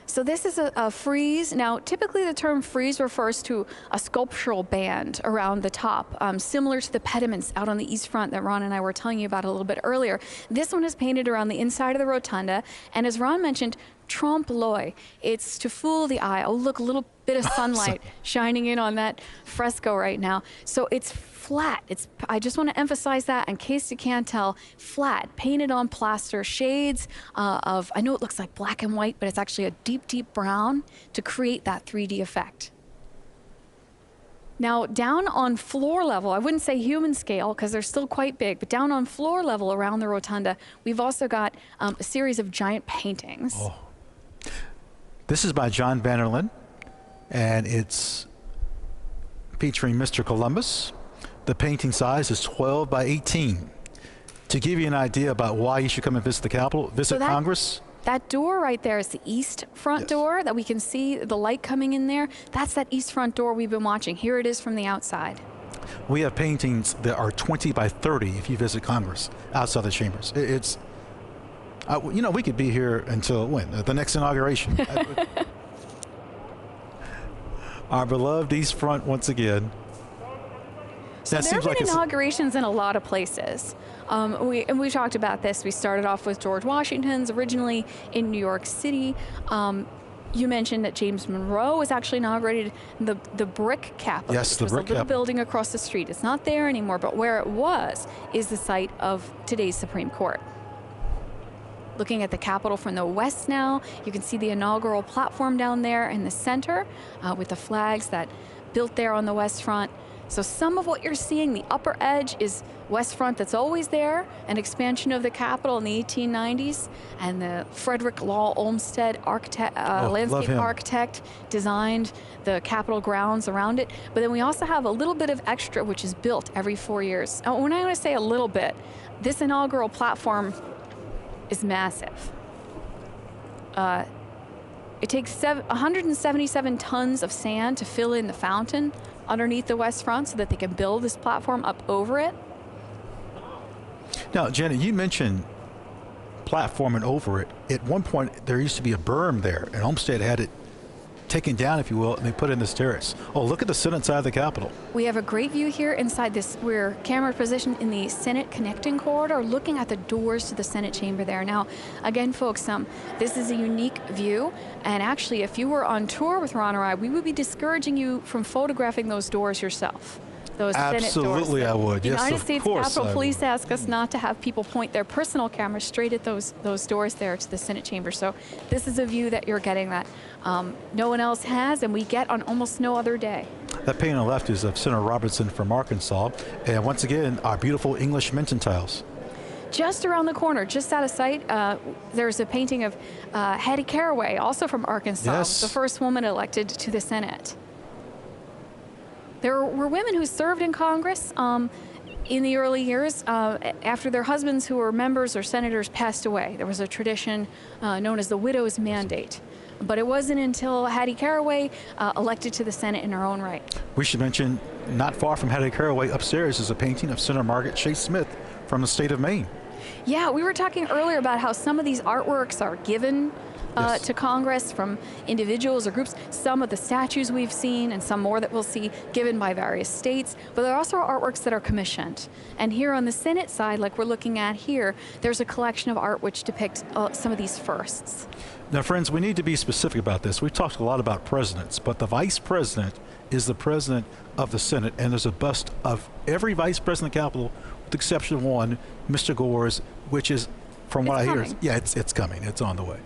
So this is a frieze. Now, typically the term frieze refers to a sculptural band around the top, similar to the pediments out on the east front that Ron and I were telling you about a little bit earlier. This one is painted around the inside of the rotunda, and as Ron mentioned, trompe l'oeil. It's to fool the eye. Oh, look, a little bit of sunlight shining in on that fresco right now. So it's flat. I just want to emphasize that in case you can't tell, flat, painted on plaster, shades of, I know it looks like black and white, but it's actually a deep, deep brown to create that 3D effect. Now, down on floor level, I wouldn't say human scale because they're still quite big, but down on floor level around the rotunda, we've also got a series of giant paintings. Oh. This is by John Vanderlyn, and it's featuring Mr. Columbus. The painting size is 12 by 18. To give you an idea about why you should come and visit the Capitol, visit Congress. That door right there is the east front door that we can see the light coming in there. That's that east front door we've been watching. Here it is from the outside. We have paintings that are 20 by 30 if you visit Congress outside the chambers. It's, you know, we could be here until when? The next inauguration. Our beloved east front once again. So there have been inaugurations in a lot of places. We talked about this. We started off with George Washington's, originally in New York City. You mentioned that James Monroe was actually inaugurated the brick Capitol. Yes, the brick Capitol. Building across the street. It's not there anymore, but where it was is the site of today's Supreme Court. Looking at the Capitol from the west now, you can see the inaugural platform down there in the center with the flags that built there on the west front. So some of what you're seeing, the upper edge is West Front that's always there, an expansion of the Capitol in the 1890s, and the Frederick Law Olmsted landscape architect designed the Capitol grounds around it. But then we also have a little bit of extra, which is built every 4 years. When I want to say a little bit, this inaugural platform is massive. It takes 177 tons of sand to fill in the fountain underneath the West Front so that they can build this platform up over it. Now, Jenny, you mentioned platform and over it. At one point, there used to be a berm there, and Olmsted had it taken down, if you will, and they put in this terrace. Oh, look at the Senate side of the Capitol. We have a great view here inside this. We're camera positioned in the Senate connecting corridor, looking at the doors to the Senate chamber there. Now, again, folks, this is a unique view, and actually, if you were on tour with Ron or I, we would be discouraging you from photographing those doors yourself. Those Absolutely, Senate doors. I would. The yes, United of States course Capitol I Police would. ask us not to have people point their personal cameras straight at those doors there to the Senate chamber. So this is a view that you're getting that no one else has, and we get on almost no other day. That painting on the left is of Senator Robertson from Arkansas, and once again, our beautiful English Minton tiles. Just around the corner, just out of sight, there's a painting of Hattie Caraway, also from Arkansas, Yes. the first woman elected to the Senate. There were women who served in Congress in the early years after their husbands who were members or senators passed away. There was a tradition known as the widow's mandate. But it wasn't until Hattie Caraway elected to the Senate in her own right. We should mention, not far from Hattie Caraway, upstairs is a painting of Senator Margaret Chase Smith from the state of Maine. Yeah, we were talking earlier about how some of these artworks are given to Congress from individuals or groups. Some of the statues we've seen and some more that we'll see given by various states, but there are also artworks that are commissioned. And here on the Senate side, like we're looking at here, there's a collection of art which depicts some of these firsts. Now, friends, we need to be specific about this. We've talked a lot about presidents, but the vice president is the president of the Senate, and there's a bust of every vice president of the Capitol, with the exception of one, Mr. Gore's, which is, from what I hear, it's coming. It's on the way.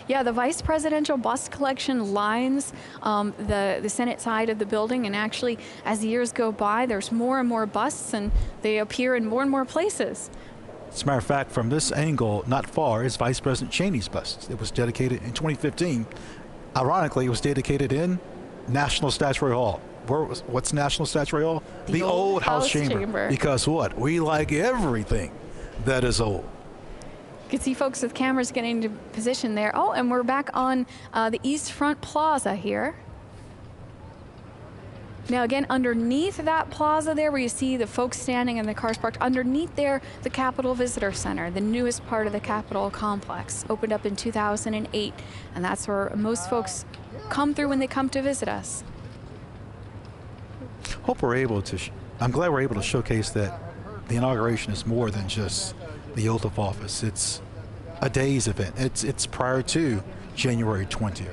Yeah, the vice presidential bust collection lines the Senate side of the building, and actually, as the years go by, there's more and more busts, and they appear in more and more places. As a matter of fact, from this angle, not far, is Vice President Cheney's bust. It was dedicated in 2015. Ironically, it was dedicated in National Statuary Hall. What's National Statuary Hall? The old House Chamber. Because what? We like everything that is old. You can see folks with cameras getting into position there. Oh, and we're back on the East Front Plaza here. Now again, underneath that plaza there where you see the folks standing and the cars parked, underneath there, the Capitol Visitor Center, the newest part of the Capitol complex, opened up in 2008, and that's where most folks come through when they come to visit us. Hope we're able to, I'm glad we're able to showcase that the inauguration is more than just the oath of office. It's a day's event. It's prior to January 20th.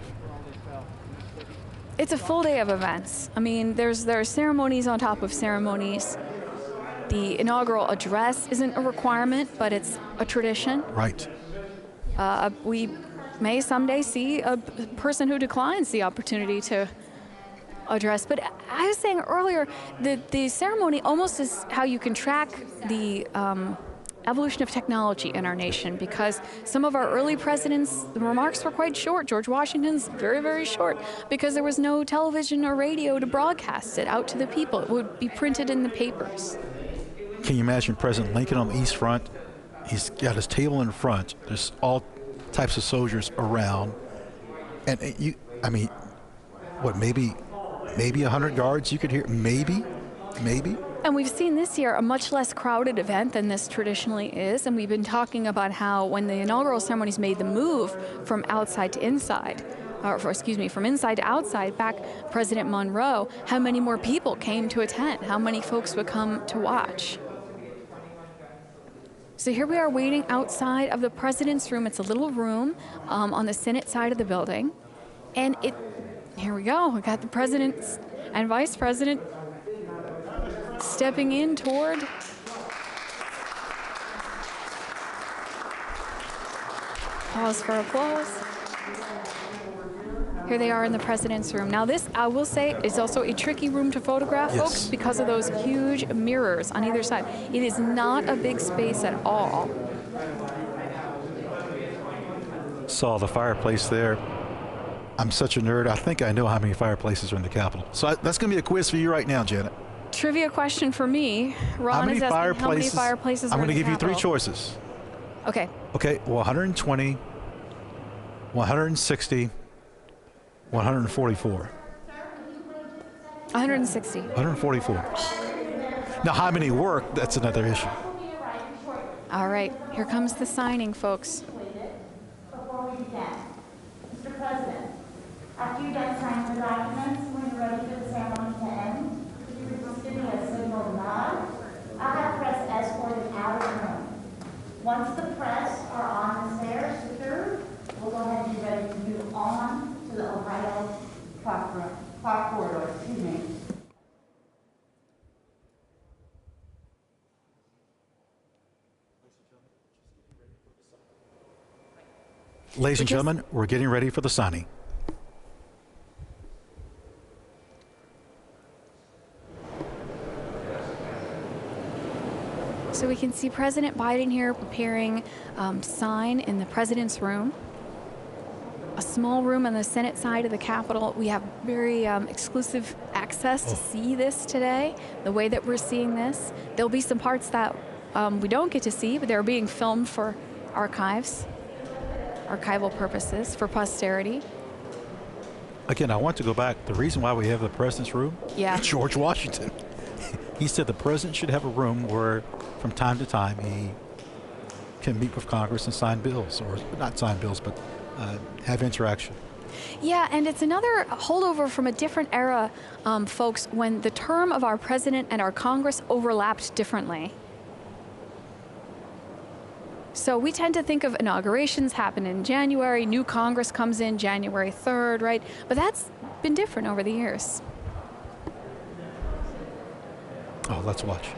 It's a full day of events. I mean, there are ceremonies on top of ceremonies. The inaugural address isn't a requirement, but it's a tradition. Right. We may someday see a person who declines the opportunity to address. But I was saying earlier that the ceremony almost is how you can track the evolution of technology in our nation, because some of our early presidents, the remarks were quite short. George Washington's very, very short, because there was no television or radio to broadcast it out to the people. It would be printed in the papers. Can you imagine President Lincoln on the East Front? He's got his table in front. There's all types of soldiers around. And I mean, what, maybe 100 yards you could hear? Maybe. And we've seen this year a much less crowded event than this traditionally is, and we've been talking about how when the inaugural ceremonies made the move from outside to inside, from inside to outside, back President Monroe, how many more people came to attend, how many folks would come to watch. So here we are waiting outside of the president's room. It's a little room on the Senate side of the building, and here we go. We got the president and vice president stepping in toward pause for applause. Here they are in the president's room. Now this, I will say, is also a tricky room to photograph, Yes. folks, because of those huge mirrors on either side. It is not a big space at all. Saw the fireplace there. I'm such a nerd. I think I know how many fireplaces are in the Capitol. So that's going to be a quiz for you right now, Janet. Trivia question for me. Ron How many is asking fireplaces? how many fireplaces I'm are going in to the give you three Capitol. choices. Okay. Okay, 120, 160, 144. 160. 144. Now, how many work? That's another issue. All right, here comes the signing, folks. Before we begin, Mr. President, after you're done signing the documents, when you're ready for the ceremony to end, if you would just give me a signal nod, I'll have press escorted out of the room. Once the press are on the stairs secured, we'll go ahead and be ready to move on to the Ohio clock corridor. Excuse me. Ladies and gentlemen, we're getting ready for the signing. So we can see President Biden here preparing sign in the president's room. A small room on the Senate side of the Capitol. We have very exclusive access to see this today, the way that we're seeing this. There'll be some parts that we don't get to see, but they're being filmed for archival purposes, for posterity. Again, I want to go back. The reason why we have the president's room, Yeah. George Washington. He said the president should have a room where from time to time he can meet with Congress and sign bills, or not sign bills, but have interaction. Yeah, and it's another holdover from a different era, folks, when the term of our president and our Congress overlapped differently. So we tend to think of inaugurations happen in January, new Congress comes in January 3rd, right? But that's been different over the years. Oh, let's watch.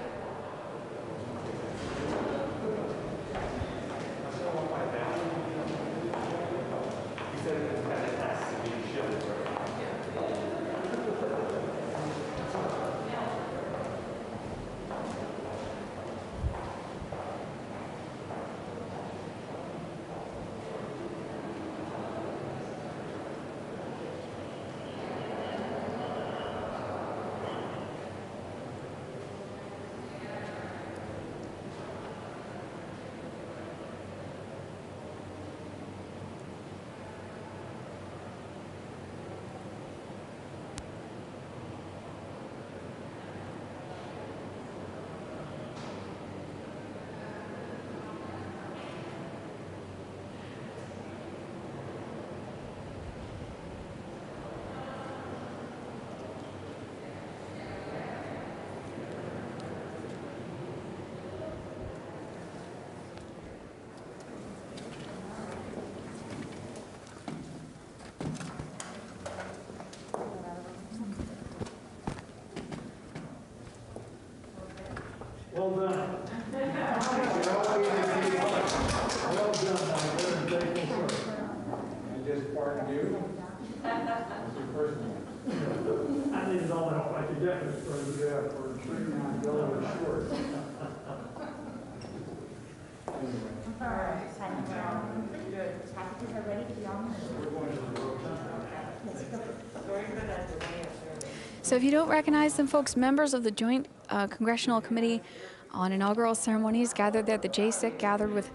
Well done. Well done, my very grateful sir. And just pardon you. That's your first name. I needed all the help I could get, Mr. President, for treating my bill short. All right. Good. Packages are ready to be on. So if you don't recognize them, folks, members of the Joint Congressional Committee on Inaugural Ceremonies gathered there. The JSIC gathered with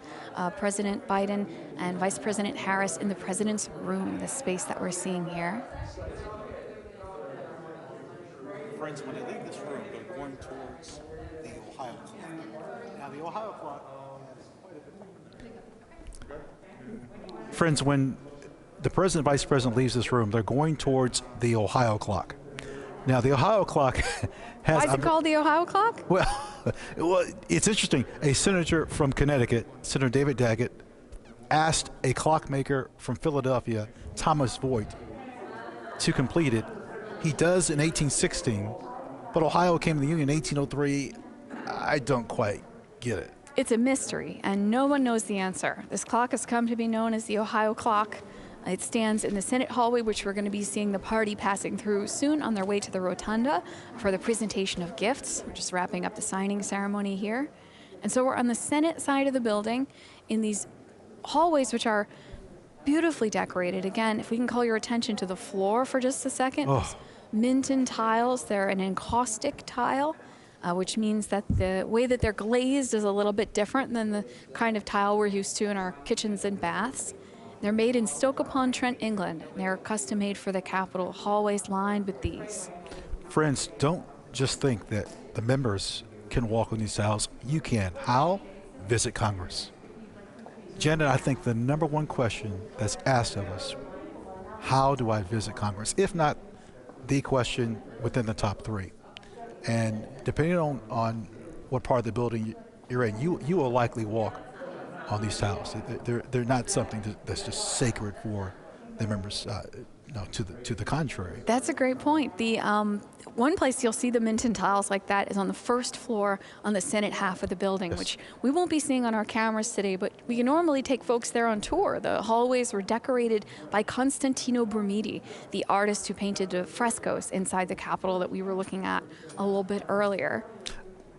President Biden and Vice President Harris in the president's room, the space that we're seeing here. Friends, when they leave this room, they're going towards the Ohio clock. Now, the Ohio clock has quite a bit. Friends, when the president and vice president leaves this room, they're going towards the Ohio clock. Now, the Ohio clock has... Why is it called the Ohio clock? Well, it's interesting. A senator from Connecticut, Senator David Daggett, asked a clockmaker from Philadelphia, Thomas Voigt, to complete it. He does in 1816, but Ohio came to the Union in 1803. I don't quite get it. It's a mystery, and no one knows the answer. This clock has come to be known as the Ohio clock. It stands in the Senate hallway, which we're going to be seeing the party passing through soon on their way to the rotunda for the presentation of gifts. We're just wrapping up the signing ceremony here. And so we're on the Senate side of the building in these hallways, which are beautifully decorated. Again, if we can call your attention to the floor for just a second. Oh. Minton tiles, they're an encaustic tile, which means that the way that they're glazed is a little bit different than the kind of tile we're used to in our kitchens and baths. They're made in Stoke-upon-Trent, England. They're custom made for the Capitol, hallways lined with these. Friends, don't just think that the members can walk on these tiles. You can. How? Visit Congress. Janet, I think the number one question that's asked of us, how do I visit Congress? If not the question within the top three. And depending on what part of the building you're in, you will likely walk on these tiles. They're not something that's just sacred for the members. No, to the contrary. That's a great point. The one place you'll see the Minton tiles like that is on the first floor on the Senate half of the building, yes, which we won't be seeing on our cameras today, but we can normally take folks there on tour. The hallways were decorated by Constantino Brumidi, the artist who painted the frescoes inside the Capitol that we were looking at a little bit earlier.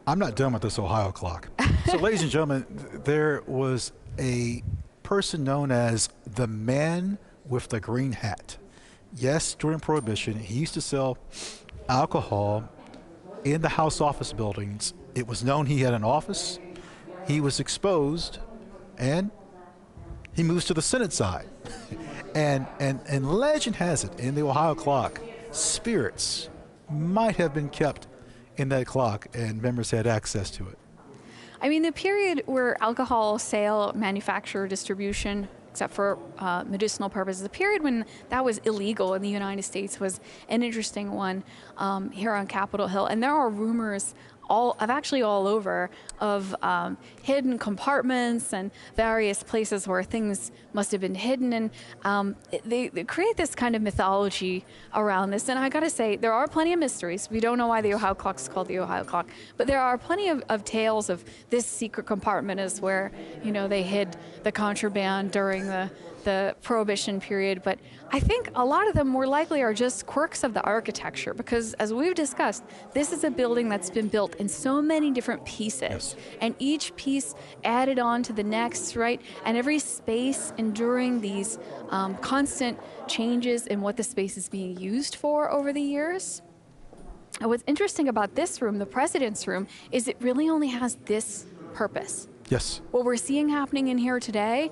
I'm not done with this Ohio clock. So, ladies and gentlemen, there was a person known as the man with the green hat. Yes, during Prohibition, he used to sell alcohol in the House office buildings. It was known he had an office. He was exposed, and he moves to the Senate side. and legend has it, in the Ohio clock, spirits might have been kept in that clock, and members had access to it. I mean, the period where alcohol sale, manufacture, distribution, except for medicinal purposes, the period when that was illegal in the United States was an interesting one here on Capitol Hill. And there are rumors all over of hidden compartments and various places where things must have been hidden. And they create this kind of mythology around this. And I got to say, there are plenty of mysteries. We don't know why the Ohio clock is called the Ohio clock, but there are plenty of tales of this secret compartment is where, you know, they hid the contraband during the Prohibition period. But I think a lot of them more likely are just quirks of the architecture, because as we've discussed, this is a building that's been built in so many different pieces, yes, and each piece added on to the next, right? And every space enduring these constant changes in what the space is being used for over the years. And what's interesting about this room, the president's room, is it really only has this purpose. Yes. What we're seeing happening in here today,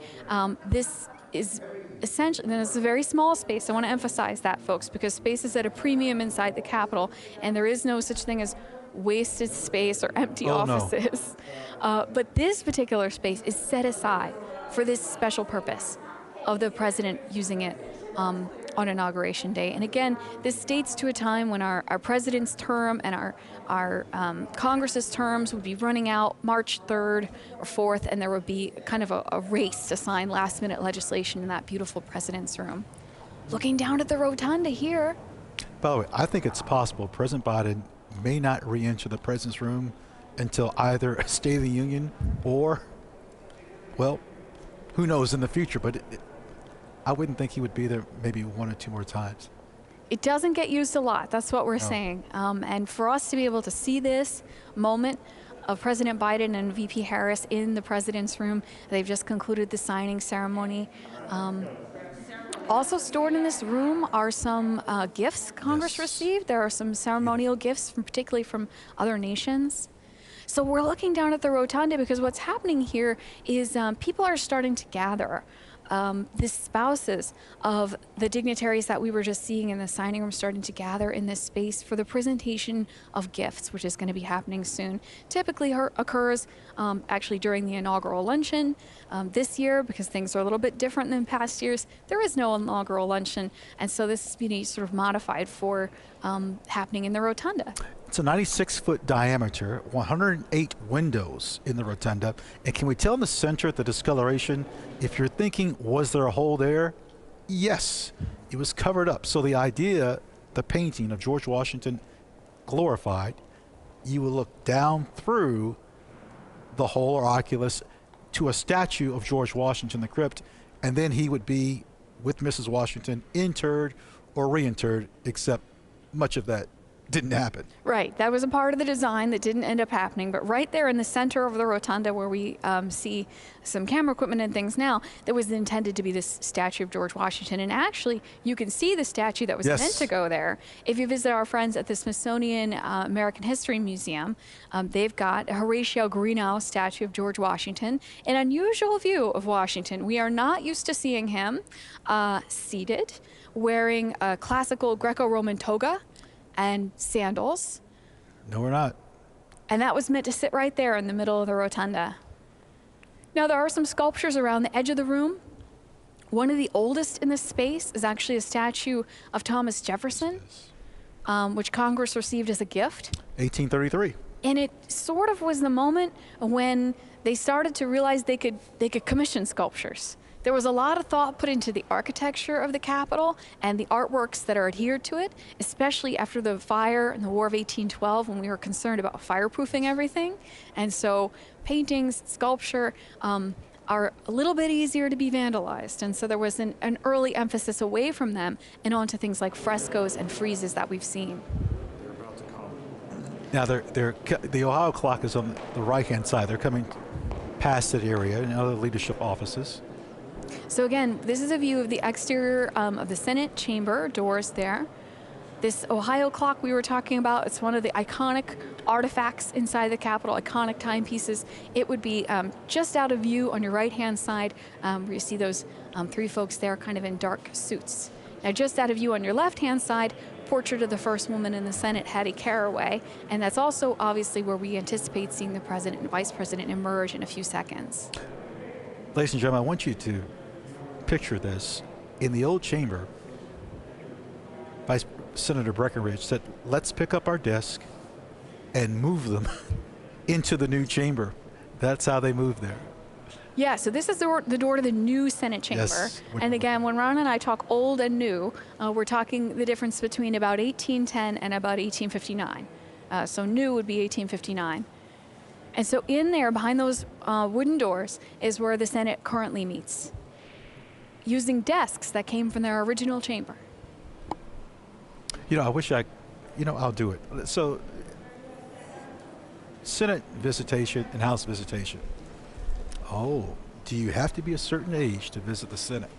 this is essentially, and it's a very small space. I want to emphasize that, folks, because space is at a premium inside the Capitol, and there is no such thing as wasted space or empty offices. No. But this particular space is set aside for this special purpose of the president using it on Inauguration Day. And again, this dates to a time when our president's term and our Congress's terms would be running out March 3rd or 4th, and there would be kind of a race to sign last-minute legislation in that beautiful president's room. Looking down at the rotunda here. By the way, I think it's possible President Biden may not re-enter the president's room until either a State of the Union or, well, who knows in the future, but I wouldn't think he would be there maybe one or two more times. It doesn't get used a lot. That's what we're saying. And for us to be able to see this moment of President Biden and VP Harris in the president's room, they've just concluded the signing ceremony. Also stored in this room are some gifts Congress received. There are some ceremonial gifts, particularly from other nations. So we're looking down at the rotunda because what's happening here is people are starting to gather. The spouses of the dignitaries that we were just seeing in the signing room starting to gather in this space for the presentation of gifts, which is going to be happening soon. Typically occurs actually during the inaugural luncheon. This year, because things are a little bit different than past years, there is no inaugural luncheon, and so this is being sort of modified for happening in the rotunda. It's a 96-foot diameter, 108 windows in the rotunda. And can we tell in the center the discoloration? If you're thinking, was there a hole there? Yes, it was covered up. So the idea, the painting of George Washington glorified, you will look down through the hole or oculus to a statue of George Washington, the crypt, and then he would be with Mrs. Washington interred or reinterred, except much of that didn't happen. Right, that was a part of the design that didn't end up happening, but right there in the center of the rotunda where we see some camera equipment and things now, there was intended to be this statue of George Washington, and actually you can see the statue that was meant to go there. If you visit our friends at the Smithsonian American History Museum, they've got a Horatio Greenough statue of George Washington, an unusual view of Washington. We are not used to seeing him seated, wearing a classical Greco-Roman toga and sandals. No, we're not. And that was meant to sit right there in the middle of the rotunda. Now, there are some sculptures around the edge of the room. One of the oldest in this space is actually a statue of Thomas Jefferson, which Congress received as a gift. 1833. And it sort of was the moment when they started to realize they could commission sculptures. There was a lot of thought put into the architecture of the Capitol and the artworks that are adhered to it, especially after the fire in the War of 1812 when we were concerned about fireproofing everything. And so paintings, sculpture are a little bit easier to be vandalized. And so there was an early emphasis away from them and onto things like frescoes and friezes that we've seen. Now, the Ohio clock is on the right-hand side. They're coming past that area and other leadership offices. So again, this is a view of the exterior of the Senate chamber, doors there. This Ohio clock we were talking about, it's one of the iconic artifacts inside the Capitol, iconic timepieces. It would be just out of view on your right-hand side, where you see those three folks there kind of in dark suits. Now, just out of view on your left-hand side, portrait of the first woman in the Senate, Hattie Caraway, and that's also obviously where we anticipate seeing the president and vice president emerge in a few seconds. Ladies and gentlemen, I want you to picture this. In the old chamber, Vice Senator Breckinridge said, let's pick up our desk and move them into the new chamber. That's how they moved there. Yeah, so this is the door to the new Senate chamber. Yes. And again, when Ron and I talk old and new, we're talking the difference between about 1810 and about 1859. So new would be 1859. And so in there, behind those wooden doors, is where the Senate currently meets, using desks that came from their original chamber. You know, I wish I'll do it. So, Senate visitation and House visitation. Oh, do you have to be a certain age to visit the Senate?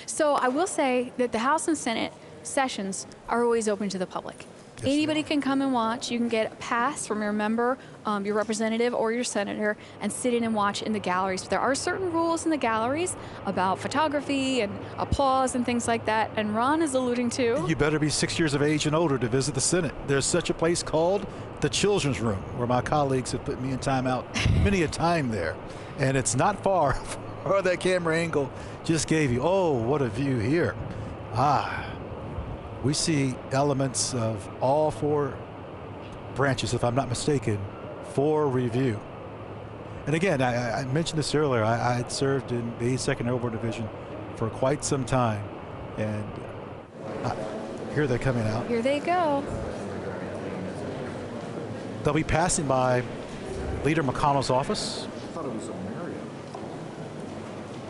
So I will say that the House and Senate sessions are always open to the public. Yes, anybody can come and watch. You can get a pass from your member, your representative, or your senator, and sit in and watch in the galleries. But there are certain rules in the galleries about photography and applause and things like that. And Ron is alluding to... You better be 6 years of age and older to visit the Senate. There's such a place called the Children's Room, where my colleagues have put me in timeout many a time there. And it's not far from that camera angle just gave you. Oh, what a view here. We see elements of all four branches, if I'm not mistaken, for review. And again, I mentioned this earlier. I had served in the 82nd Airborne Division for quite some time. And here they're coming out. Here they go. They'll be passing by Leader McConnell's office. I thought it was a Marriott.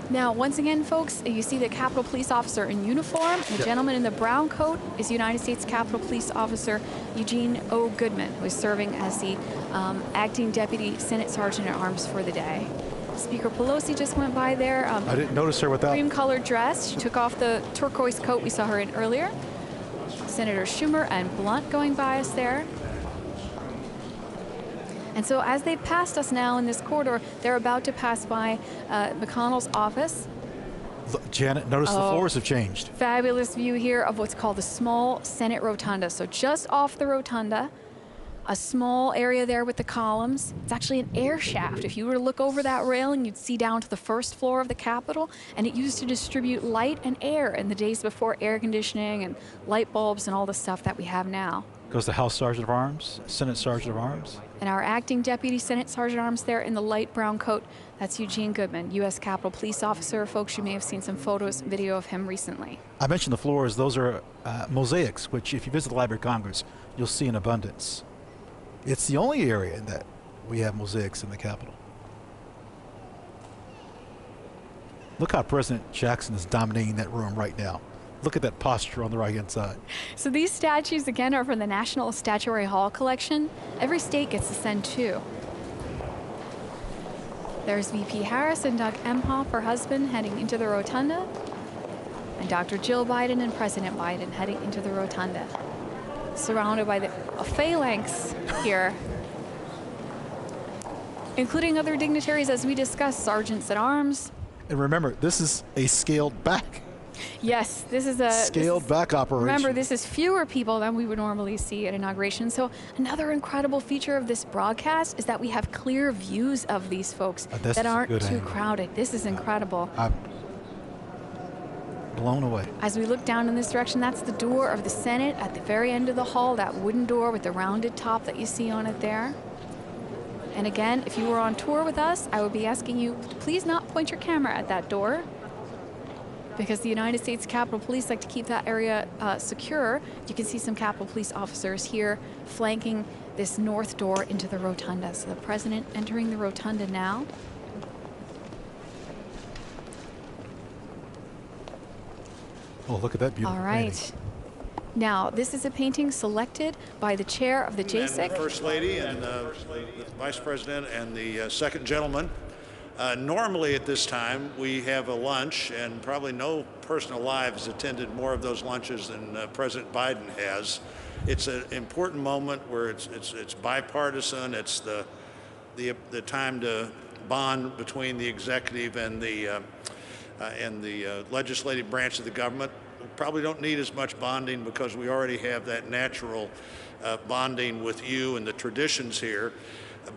Now, once again, folks, you see the Capitol Police Officer in uniform. The gentleman in the brown coat is United States Capitol Police Officer Eugene O. Goodman, who is serving as the acting Deputy Senate Sergeant at Arms for the day. Speaker Pelosi just went by there. I didn't notice her without. Cream-colored dress. She took off the turquoise coat we saw her in earlier. Senator Schumer and Blunt going by us there. And so as they've passed us now in this corridor, they're about to pass by McConnell's office. Janet, notice the floors have changed. Fabulous view here of what's called the small Senate rotunda. So just off the rotunda, a small area there with the columns. It's actually an air shaft. If you were to look over that railing, you'd see down to the first floor of the Capitol, and it used to distribute light and air in the days before air conditioning and light bulbs and all the stuff that we have now. Goes the House Sergeant of Arms, Senate Sergeant of Arms. And our acting Deputy Senate Sergeant at Arms there in the light brown coat, that's Eugene Goodman, U.S. Capitol Police Officer. Folks, you may have seen some photos, video of him recently. I mentioned the floors. Those are mosaics, which if you visit the Library of Congress, you'll see in abundance. It's the only area that we have mosaics in the Capitol. Look how President Jackson is dominating that room right now. Look at that posture on the right-hand side. So these statues, again, are from the National Statuary Hall collection. Every state gets to send 2. There's VP Harris and Doug Emhoff, her husband, heading into the rotunda. And Dr. Jill Biden and President Biden heading into the rotunda. Surrounded by a phalanx here, including other dignitaries, as we discussed, sergeants at arms. And remember, this is a scaled back. Yes, this is a scaled back operation. Remember, this is fewer people than we would normally see at inauguration. So another incredible feature of this broadcast is that we have clear views of these folks that aren't too crowded. This is incredible. I'm blown away. As we look down in this direction, that's the door of the Senate at the very end of the hall, that wooden door with the rounded top that you see on it there. And again, if you were on tour with us, I would be asking you to please not point your camera at that door, because the United States Capitol Police like to keep that area secure. You can see some Capitol Police officers here flanking this north door into the rotunda. So the president entering the rotunda now. Oh, look at that beautiful All right. painting. Now, this is a painting selected by the chair of the JSIC. And the First Lady and the Vice President and the second gentleman. Normally at this time, we have a lunch, and probably no person alive has attended more of those lunches than President Biden has. It's an important moment where it's bipartisan. It's the time to bond between the executive and the legislative branch of the government. We probably don't need as much bonding because we already have that natural bonding with you and the traditions here.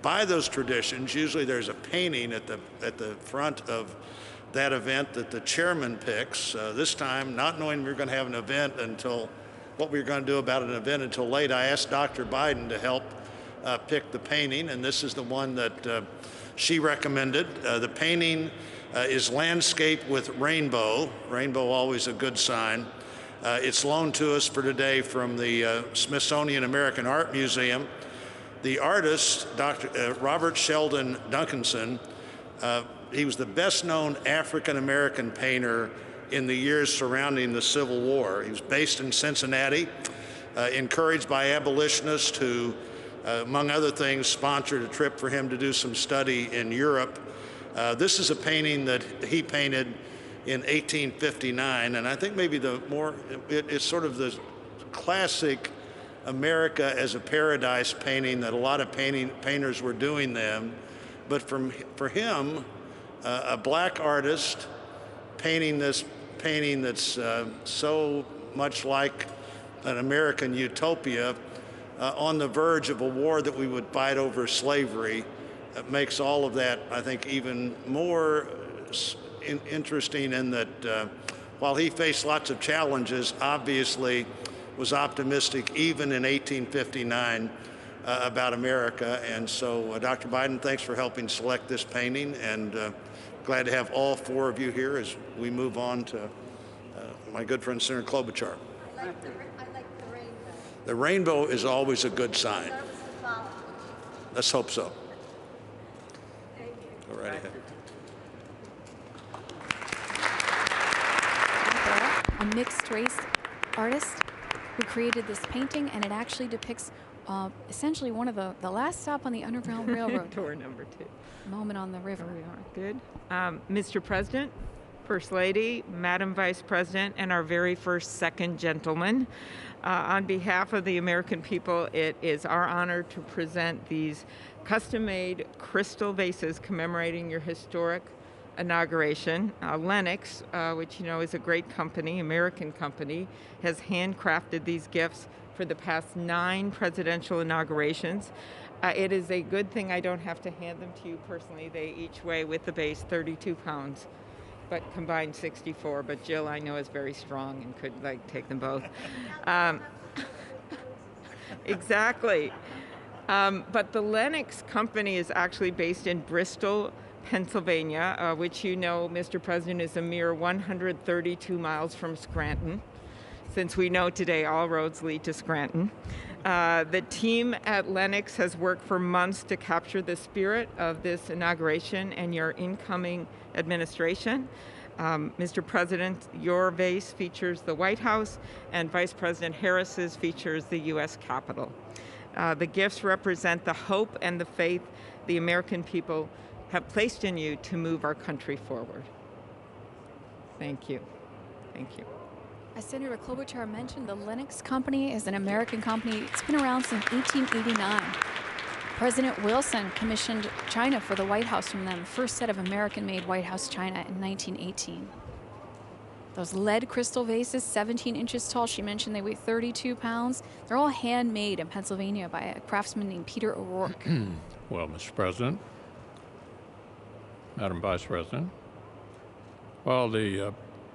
By those traditions, usually there's a painting at the front of that event that the chairman picks. This time, not knowing we were going to have an event until what we were going to do about an event until late, I asked Dr. Biden to help pick the painting, and this is the one that she recommended. The painting is landscape with rainbow. Rainbow, always a good sign. It's loaned to us for today from the Smithsonian American Art Museum. The artist, Dr. Robert Sheldon Duncanson, he was the best-known African-American painter in the years surrounding the Civil War. He was based in Cincinnati, encouraged by abolitionists who, among other things, sponsored a trip for him to do some study in Europe. This is a painting that he painted in 1859, and I think maybe it's sort of the classic America as a paradise painting that a lot of painters were doing then. But for him, a black artist painting this painting that's so much like an American utopia on the verge of a war that we would fight over slavery, makes all of that, I think, even more interesting in that while he faced lots of challenges, obviously was optimistic even in 1859 about America. And so, Dr. Biden, thanks for helping select this painting, and glad to have all 4 of you here as we move on to my good friend Senator Klobuchar. I like the rainbow. The rainbow is always a good sign. Let's hope so. Go right ahead. A mixed race artist who created this painting, and it actually depicts essentially one of the last stop on the Underground Railroad. Door number 2. Moment on the river. There we are. Good. Mr. President, First Lady, Madam Vice President, and our very first second gentleman, on behalf of the American people, it is our honor to present these custom-made crystal vases commemorating your historic inauguration. Lennox, which you know is a great company, American company, has handcrafted these gifts for the past 9 presidential inaugurations. It is a good thing I don't have to hand them to you personally. They each weigh, with the base, 32 pounds, but combined 64. But Jill, I know, is very strong and could take them both. Exactly. But the Lennox company is actually based in Bristol, Pennsylvania, which you know, Mr. President, is a mere 132 miles from Scranton, since we know today all roads lead to Scranton. The team at Lennox has worked for months to capture the spirit of this inauguration and your incoming administration. Mr. President, your vase features the White House, and Vice President Harris's features the U.S. Capitol. The gifts represent the hope and the faith the American people have placed in you to move our country forward. Thank you. Thank you. As Senator Klobuchar mentioned, the Lennox Company is an American company. It's been around since 1889. President Wilson commissioned China for the White House from them, the first set of American-made White House china in 1918. Those lead crystal vases, 17 inches tall, she mentioned they weigh 32 pounds. They're all handmade in Pennsylvania by a craftsman named Peter O'Rourke. Well, Mr. President, Madam Vice President, while the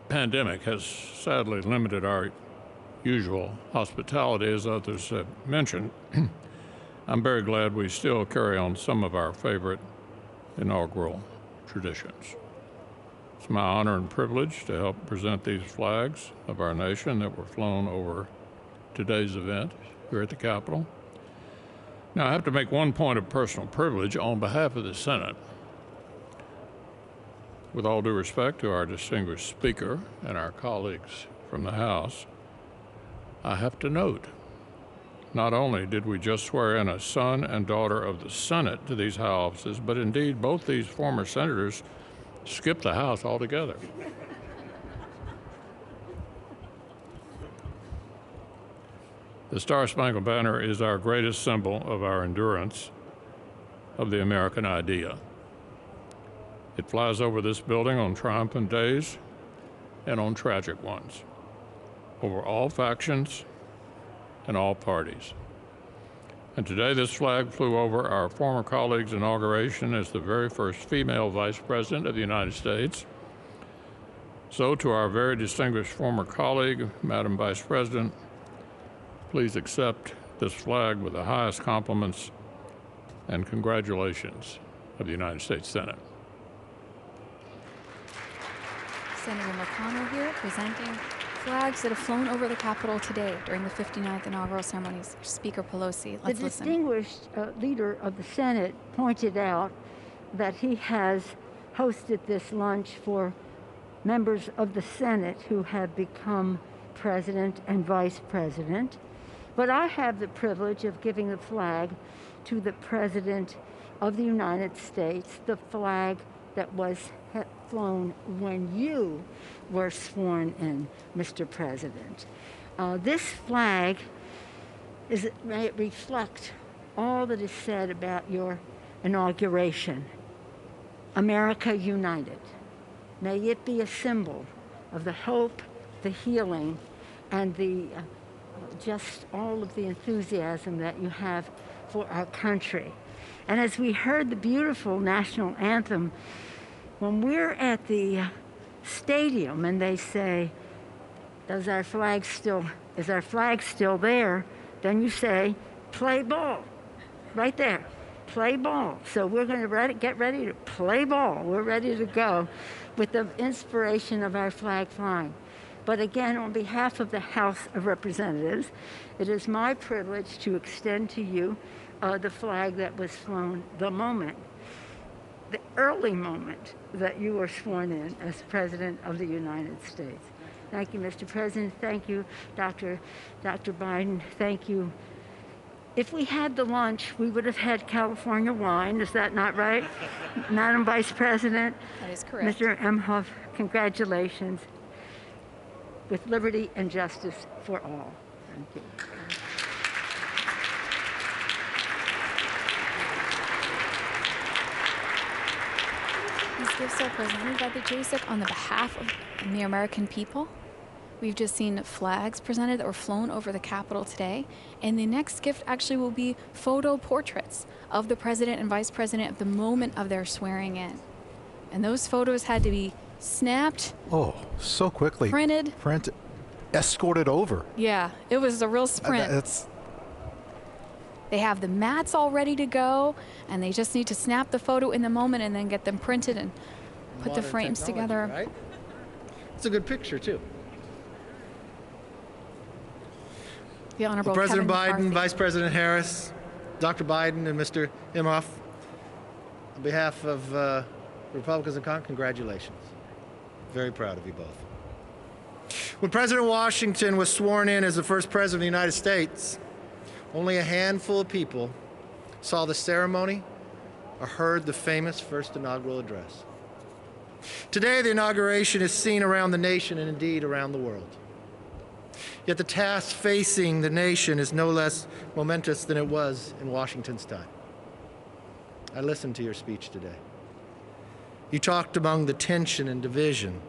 pandemic has sadly limited our usual hospitality, as others have mentioned, I'm very glad we still carry on some of our favorite inaugural traditions. It's my honor and privilege to help present these flags of our nation that were flown over today's event here at the Capitol. Now, I have to make one point of personal privilege on behalf of the Senate. With all due respect to our distinguished Speaker and our colleagues from the House, I have to note, not only did we just swear in a son and daughter of the Senate to these high offices, but indeed both these former senators skipped the House altogether. The Star-Spangled Banner is our greatest symbol of our endurance of the American idea. It flies over this building on triumphant days and on tragic ones, over all factions and all parties. And today this flag flew over our former colleague's inauguration as the very first female Vice President of the United States. So to our very distinguished former colleague, Madam Vice President, please accept this flag with the highest compliments and congratulations of the United States Senate. Senator McConnell here presenting flags that have flown over the Capitol today during the 59th inaugural ceremonies. Speaker Pelosi, let's listen. The distinguished leader of the Senate pointed out that he has hosted this lunch for members of the Senate who have become president and vice president. But I have the privilege of giving the flag to the President of the United States, the flag that was flown when you were sworn in, Mr. President. This flag may it reflect all that is said about your inauguration. America united. May it be a symbol of the hope, the healing, and the just all of the enthusiasm that you have for our country. And as we heard the beautiful national anthem, when we're at the stadium and they say, is our flag still there? Then you say, play ball, right there, play ball. So we're going to get ready to play ball. We're ready to go with the inspiration of our flag flying. But again, on behalf of the House of Representatives, it is my privilege to extend to you the flag that was flown the early moment that you were sworn in as President of the United States. Thank you, Mr. President. Thank you, Dr. Biden. Thank you. If we had the lunch, we would have had California wine. Is that not right? Madam Vice President? That is correct. Mr. Emhoff, congratulations. With liberty and justice for all. Thank you. These gifts are presented by the JSIC on the behalf of the American people. We've just seen flags presented that were flown over the Capitol today. And the next gift actually will be photo portraits of the President and Vice President at the moment of their swearing in. And those photos had to be snapped. Oh, so quickly. Printed. Escorted over. Yeah, it was a real sprint. They have the mats all ready to go, and they just need to snap the photo in the moment and then get them printed and put the frames together. Right? It's a good picture, too. The Honorable President Kevin Biden, McCarthy. Vice President Harris, Dr. Biden, and Mr. Imhoff, on behalf of Republicans and Congress, congratulations. Very proud of you both. When President Washington was sworn in as the first president of the United States, only a handful of people saw the ceremony or heard the famous first inaugural address. Today, the inauguration is seen around the nation and indeed around the world. Yet the task facing the nation is no less momentous than it was in Washington's time. I listened to your speech today. You talked among the tension and division.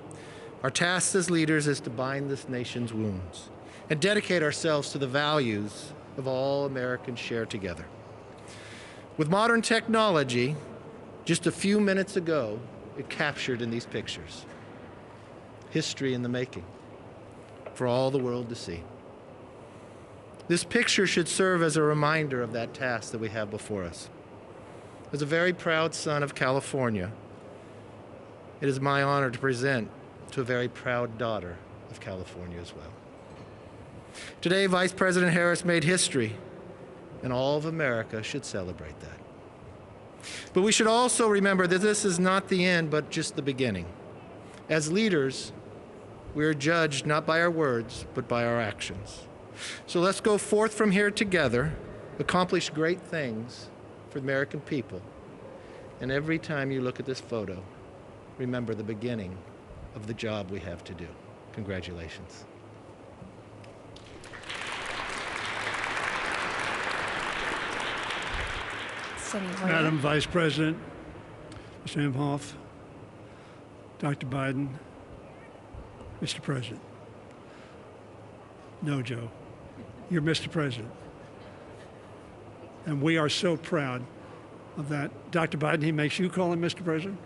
Our task as leaders is to bind this nation's wounds and dedicate ourselves to the values of all Americans share together. With modern technology, just a few minutes ago, it captured in these pictures. History in the making, for all the world to see. This picture should serve as a reminder of that task that we have before us. As a very proud son of California, it is my honor to present to a very proud daughter of California as well. Today, Vice President Harris made history, and all of America should celebrate that. But we should also remember that this is not the end, but just the beginning. As leaders, we are judged not by our words, but by our actions. So let's go forth from here together, accomplish great things for the American people. And every time you look at this photo, remember the beginning of the job we have to do. Congratulations. Madam Vice President, Mr. Imhoff, Dr. Biden, Mr. President. No, Joe, you're Mr. President. And we are so proud of that. Dr. Biden, he makes you call him Mr. President?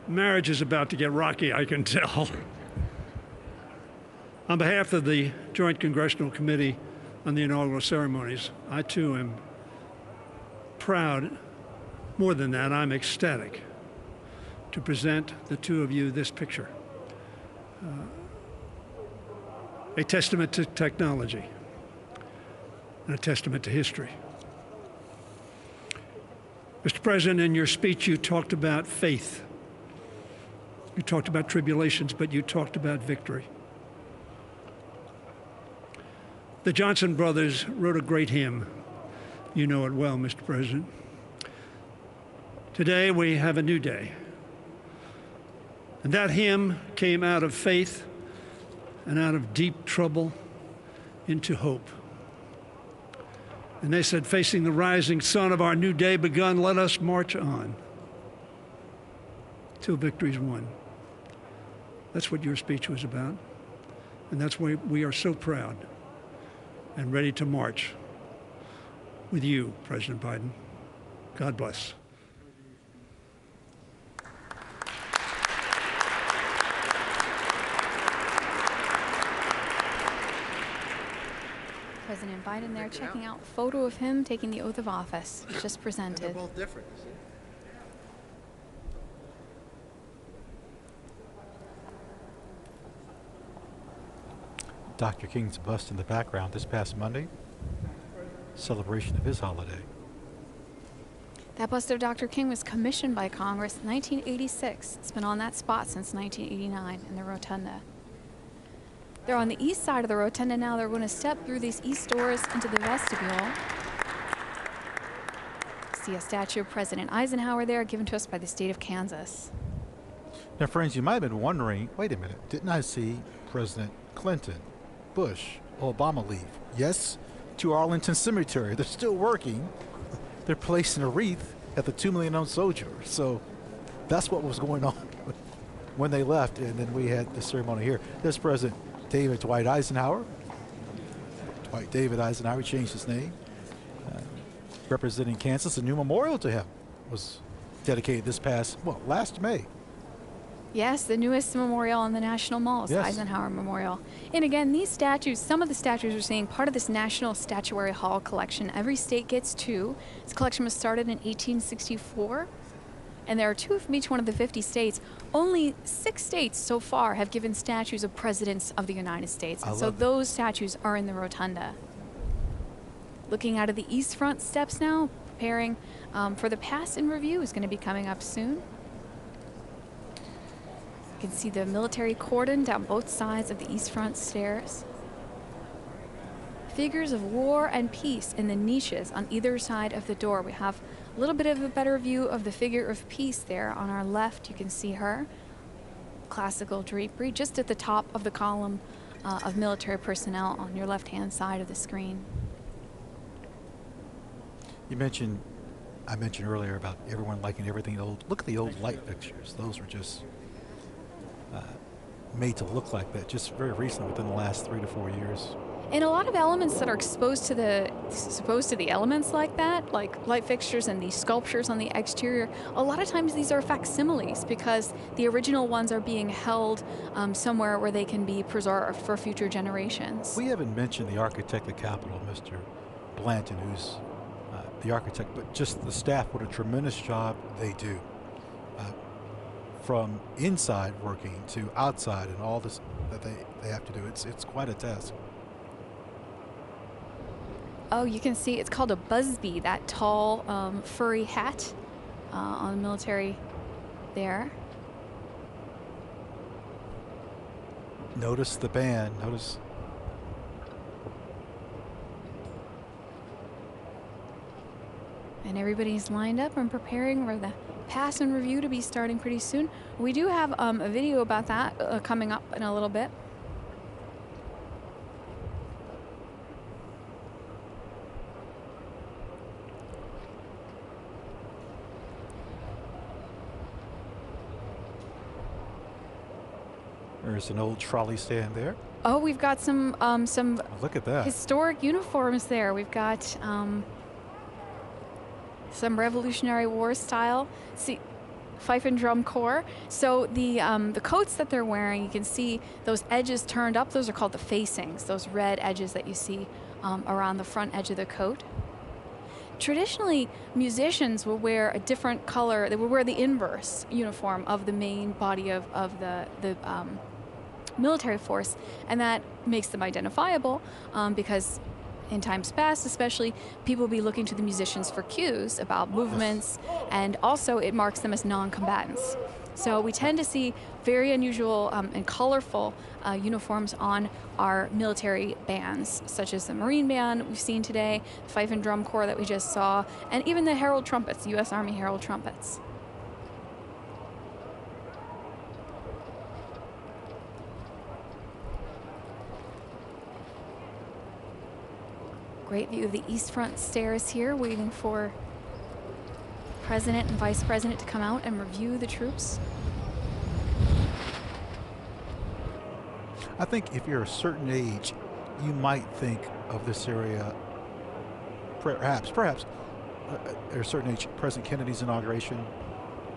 Marriage is about to get rocky, I can tell. On behalf of the Joint Congressional Committee on the Inaugural Ceremonies, I too am proud. More than that, I'm ecstatic to present the two of you this picture. A testament to technology and a testament to history. Mr. President, in your speech, you talked about faith. You talked about tribulations, but you talked about victory. The Johnson brothers wrote a great hymn. You know it well, Mr. President. Today, we have a new day. And that hymn came out of faith and out of deep trouble into hope. And they said, facing the rising sun of our new day begun, let us march on till victory's won. That's what your speech was about. And that's why we are so proud and ready to march with you, President Biden. God bless. President Biden there checking out a photo of him taking the oath of office, just presented. They're both different. Dr. King's bust in the background this past Monday, celebration of his holiday. That bust of Dr. King was commissioned by Congress in 1986. It's been on that spot since 1989 in the rotunda. They're on the east side of the rotunda now. They're going to step through these east doors into the vestibule. See a statue of President Eisenhower there, given to us by the state of Kansas. Now, friends, you might have been wondering, wait a minute, didn't I see President Clinton, Bush, Obama leave? Yes, to Arlington Cemetery. They're still working. They're placing a wreath at the 2 million ounce soldier. So that's what was going on when they left. And then we had the ceremony here. There's President Dwight Eisenhower. Dwight David Eisenhower changed his name. Representing Kansas, a new memorial to him was dedicated this past, last May. Yes, the newest memorial in the National Mall is the Eisenhower Memorial. And again, these statues, some of the statues are seeing part of this National Statuary Hall collection. Every state gets 2. This collection was started in 1864. And there are 2 from each one of the 50 states. Only 6 states so far have given statues of presidents of the United States. And so those statues are in the rotunda. Looking out of the east front steps now, preparing for the pass in review is going to be coming up soon. You can see the military cordon down both sides of the east front stairs. Figures of war and peace in the niches on either side of the door. We have a little bit of a better view of the figure of peace there. On our left, you can see her. Classical drapery just at the top of the column of military personnel on your left-hand side of the screen. I mentioned earlier about everyone liking everything old. Look at the old light fixtures. Those were just made to look like that just very recently, within the last 3 to 4 years. And a lot of elements that are exposed to the elements like that, like light fixtures and these sculptures on the exterior, a lot of times these are facsimiles because the original ones are being held somewhere where they can be preserved for future generations. We haven't mentioned the architect of the Capitol, Mr. Blanton, who's the architect, but just the staff. What a tremendous job they do. From inside working to outside and all this that they have to do. It's quite a task. Oh, you can see it's called a busby, that tall furry hat on the military there. Notice the band. Notice. And everybody's lined up and preparing for the pass and review to be starting pretty soon. We do have a video about that coming up in a little bit. There's an old trolley stand there. Oh, we've got some look at that. Historic uniforms there. We've got some Revolutionary War style. See, fife and drum corps. So the coats that they're wearing, you can see those edges turned up. Those are called the facings. Those red edges that you see around the front edge of the coat. Traditionally, musicians will wear a different color. They will wear the inverse uniform of the main body of the military force, and that makes them identifiable because in times past, especially, people will be looking to the musicians for cues about movements, and also it marks them as non-combatants. So we tend to see very unusual and colorful uniforms on our military bands, such as the Marine Band we've seen today, the Fife and Drum Corps that we just saw, and even the Herald Trumpets, U.S. Army Herald Trumpets. Great view of the east front stairs here, waiting for President and Vice President to come out and review the troops. I think if you're a certain age, you might think of this area, perhaps at a certain age, President Kennedy's inauguration,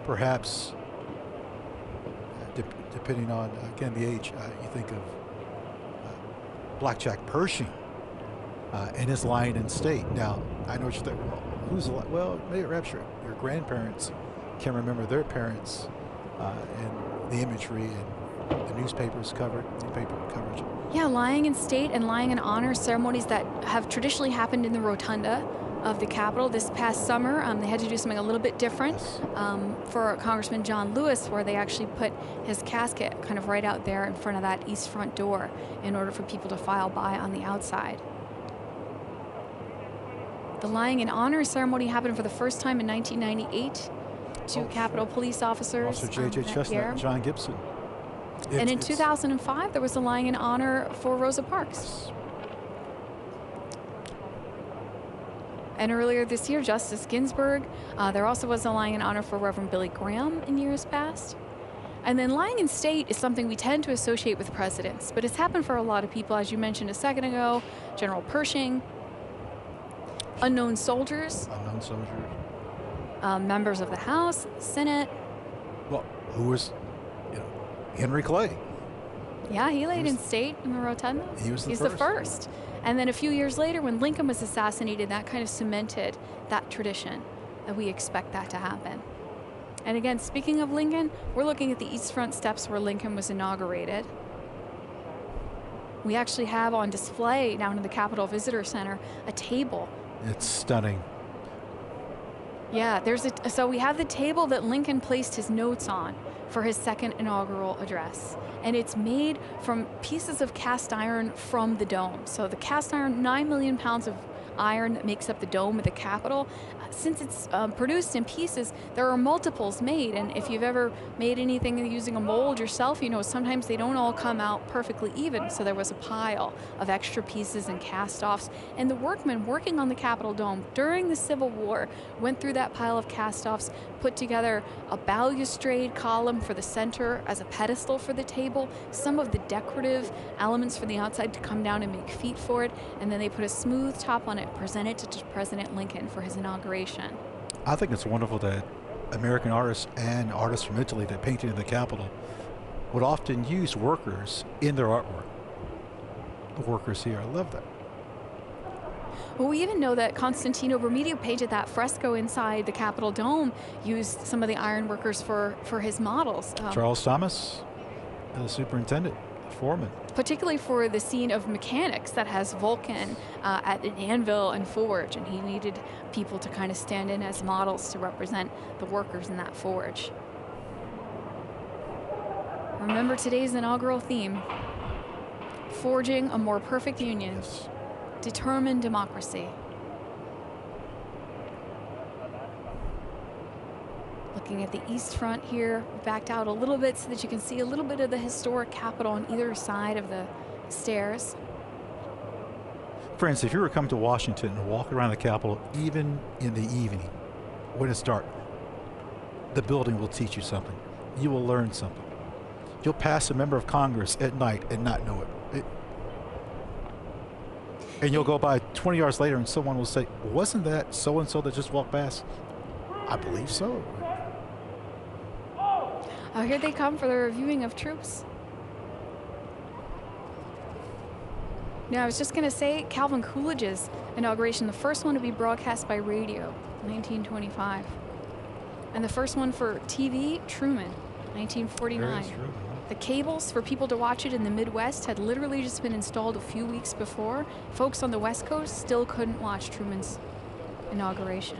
perhaps, depending on, again, the age, you think of Blackjack Pershing and his line in state. Now, I know what you think, well, maybe perhaps your grandparents can remember their parents and the imagery and the newspaper coverage. Yeah, lying in state and lying in honor ceremonies that have traditionally happened in the rotunda of the Capitol. This past summer, they had to do something a little bit different for Congressman John Lewis, where they actually put his casket kind of right out there in front of that east front door in order for people to file by on the outside. The lying in honor ceremony happened for the first time in 1998. Two Capitol police officers. Also J.J. Chestnut and John Gibson. And in 2005, there was a lying in honor for Rosa Parks. And earlier this year, Justice Ginsburg. There also was a lying in honor for Reverend Billy Graham in years past. And then lying in state is something we tend to associate with presidents, but it's happened for a lot of people, as you mentioned a second ago. General Pershing. Unknown soldiers. Members of the House, Senate. Well, who was, Henry Clay. Yeah, he laid in state in the rotunda. He's the first. And then a few years later, when Lincoln was assassinated, that kind of cemented that tradition that we expect that to happen. And again, speaking of Lincoln, we're looking at the east front steps where Lincoln was inaugurated. We actually have on display down in the Capitol Visitor Center a table. It's stunning. Yeah, so we have the table that Lincoln placed his notes on for his second inaugural address. And it's made from pieces of cast iron from the dome. So the cast iron, 9 million pounds of iron that makes up the dome of the Capitol. Since it's produced in pieces, there are multiples made, and if you've ever made anything using a mold yourself, you know sometimes they don't all come out perfectly even, so there was a pile of extra pieces and cast-offs, and the workmen working on the Capitol dome during the Civil War went through that pile of cast-offs, put together a balustrade column for the center as a pedestal for the table, some of the decorative elements for the outside to come down and make feet for it, and then they put a smooth top on it, presented to President Lincoln for his inauguration. I think it's wonderful that American artists and artists from Italy that painted in the Capitol would often use workers in their artwork. The workers here, I love that. Well, we even know that Constantino Brumidi, who painted that fresco inside the Capitol dome, used some of the iron workers for his models. Charles Thomas, the superintendent, the foreman. Particularly for the scene of mechanics that has Vulcan at an anvil and forge, and he needed people to kind of stand in as models to represent the workers in that forge. Remember today's inaugural theme: forging a more perfect union, determined democracy. Looking at the east front here, backed out a little bit so that you can see a little bit of the historic Capitol on either side of the stairs. Friends, if you were to come to Washington and walk around the Capitol, even in the evening, when it's dark, the building will teach you something. You will learn something. You'll pass a member of Congress at night and not know it. And you'll go by 20 yards later and someone will say, wasn't that so-and-so that just walked past? I believe so. Oh, here they come for the reviewing of troops. Now, I was just going to say, Calvin Coolidge's inauguration, the first one to be broadcast by radio, 1925. And the first one for TV, Truman, 1949. The cables for people to watch it in the Midwest had literally just been installed a few weeks before. Folks on the West Coast still couldn't watch Truman's inauguration.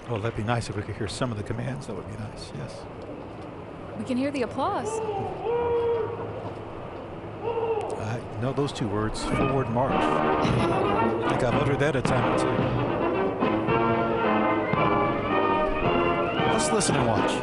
Well, that'd be nice if we could hear some of the commands. That would be nice, yes. We can hear the applause. I know those two words, forward march. I think I've uttered that a time or two. Let's listen and watch.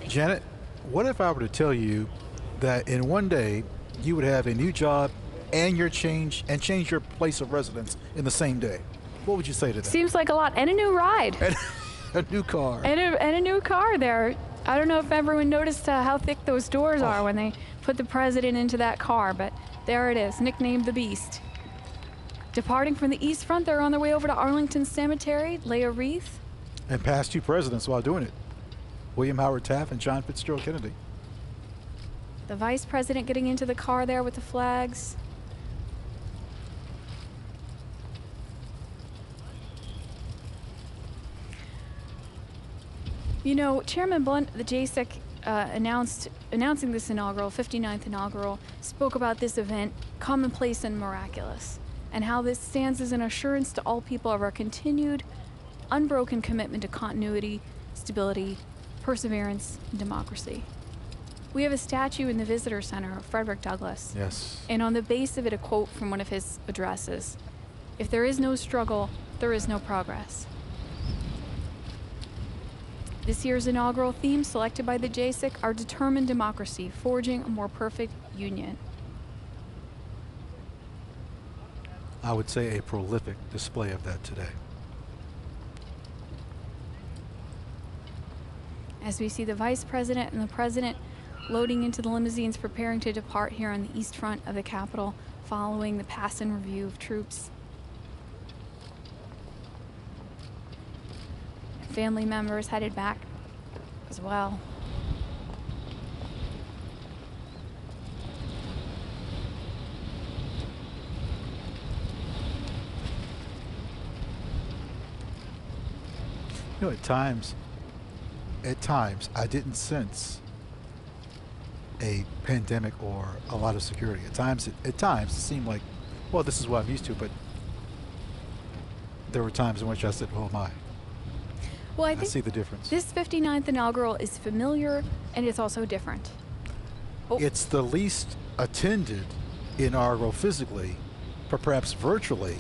Janet, what if I were to tell you that in one day you would have a new job and change your place of residence in the same day? What would you say to that? Seems like a lot. And a new ride. And a new car. And a new car there. I don't know if everyone noticed how thick those doors are when they put the president into that car, but there it is, nicknamed the Beast. Departing from the East Front, they're on their way over to Arlington Cemetery, lay a wreath. And past two presidents while doing it. William Howard Taft and John Fitzgerald Kennedy. The vice president getting into the car there with the flags. You know, Chairman Blunt, the JSEC, announcing this inaugural, 59th inaugural, spoke about this event, commonplace and miraculous, and how this stands as an assurance to all people of our continued, unbroken commitment to continuity, stability, perseverance, and democracy. We have a statue in the Visitor Center of Frederick Douglass. Yes. And on the base of it, a quote from one of his addresses: "If there is no struggle, there is no progress." This year's inaugural theme, selected by the JSEC, our determined democracy, forging a more perfect union. I would say a prolific display of that today. As we see the vice president and the president loading into the limousines, preparing to depart here on the east front of the Capitol, following the pass and review of troops. Family members headed back as well. You know, at times, I didn't sense a pandemic or a lot of security. At times, it seemed like, well, this is what I'm used to, but there were times in which I said, oh my. Well, I see the difference. This 59th inaugural is familiar, and it's also different. It's the least attended inaugural physically, but perhaps virtually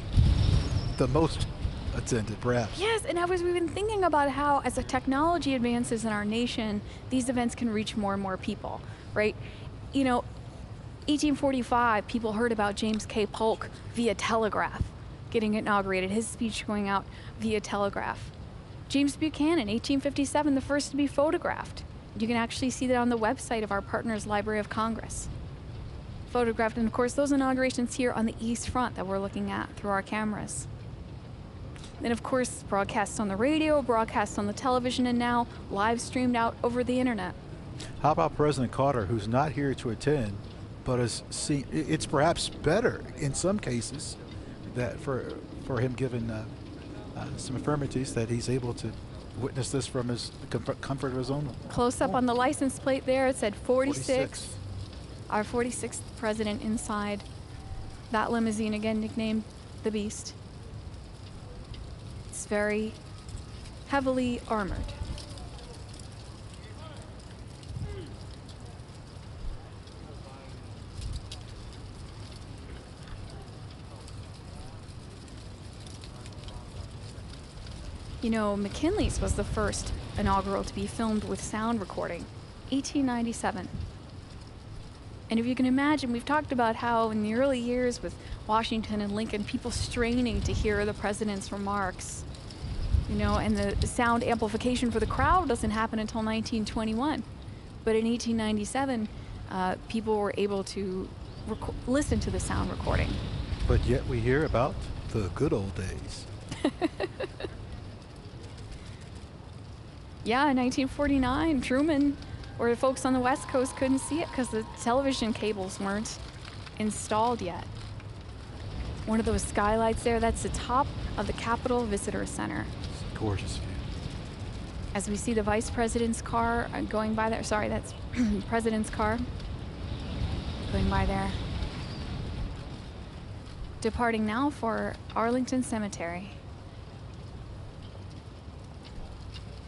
the most attended, perhaps. Yes, and we've been thinking about how, as the technology advances in our nation, these events can reach more and more people, right? You know, 1845, people heard about James K. Polk via telegraph getting inaugurated, his speech going out via telegraph. James Buchanan, 1857, the first to be photographed. You can actually see that on the website of our partners, Library of Congress. Photographed, and of course, those inaugurations here on the East Front that we're looking at through our cameras. Then, of course, broadcasts on the radio, broadcasts on the television, and now live streamed out over the internet. How about President Carter, who's not here to attend, but is seen? It's perhaps better in some cases that for him given some affirmities that he's able to witness this from his comfort of his own home. Close up on the license plate there, it said 46. Our 46th president inside that limousine, again nicknamed the Beast. It's very heavily armored. You know, McKinley's was the first inaugural to be filmed with sound recording, 1897. And if you can imagine, we've talked about how in the early years with Washington and Lincoln, people straining to hear the president's remarks, you know, and the sound amplification for the crowd doesn't happen until 1921. But in 1897, people were able to listen to the sound recording. But yet we hear about the good old days. Yeah, in 1949, Truman, where folks on the West Coast couldn't see it because the television cables weren't installed yet. One of those skylights there, that's the top of the Capitol Visitor Center. Gorgeous view. As we see the vice president's car going by there. Sorry, that's president's car going by there. Departing now for Arlington Cemetery.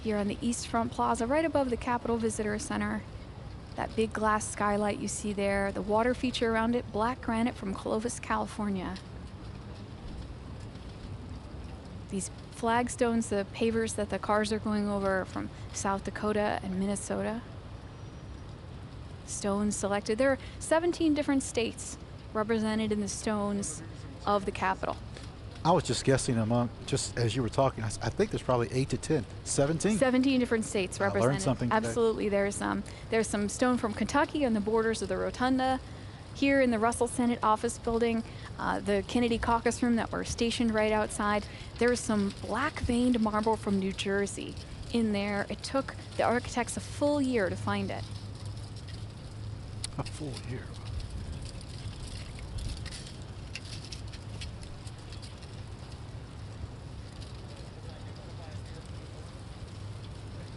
Here on the East Front Plaza, right above the Capitol Visitor Center. That big glass skylight you see there, the water feature around it, black granite from Clovis, California. These flagstones, the pavers that the cars are going over from South Dakota and Minnesota. stones selected. There are 17 different states represented in the stones of the Capitol. I was just guessing among, just as you were talking, I think there's probably 8 to 10, 17? 17 different states represented. I learned something today. Absolutely. There's some stone from Kentucky on the borders of the rotunda. Here in the Russell Senate office building, the Kennedy caucus room that we're stationed right outside, there's some black veined marble from New Jersey in there. It took the architects a full year to find it. A full year.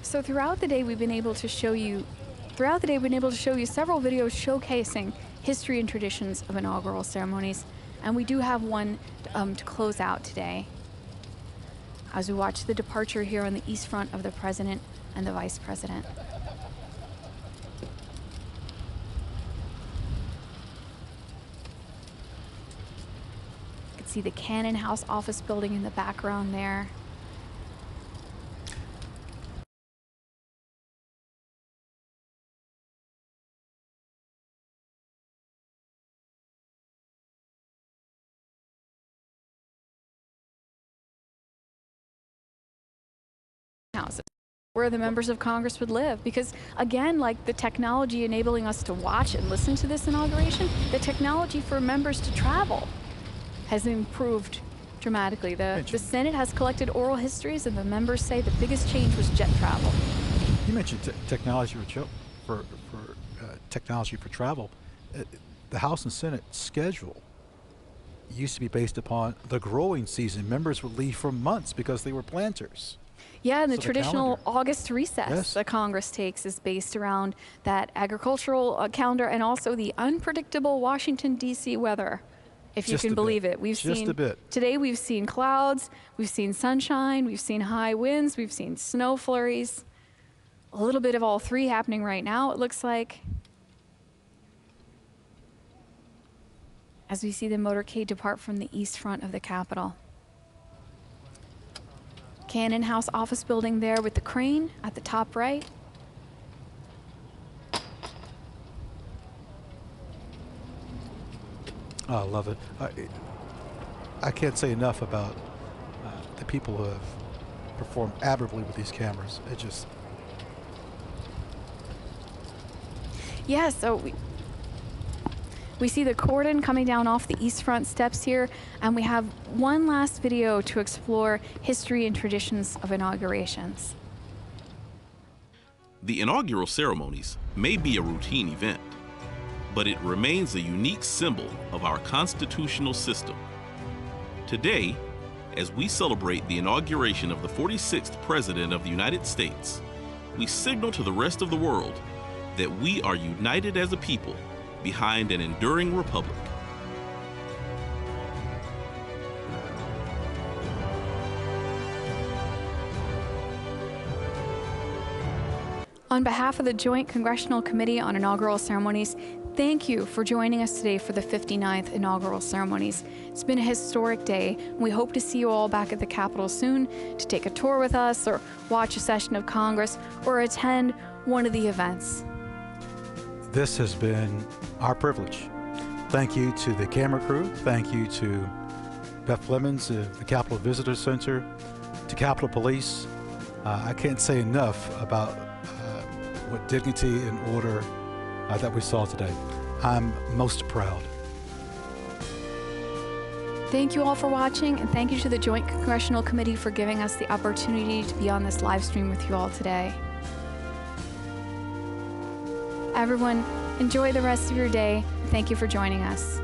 So throughout the day, we've been able to show you several videos showcasing history and traditions of inaugural ceremonies, and we do have one to close out today as we watch the departure here on the east front of the president and the vice president. You can see the Cannon House office building in the background there. Houses where the members of Congress would live, because again, like the technology enabling us to watch and listen to this inauguration, the technology for members to travel has improved dramatically. The Senate has collected oral histories, and the members say the biggest change was jet travel. You mentioned technology for technology for travel. The House and Senate schedule used to be based upon the growing season. Members would leave for months because they were planters. Yeah, and the So traditional August recess that Congress takes is based around that agricultural calendar and also the unpredictable Washington, D.C. weather, if you can believe it. Today we've seen clouds, we've seen sunshine, we've seen high winds, we've seen snow flurries. A little bit of all three happening right now, it looks like. As we see the motorcade depart from the east front of the Capitol. Cannon House office building there with the crane at the top right. Oh, I love it. I can't say enough about the people who have performed admirably with these cameras. It just... Yeah, so we see the cordon coming down off the east front steps here, and we have one last video to explore history and traditions of inaugurations. The inaugural ceremonies may be a routine event, but it remains a unique symbol of our constitutional system. Today, as we celebrate the inauguration of the 46th President of the United States, we signal to the rest of the world that we are united as a people behind an enduring republic. On behalf of the Joint Congressional Committee on Inaugural Ceremonies, thank you for joining us today for the 59th inaugural ceremonies. It's been a historic day. We hope to see you all back at the Capitol soon to take a tour with us or watch a session of Congress or attend one of the events. This has been our privilege. Thank you to the camera crew. Thank you to Beth Flemons of the Capitol Visitor Center, to Capitol Police. I can't say enough about what dignity and order that we saw today. I'm most proud. Thank you all for watching, and thank you to the Joint Congressional Committee for giving us the opportunity to be on this live stream with you all today. Everyone, enjoy the rest of your day. Thank you for joining us.